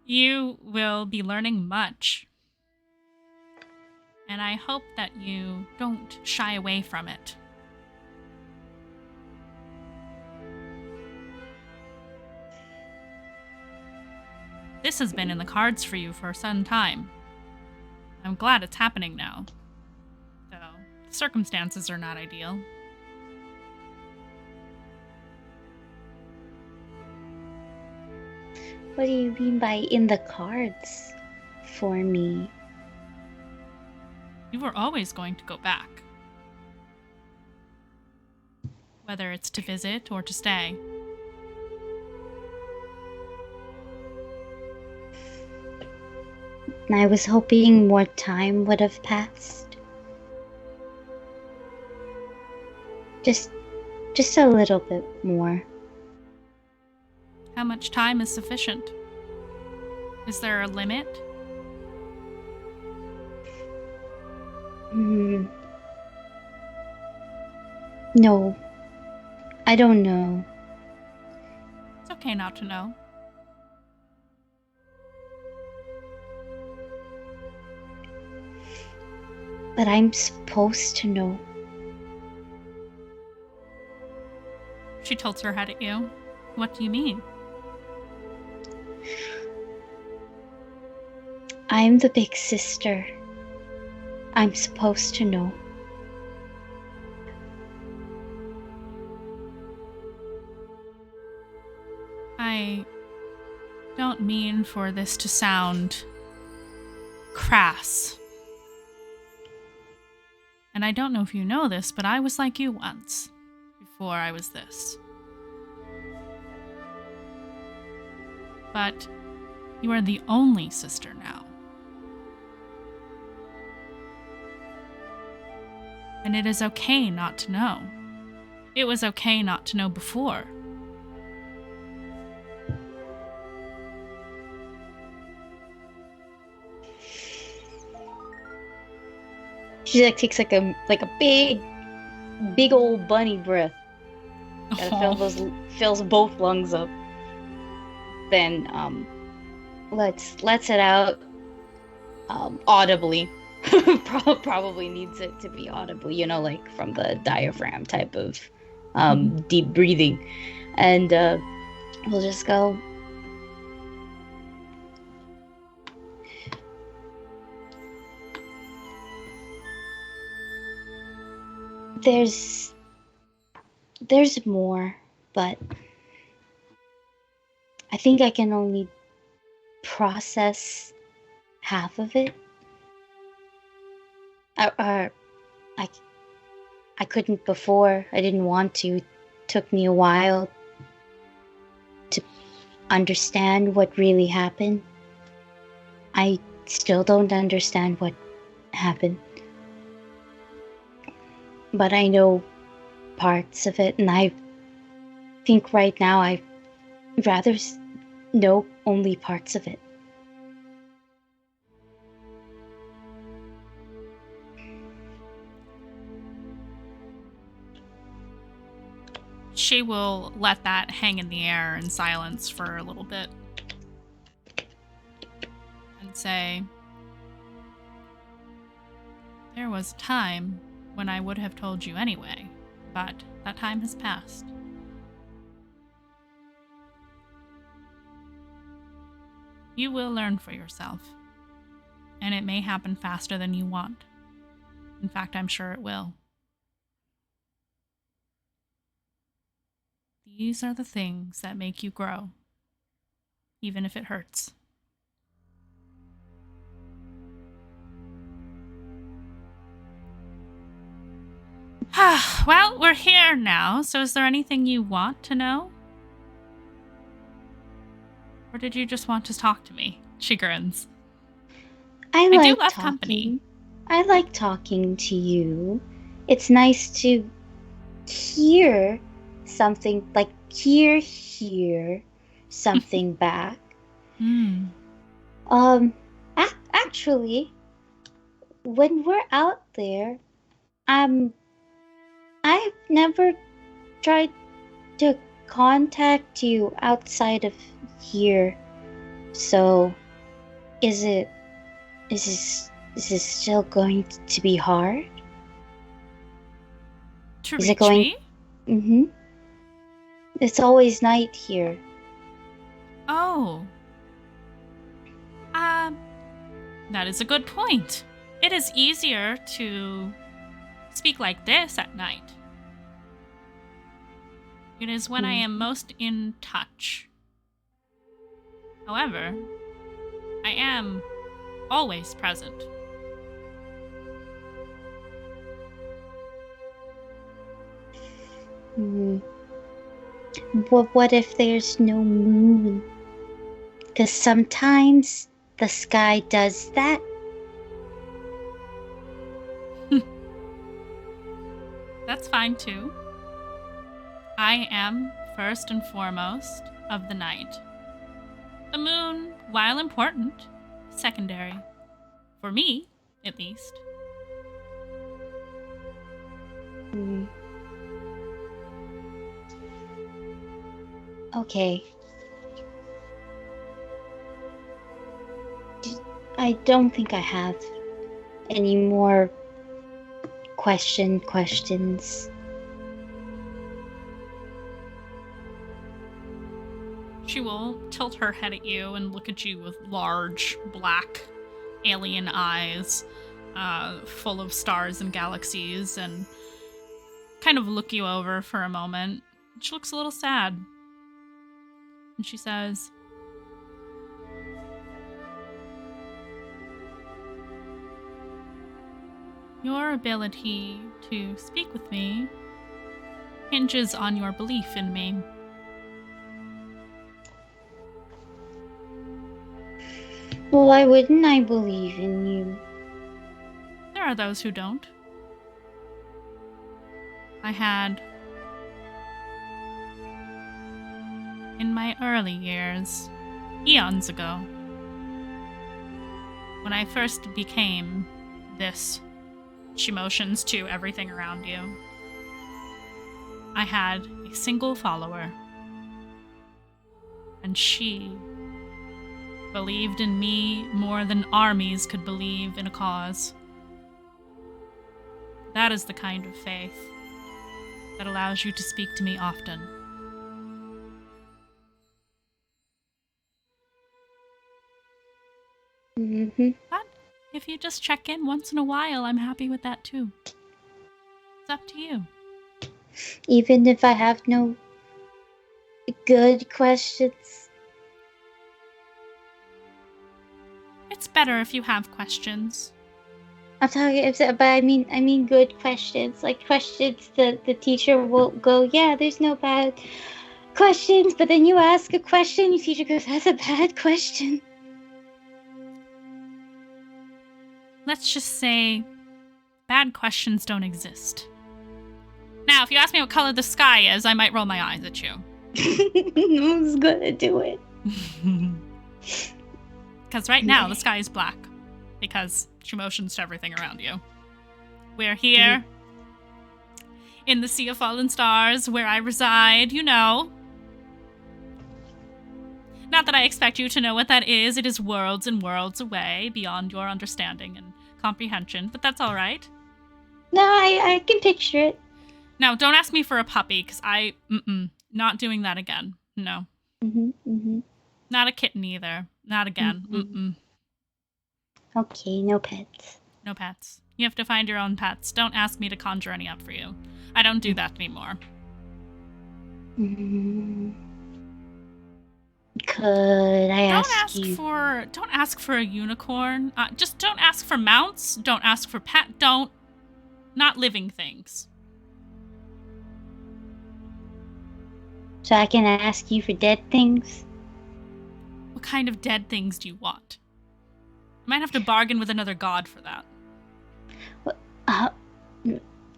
you will be learning much. And I hope that you don't shy away from it. This has been in the cards for you for some time. I'm glad it's happening now. Though, the circumstances are not ideal. What do you mean by in the cards for me? You were always going to go back. Whether it's to visit or to stay. I was hoping more time would have passed. Just a little bit more. How much time is sufficient? Is there a limit? No. I don't know. It's okay not to know. But I'm supposed to know. She tilts her head at you. What do you mean? I'm the big sister. I'm supposed to know. I don't mean for this to sound crass. And I don't know if you know this, but I was like you once, before I was this. But you are the only sister now. And it is okay not to know. It was okay not to know before. She like takes like a big old bunny breath. Gotta fills both lungs up. Then lets it out audibly. Probably needs it to be audibly, like from the diaphragm type of deep breathing. And we'll just go, there's more, but I think I can only process half of it. I couldn't before. I didn't want to. It took me a while to understand what really happened. I still don't understand what happened. But I know parts of it, and I think right now I'd rather No, only parts of it. She will let that hang in the air in silence for a little bit. And say, there was a time when I would have told you anyway, but that time has passed. You will learn for yourself, and it may happen faster than you want. In fact, I'm sure it will. These are the things that make you grow, even if it hurts. Well, we're here now, so is there anything you want to know? Or did you just want to talk to me? She grins. I do like love talking. company. I like talking to you. It's nice to hear something, like hear something back. Actually, when we're out there, I've never tried to contact you outside of here. So, is this still going to be hard? To Is reach it going- me? Mm-hmm. It's always night here. Oh. That is a good point. It is easier to speak like this at night. It is when I am most in touch. However, I am always present. What if there's no moon? Because sometimes the sky does that. That's fine too. I am first and foremost of the night. The moon, while important, is secondary. For me, at least. Okay. I don't think I have any more questions. She will tilt her head at you and look at you with large, black, alien eyes, full of stars and galaxies, and kind of look you over for a moment. She looks a little sad. And she says, your ability to speak with me hinges on your belief in me. Well, why wouldn't I believe in you? There are those who don't. I had, in my early years, eons ago, when I first became this, she motions to everything around you, I had a single follower, and she believed in me more than armies could believe in a cause. That is the kind of faith that allows you to speak to me often. Mm-hmm. But if you just check in once in a while, I'm happy with that too. It's up to you. Even if I have no good questions. It's better if you have questions. I'm talking, but I mean good questions, like questions that the teacher will go, yeah, there's no bad questions, but then you ask a question, your teacher goes, that's a bad question. Let's just say bad questions don't exist. Now, if you ask me what color the sky is, I might roll my eyes at you. Who's gonna do it? Because right now the sky is black. Because she motions to everything around you. We're here in the Sea of Fallen Stars where I reside, you know. Not that I expect you to know what that is. It is worlds and worlds away beyond your understanding and comprehension, but that's all right. No, I can picture it. Now, don't ask me for a puppy, because not doing that again. No. Not a kitten either. Not again. Okay, no pets. No pets. You have to find your own pets. Don't ask me to conjure any up for you. I don't do that anymore. Could I ask you? Don't ask for a unicorn. Just don't ask for mounts. Don't ask for not living things. So I can ask you for dead things? What kind of dead things do you want? I might have to bargain with another god for that.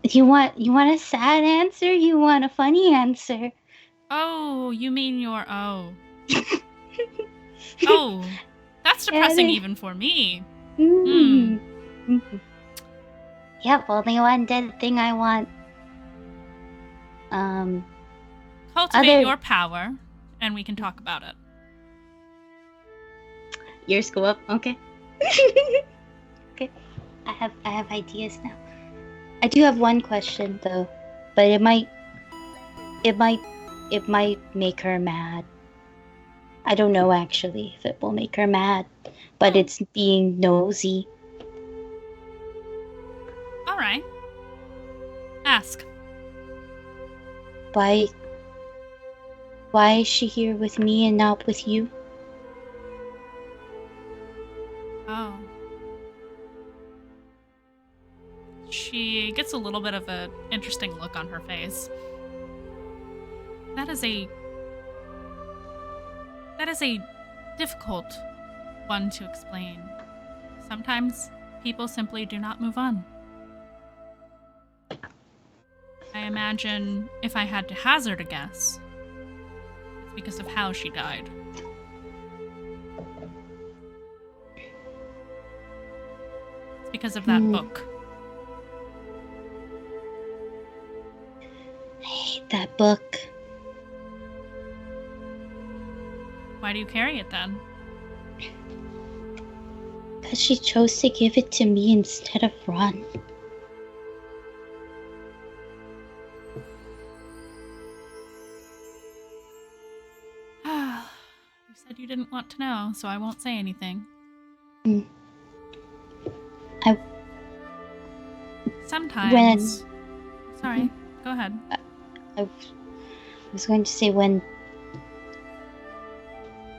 You want a sad answer? You want a funny answer? Oh, you mean oh, that's depressing even for me. Yep, only one dead thing I want. Cultivate your power, and we can talk about it. Yours go up, okay. Okay, I have ideas now. I do have one question though, but it might make her mad. I don't know actually if it will make her mad, but it's being nosy. All right. Ask. Why is she here with me and not with you? Oh. She gets a little bit of an interesting look on her face. That is a difficult one to explain. Sometimes people simply do not move on. I imagine if I had to hazard a guess, it's because of how she died. It's because of that book. I hate that book. Why do you carry it then? Because she chose to give it to me instead of Ron. You said you didn't want to know, so I won't say anything. Sometimes... Sorry, go ahead. I was going to say when...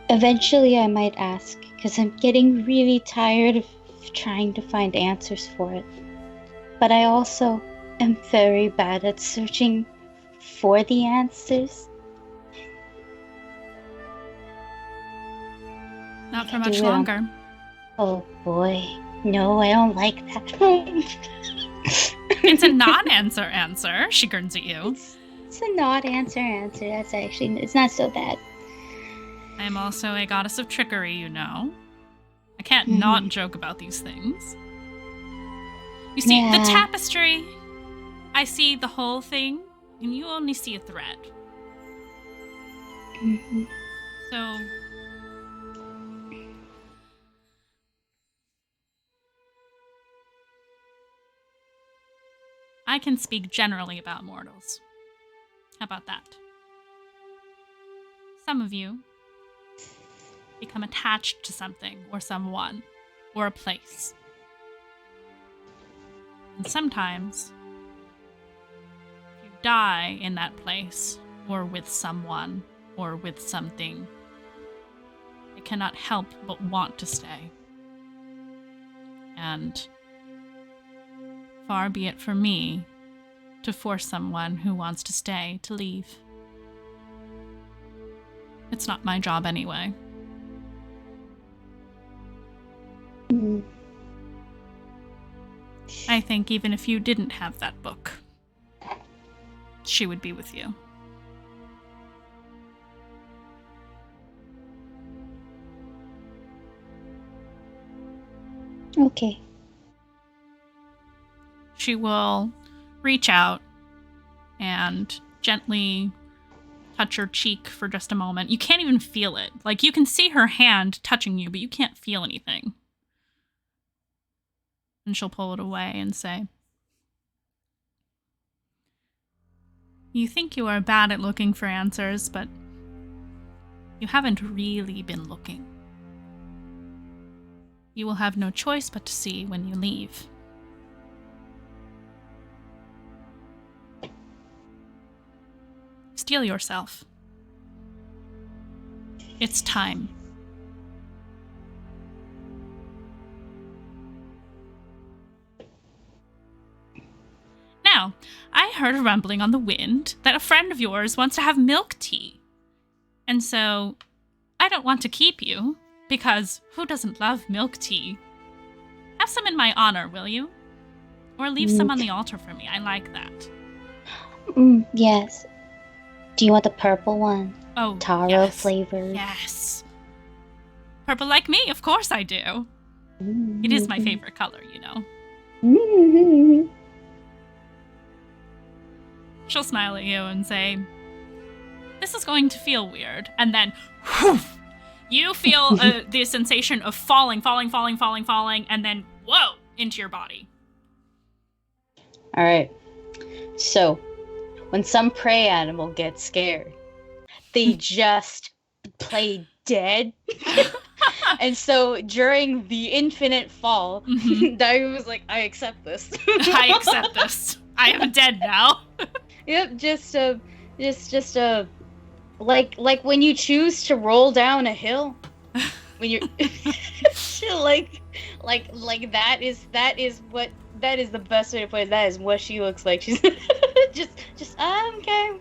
Eventually I might ask, because I'm getting really tired of trying to find answers for it. But I also am very bad at searching for the answers. Not for much longer. Oh boy. No, I don't like that. It's a non-answer answer. She grins at you. It's a not answer. That's actually, it's not so bad. I am also a goddess of trickery, you know. I can't not joke about these things. You see, the tapestry, I see the whole thing, and you only see a thread. So... I can speak generally about mortals. How about that? Some of you become attached to something or someone or a place. And sometimes you die in that place or with someone or with something. It cannot help but want to stay. And far be it for me to force someone who wants to stay to leave. It's not my job anyway. I think even if you didn't have that book, she would be with you. Okay. She will reach out and gently touch your cheek for just a moment. You can't even feel it. Like, you can see her hand touching you, but you can't feel anything. And she'll pull it away and say, "You think you are bad at looking for answers, but you haven't really been looking. You will have no choice but to see when you leave. Steel yourself. It's time." Now, I heard a rumbling on the wind that a friend of yours wants to have milk tea. And so, I don't want to keep you, because who doesn't love milk tea? Have some in my honor, will you? Or leave some on the altar for me. I like that. Yes. Do you want the purple one? Oh, Taro yes. flavored. Yes. Purple like me, of course I do. It is my favorite color, you know. She'll smile at you and say, "This is going to feel weird." And then, whew, you feel the sensation of falling, and then, whoa, into your body. All right. So, when some prey animal gets scared, they just play dead. And so during the infinite fall, Daiyu was like, "I accept this." I accept this. I am dead now. Yep, just like when you choose to roll down a hill, when you're like that is the best way to put it. That is what she looks like. She's just okay.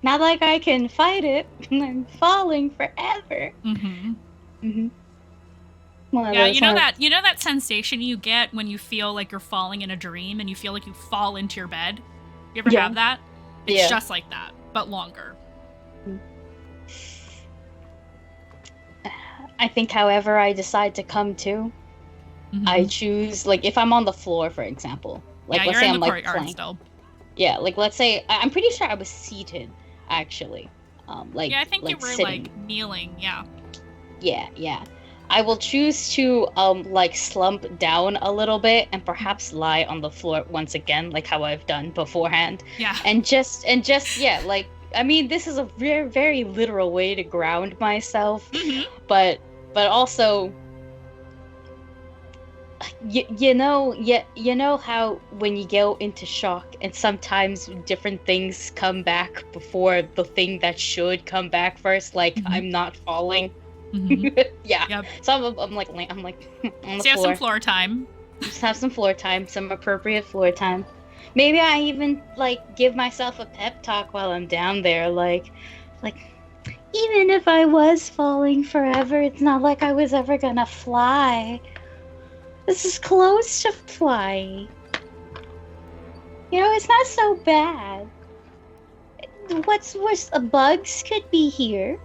Not like I can fight it. I'm falling forever. Yeah, you know that sensation you get when you feel like you're falling in a dream and you feel like you fall into your bed? You ever have that? It's just like that, but longer. I think however I decide to come to, I choose, like, if I'm on the floor, for example. Like, let's you're say in I'm the like courtyard playing. still. Yeah, like, let's say, I'm pretty sure I was seated, actually. I think you were, sitting. like, kneeling, yeah. Yeah. I will choose to, like, slump down a little bit and perhaps lie on the floor once again, like how I've done beforehand. Yeah. And just, yeah, like, I mean, this is a very, very literal way to ground myself, but also, you know how when you go into shock and sometimes different things come back before the thing that should come back first, like I'm not falling. Yeah. Yep. So I'm like on the floor. So you have some floor time. Just have some floor time, some appropriate floor time. Maybe I even like give myself a pep talk while I'm down there, like even if I was falling forever, it's not like I was ever gonna fly. This is close to flying. You know, it's not so bad. What's worse, bugs could be here.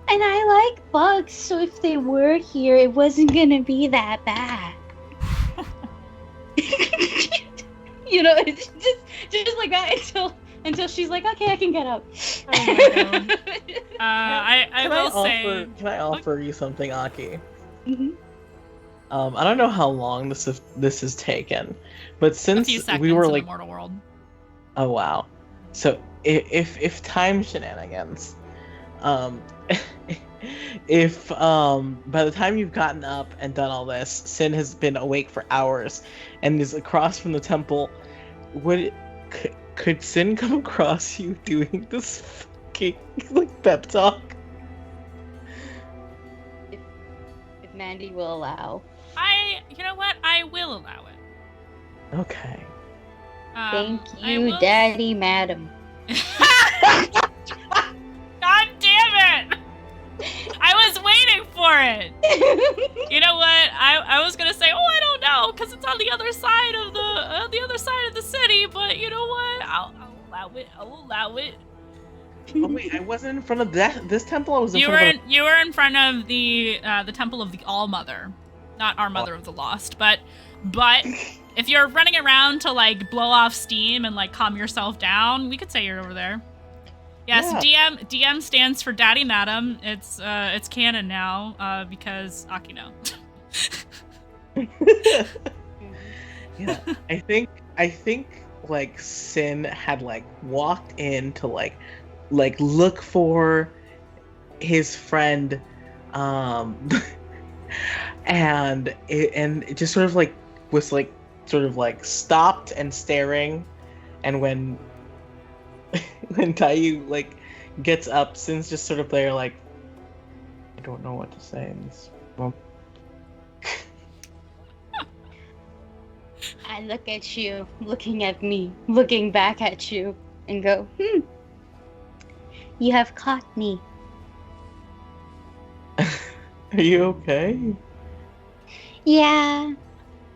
And I like bugs, so if they were here, it wasn't gonna be that bad. You know, it's just like that until she's like, okay, I can get up. Oh my God. I will say... Can I offer you something, Aki? I don't know how long this has taken, but since we were like... in the mortal world. Oh, wow. So, if time shenanigans... if by the time you've gotten up and done all this, Sin has been awake for hours and is across from the temple, could Sin come across you doing this fucking like pep talk? If Mandy will allow. You know what? I will allow it. Okay. Thank you, Daddy, Madam. God damn it! I was waiting for it. You know what? I was gonna say, I don't know, because it's on the other side of the city. But you know what? I'll allow it. Oh wait, I wasn't in front of this temple. I was in You front of. were in front of the temple of the All Mother, not our Mother of the Lost, but if you're running around to like blow off steam and like calm yourself down, we could say you're over there. Yes, Yeah. DM stands for Daddy Madam. It's canon now because Akino. Yeah, I think like Sin had like walked in to like look for his friend, and it just sort of like was like sort of like stopped and staring, and when Daiyu like gets up, Sin's just sort of there like, I don't know what to say in this moment. I look at you, looking at me, looking back at you, and go, you have caught me. Are you okay? Yeah,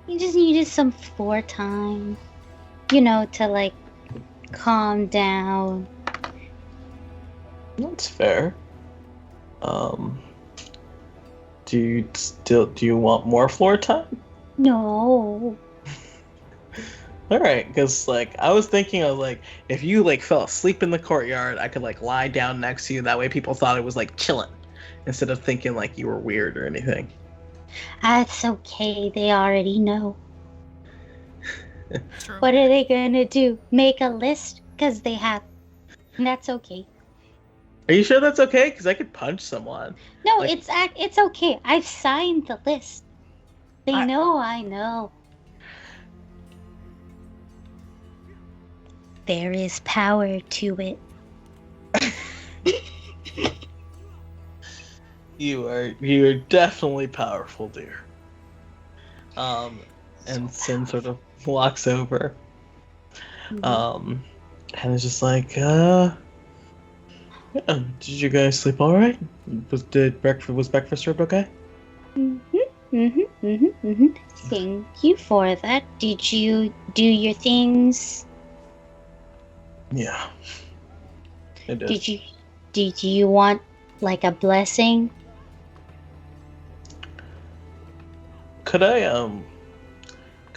you just needed some floor time, you know, to like calm down. That's fair. Do you want more floor time? No. All right, because like I was thinking of like if you like fell asleep in the courtyard, I could like lie down next to you. That way, people thought it was like chilling, instead of thinking like you were weird or anything. That's okay, they already know. True. What are they gonna do? Make a list? Because they have. And that's okay. Are you sure that's okay? Because I could punch someone. No, Like- it's okay. I've signed the list. They I- know I know. There is power to it. You are definitely powerful, dear. And Sin sort of walks over. And it's just like, yeah, did you guys sleep all right? Was breakfast served okay? Thank you for that. Did you do your things? Yeah. It did. Did you want like a blessing? Could I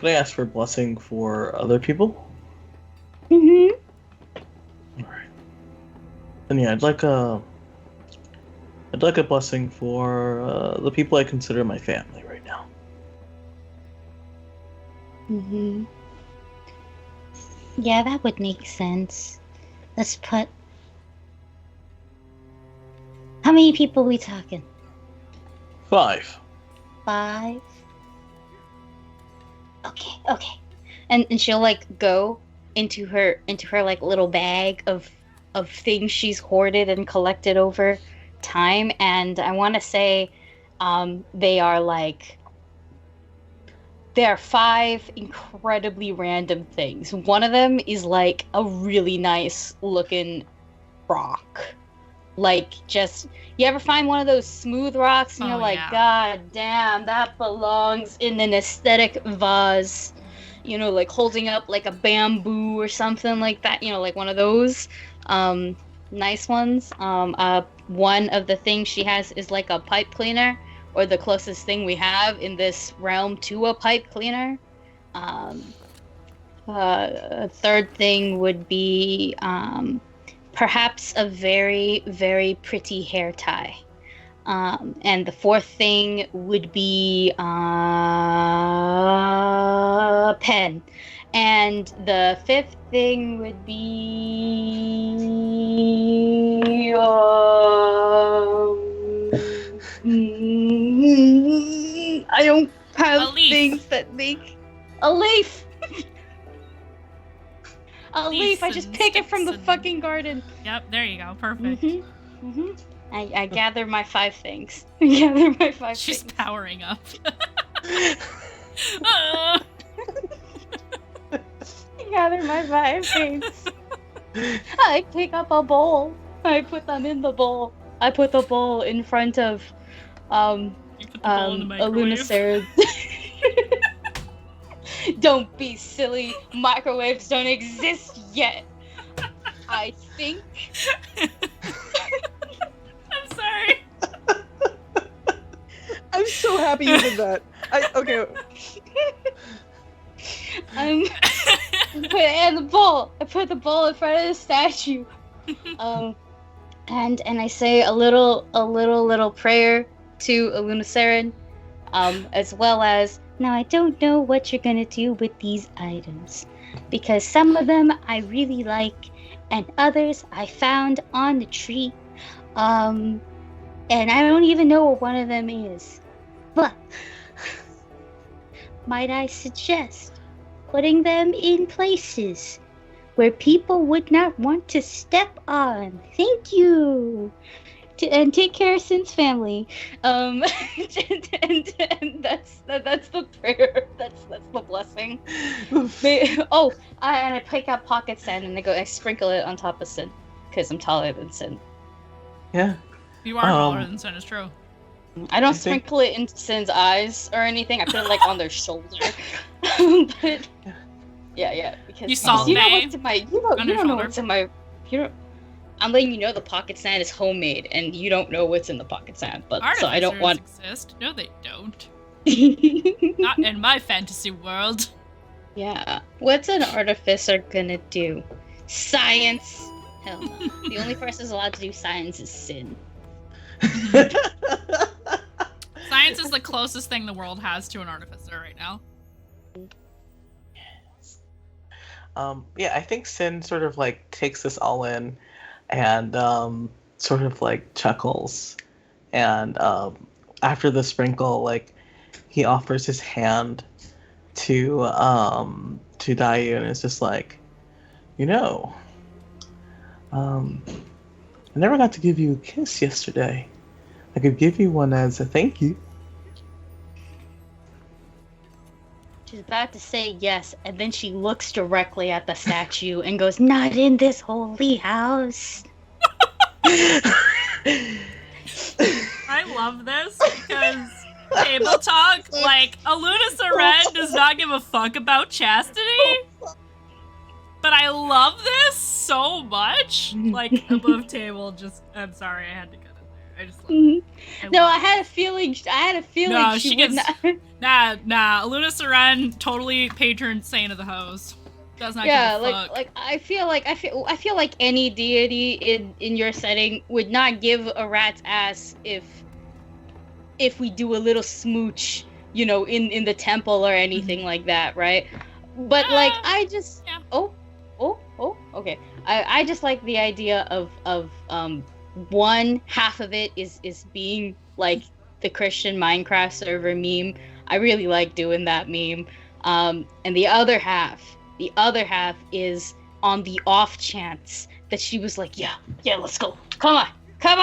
ask for a blessing for other people? Mm-hmm. Alright. And yeah, I'd like a blessing for the people I consider my family right now. Mm-hmm. Yeah, that would make sense. Let's put... How many people are we talking? 5. 5? Okay. And she'll like go into her like little bag of things she's hoarded and collected over time, and I want to say they are 5 incredibly random things. One of them is like a really nice looking rock. Like, just, you ever find one of those smooth rocks and you're like, yeah. God damn, that belongs in an aesthetic vase. You know, like holding up like a bamboo or something like that. You know, like one of those nice ones. One of the things she has is like a pipe cleaner, or the closest thing we have in this realm to a pipe cleaner. A third thing would be perhaps a very, very pretty hair tie. And the fourth thing would be a pen. And the fifth thing would be... I don't have A leaf. things that make... A leaf! A leaf! I just and pick it from the sticks and- fucking garden. Yep, there you go. Perfect. I gather my 5 things. I gather my 5 She's things. powering up. I gather my 5 things. I pick up a bowl. I put them in the bowl. I put the bowl in front of You put the bowl in the microwave. Illuminacer's. Don't be silly. Microwaves don't exist yet. I think so happy you did that. Okay. I put the bowl in front of the statue. And I say a little prayer to Illuminasarin, as well as, now I don't know what you're gonna do with these items, because some of them I really like, and others I found on the tree, and I don't even know what one of them is. But might I suggest putting them in places where people would not want to step on? Thank you. And take care of Sin's family. And that's the prayer. That's the blessing. And I pick up pocket sand and I sprinkle it on top of Sin, because I'm taller than Sin. Yeah. You are taller than Sin, it's true. I don't sprinkle it into Sin's eyes or anything. I put it like on their shoulder. But yeah, because you salt you know what's in my you don't know what's in my I'm letting you know the pocket sand is homemade, and you don't know what's in the pocket sand. But Artificers so I don't want. Exist. No, they don't. Not in my fantasy world. Yeah, what's an artificer gonna do? Science? Hell no. The only person who's allowed to do science is Sin. Science is the closest thing the world has to an artificer right now. Yeah, I think Sin sort of like takes this all in and sort of like chuckles, and after the sprinkle, like he offers his hand to Daiyu, and it's just like, I never got to give you a kiss yesterday. I could give you one as a thank you. She's about to say yes, and then she looks directly at the statue and goes, "Not in this holy house." I love this because table talk, like, Illuminasarin does not give a fuck about chastity. But I love this so much. Like, above table, I'm sorry, I had to cut it there. I just love it. I had a feeling No, she would gets, not. Nah. Illuminasarin, totally patron saint of the host. Does not give a fuck. I feel like any deity in your setting would not give a rat's ass if we do a little smooch, in the temple or anything like that, right? But I just okay. I just like the idea of one half of it is being like the Christian Minecraft server meme. I really like doing that meme. And the other half is on the off chance that she was like, yeah, let's go. Come on. Cause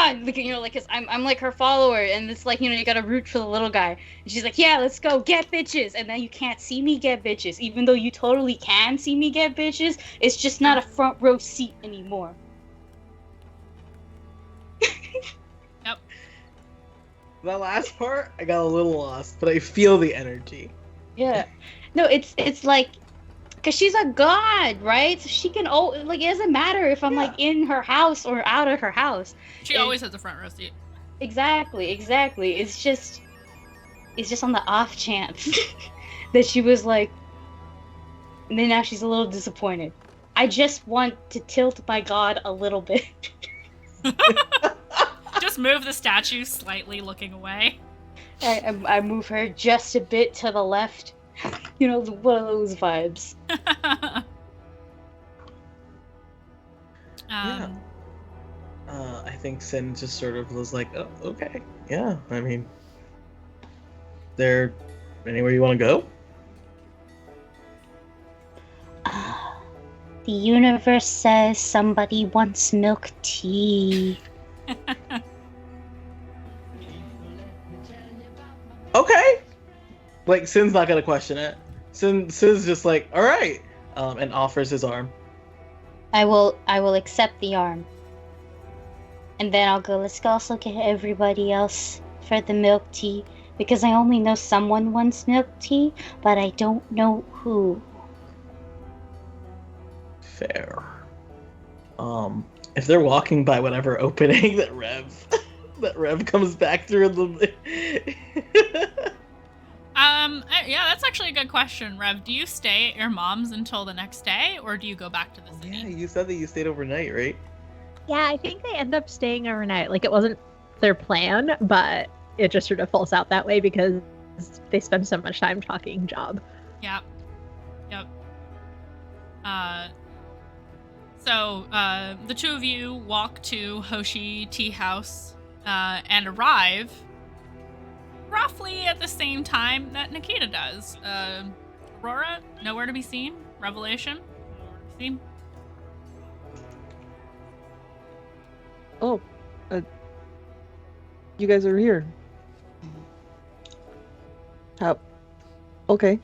I'm like her follower, and it's like, you gotta root for the little guy. And she's like, yeah, let's go get bitches. And then you can't see me get bitches, even though you totally can see me get bitches. It's just not a front row seat anymore. Yep. The last part, I got a little lost, but I feel the energy. Yeah. No, it's like, because she's a god, right? So she can, it doesn't matter if I'm like in her house or out of her house. She always has a front row seat. Exactly. It's just on the off chance that she was like, and then now she's a little disappointed. I just want to tilt my god a little bit. Just move the statue slightly, looking away. I move her just a bit to the left. One of those vibes. I think Sin just sort of was like, oh, okay. Yeah, I mean, there anywhere you want to go? The universe says somebody wants milk tea. Okay. Like, Sin's not gonna question it. Sin's just like, all right, and offers his arm. I will accept the arm, and then I'll go. Let's also get everybody else for the milk tea, because I only know someone wants milk tea, but I don't know who. Fair. If they're walking by whatever opening that Rev comes back through the Yeah, that's actually a good question, Rev. Do you stay at your mom's until the next day, or do you go back to the city? Yeah, you said that you stayed overnight, right? Yeah, I think they end up staying overnight. Like, it wasn't their plan, but it just sort of falls out that way because they spend so much time talking job. Yep. So the two of you walk to Hoshi Tea House and arrive roughly at the same time that Nikita does. Aurora, nowhere to be seen. Revelation, nowhere to be seen. Oh, you guys are here. How? Okay.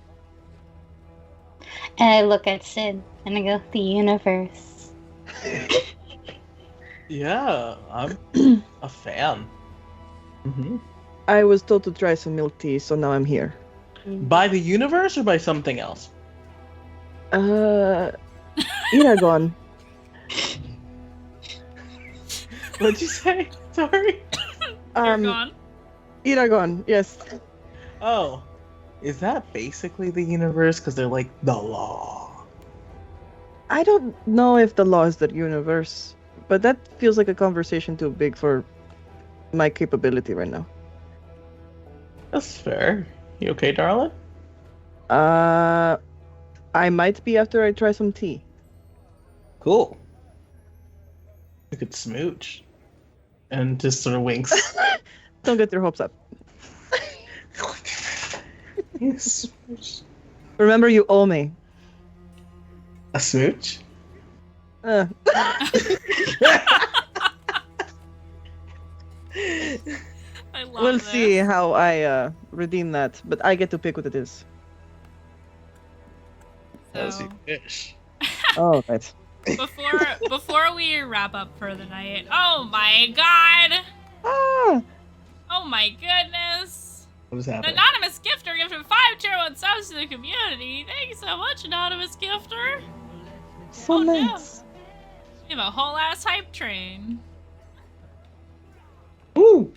And I look at Sid and I go, the universe. Yeah, I'm a fan. Mm-hmm. I was told to try some milk tea, so now I'm here. By the universe or by something else? Eragon. What'd you say? Sorry. You're gone. Eragon, yes. Oh, is that basically the universe? Because they're like the law. I don't know if the law is the universe, but that feels like a conversation too big for my capability right now. That's fair. You okay, darling? I might be after I try some tea. Cool. We could smooch. And just sort of winks. Don't get your hopes up. Yes. Remember, you owe me. A smooch? Uh, I love we'll this. see how I redeem that, but I get to pick what it is. As So, you wish. Oh, right. before we wrap up for the night, oh my god! Ah! Oh my goodness! What is An happening? anonymous gifter gifted 5 tier 1 subs to the community. Thank you so much, anonymous gifter. So Oh, no. nice. We have a whole ass hype train. Ooh!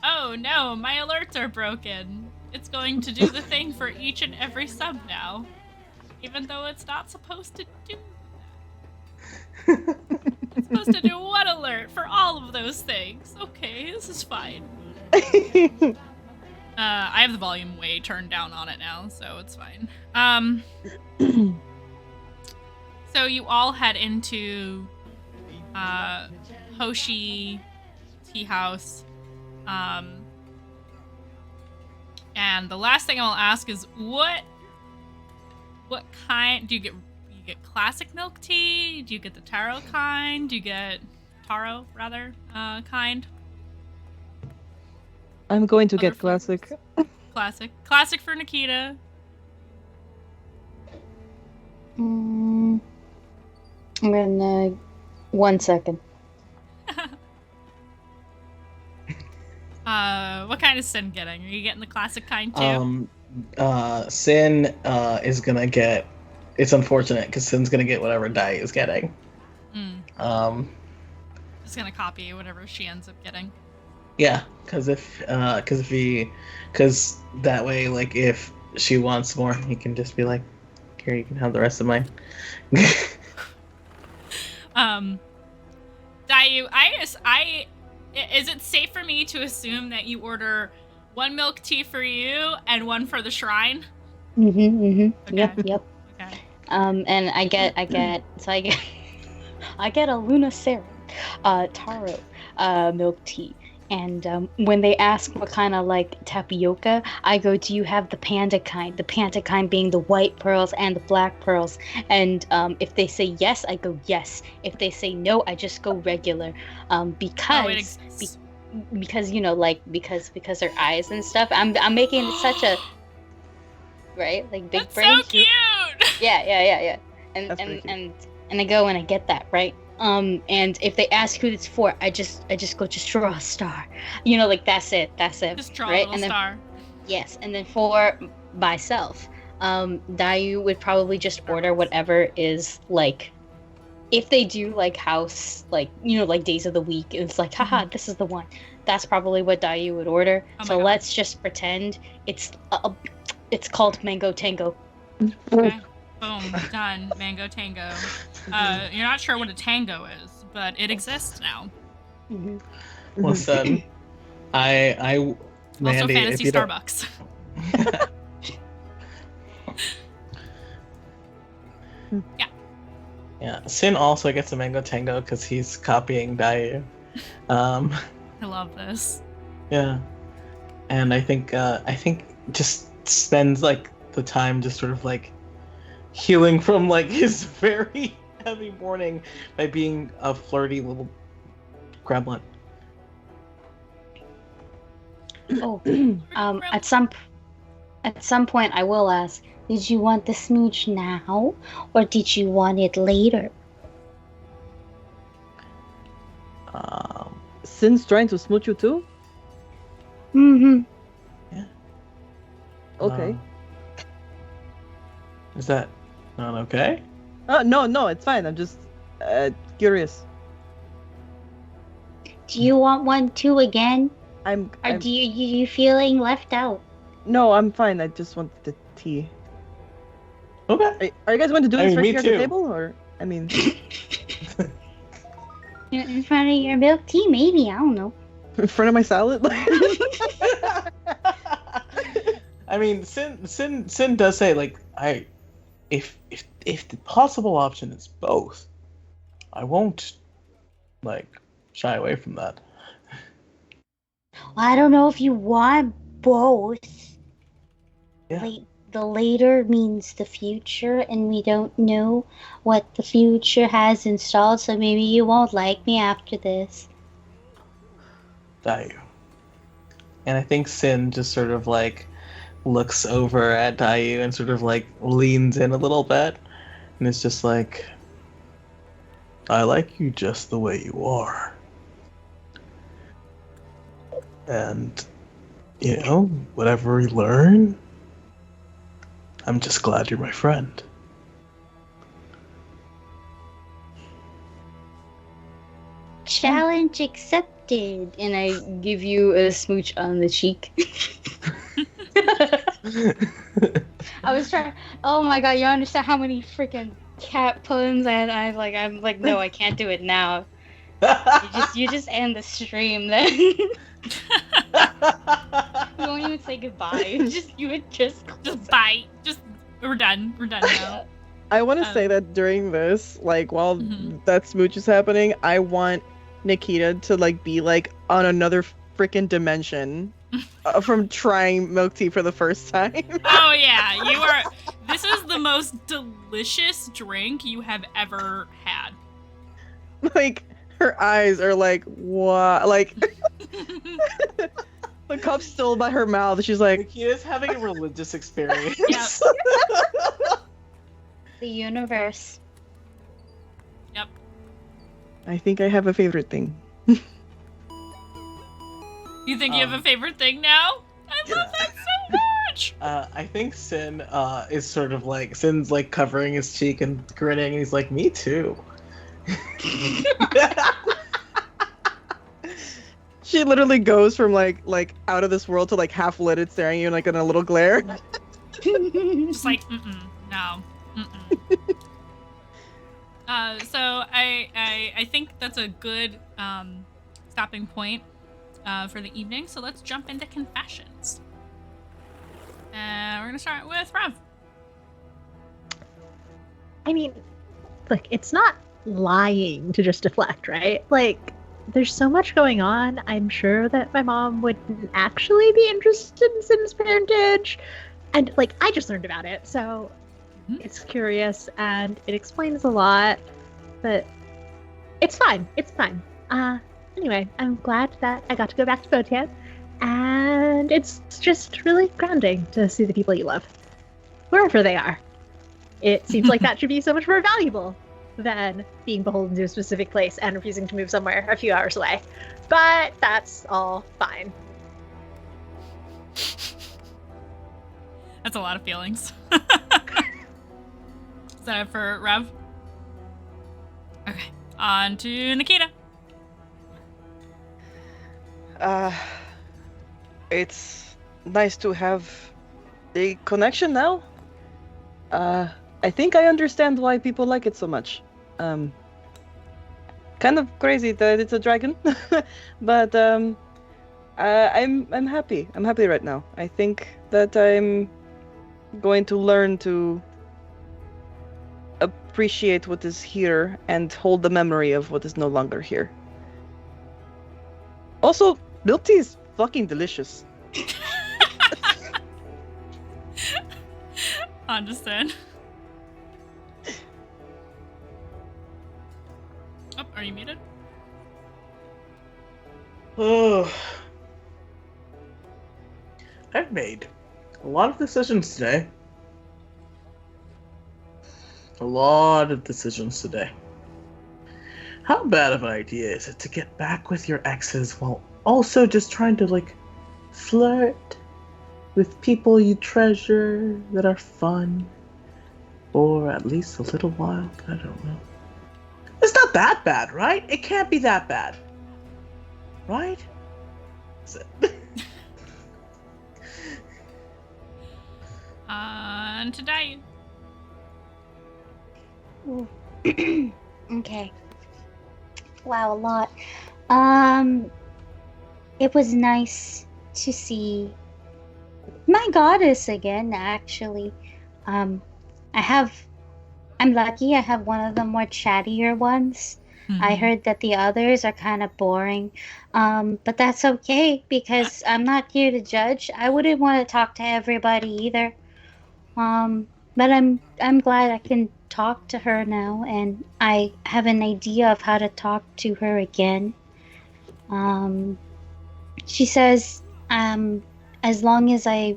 Oh no, my alerts are broken. It's going to do the thing for each and every sub now. Even though it's not supposed to do that. It's supposed to do one alert for all of those things. Okay, this is fine. I have the volume way turned down on it now, so it's fine. So you all head into Hoshi Tea House. And the last thing I'll ask is what kind do you get? You get classic milk tea? Do you get the taro kind? Do you get taro rather kind? I'm going to Other get classic. Classic for Nikita. I'm gonna 1 second. What kind is Sin getting? Are you getting the classic kind too? Sin is gonna get. It's unfortunate because Sin's gonna get whatever Daiyu is getting. Just gonna copy whatever she ends up getting. Yeah, because that way, like, if she wants more, he can just be like, "Here, you can have the rest of mine." Daiyu, is it safe for me to assume that you order one milk tea for you and one for the shrine? Okay. Yep. Okay. And I get a Lunacera, taro, milk tea. And when they ask what kind of like tapioca, I go, do you have the panda kind? The panda kind being the white pearls and the black pearls. And if they say yes, I go yes. If they say no, I just go regular. Because you know, like because their eyes and stuff. I'm making it such a right, like big That's brain. so cute. Yeah. That's pretty cute. And I go and I get that, right? And if they ask who it's for, I just go, just draw a star. You know, like that's it. Just draw right? a little star. Yes, and then for myself, Daiyu would probably just order whatever is like, if they do like house, like, you know, like days of the week, it's like, haha, this is the one. That's probably what Daiyu would order. Oh my So God. let's just pretend it's It's called Mango Tango. Okay. Boom. Done. Mango tango. You're not sure what a tango is, but it exists now. Listen, I Mandy, Also fantasy if you don't- Starbucks. Yeah, Sin also gets a mango tango because he's copying Daiyu. I love this. Yeah, and I think just spends like the time just sort of like healing from like his very heavy morning by being a flirty little gremlin. Oh, at some point I will ask, did you want the smooch now, or did you want it later? Sin's trying to smooch you too? Mm-hmm. Okay. Is that not okay? No, it's fine. I'm just curious. Do you want one too again? Or I'm do you feeling left out? No, I'm fine. I just want the tea. Okay. Are you guys going to do I this mean, right me here at the too. table, or I mean, In front of your milk tea, maybe. I don't know. in front of my salad? I mean, Sin does say like if the possible option is both, I won't like shy away from that. Well, I don't know if you want both. Yeah. The later means the future, and we don't know what the future has installed, so maybe you won't like me after this. Daiyu. And I think Sin just sort of like looks over at Daiyu and sort of like leans in a little bit and it's just like, I like you just the way you are. And, you know, whatever we learn, I'm just glad you're my friend. Challenge accepted. And I give you a smooch on the cheek. I was trying. Oh my god, you understand how many freaking cat puns and I'm like, no, I can't do it now. You just end the stream then. You won't even say goodbye. You would just bye. We're done. We're done now. I want to say that during this, like while that smooch is happening, I want Nikita to like be like on another freaking dimension from trying milk tea for the first time. Oh yeah, you are. This is the most delicious drink you have ever had. Like her eyes are like what? Like the cup's still by her mouth. She's like, Nikita's having a religious experience. Yep. the universe. Yep. I think I have a favorite thing. You think you have a favorite thing now? I love that so much. I think Sin is sort of like Sin's like covering his cheek and grinning, and he's like, "Me too." She literally goes from like out of this world to like half lit, and staring at you like in a little glare. Just like, no. So I think that's a good stopping point for the evening. So let's jump into confessions. We're gonna start with Rev. I mean, look, it's not lying to just deflect, right? Like, there's so much going on. I'm sure that my mom wouldn't actually be interested in Sin's parentage. And, like, I just learned about it, so it's curious, and it explains a lot, but it's fine. It's fine. Anyway, I'm glad that I got to go back to Botan, and it's just really grounding to see the people you love, wherever they are. It seems like that should be so much more valuable than being beholden to a specific place and refusing to move somewhere a few hours away. But that's all fine. That's a lot of feelings. Is that it for Rev? Okay, on to Nikita. It's nice to have a connection now. I think I understand why people like it so much. Kind of crazy that it's a dragon, but I'm happy. I'm happy right now. I think that I'm going to learn to appreciate what is here and hold the memory of what is no longer here. Also, milk tea is fucking delicious. Understand. Oh, are you muted? Oh. I've made a lot of decisions today. A lot of decisions today. How bad of an idea is it to get back with your exes while also just trying to, like, flirt with people you treasure that are fun? Or at least a little wild? I don't know. It's not that bad, right? It can't be that bad. Right? Is it? On to Daiyu. Okay. Wow, a lot. It was nice to see my goddess again, actually. I'm lucky I have one of the more chattier ones. I heard that the others are kind of boring. But that's okay because I'm not here to judge. I wouldn't want to talk to everybody either. But I'm glad I can talk to her now, and I have an idea of how to talk to her again. She says, as long as I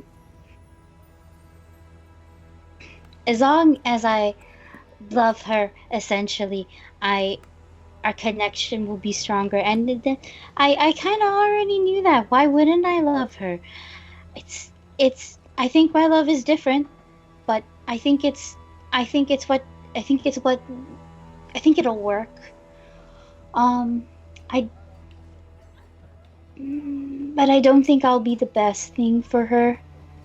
love her, essentially, our connection will be stronger. And I kind of already knew that. Why wouldn't I love her? I think my love is different, but I think it'll work. But I don't think I'll be the best thing for her.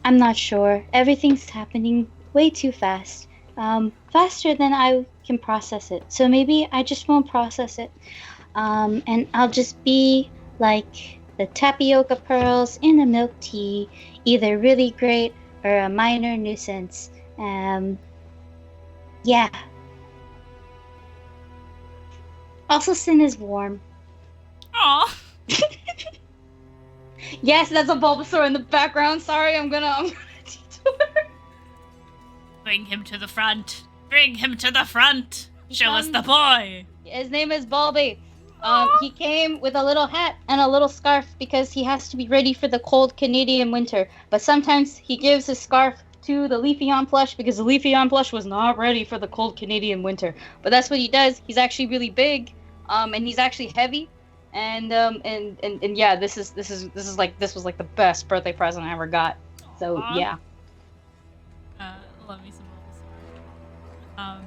I'm not sure. Everything's happening way too fast. Faster than I can process it. So maybe I just won't process it. And I'll just be like the tapioca pearls in the milk tea, either really great or a minor nuisance. Yeah. Also, Sin is warm. Aw. Yes, that's a Bulbasaur in the background. Sorry, I'm gonna detour. Bring him to the front. Bring him to the front. Show us the boy. His name is Bulby. He came with a little hat and a little scarf because he has to be ready for the cold Canadian winter. But sometimes he gives his scarf to the Leafeon plush because the Leafeon plush was not ready for the cold Canadian winter. But that's what he does. He's actually really big, and he's actually heavy. And yeah, this was like the best birthday present I ever got. So yeah. Love me some Bulbasaur.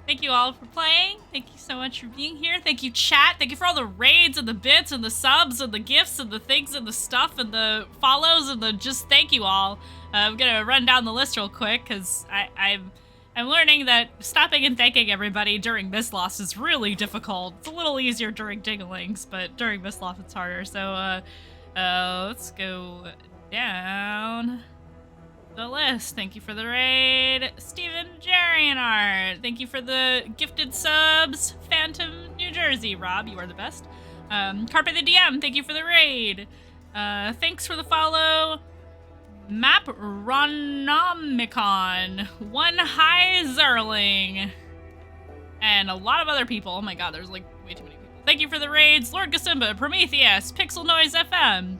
Thank you all for playing. Thank you so much for being here. Thank you, chat. Thank you for all the raids and the bits and the subs and the gifts and the things and the stuff and the follows and the just thank you all. I'm gonna run down the list real quick because I'm learning that stopping and thanking everybody during Mistlost is really difficult. It's a little easier during Dinglings, but during Mistlost it's harder. So let's go down the list. Thank you for the raid, Steven Jarianart. Thank you for the gifted subs, Phantom New Jersey. Rob, you are the best. Carpe the DM, thank you for the raid. Thanks for the follow, Map Ronomicon, One High Zerling, and a lot of other people. Oh my god, there's like way too many people. Thank you for the raids, Lord Gasimba, Prometheus, Pixel Noise FM,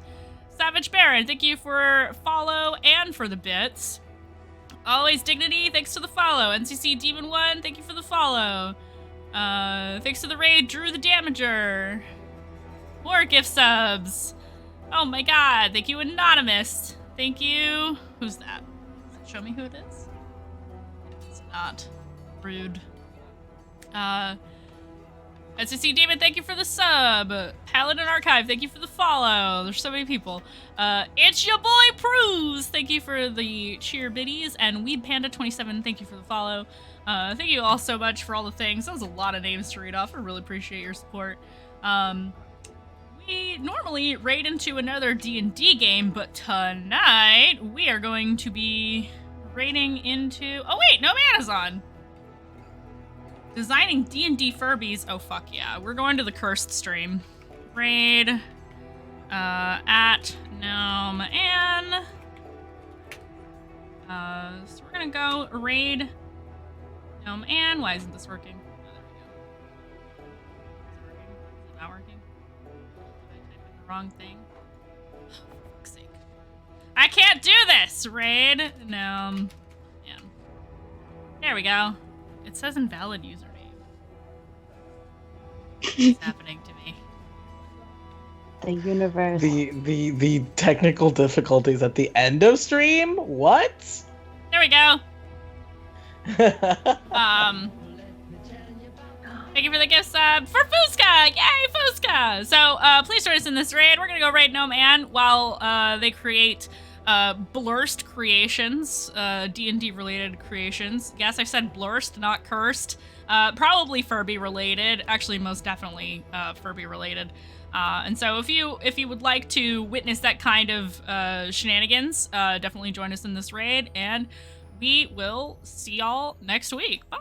Savage Baron, thank you for follow and for the bits. Always Dignity, thanks for the follow. NCC Demon 1, thank you for the follow. Thanks to the raid, Drew the Damager. More gift subs. Oh my god, thank you, Anonymous. Thank you. Who's that? Does it show me who it is? It's not. Rude. SEC Demon, thank you for the sub. Paladin Archive, thank you for the follow. There's so many people. It's your boy Pruz, thank you for the cheer biddies. And Weed Panda 27, thank you for the follow. Thank you all so much for all the things. That was a lot of names to read off. I really appreciate your support. We normally raid into another D&D game, but tonight we are going to be raiding into... Oh wait, no man is on. Designing D&D Furbies. Oh, fuck yeah. We're going to the Cursed stream. Raid at Gnome Ann. So we're gonna go raid Gnome Ann. Why isn't this working? Oh, there we go. Is it working? Is it not working? Did I type in the wrong thing? Oh, for fuck's sake. I can't do this! Raid Gnome Ann. There we go. It says invalid username. What's happening to me? The universe. The technical difficulties at the end of stream? What? There we go. Thank you for the gift sub for Fusca! Yay, Fusca! So, please join us in this raid. We're gonna go raid Gnome Ann while they create blurst creations, D&D related creations. Yes, I said blurst, not cursed. Probably Furby related. Actually, most definitely Furby related. And so if you would like to witness that kind of shenanigans, definitely join us in this raid, and we will see y'all next week. Bye!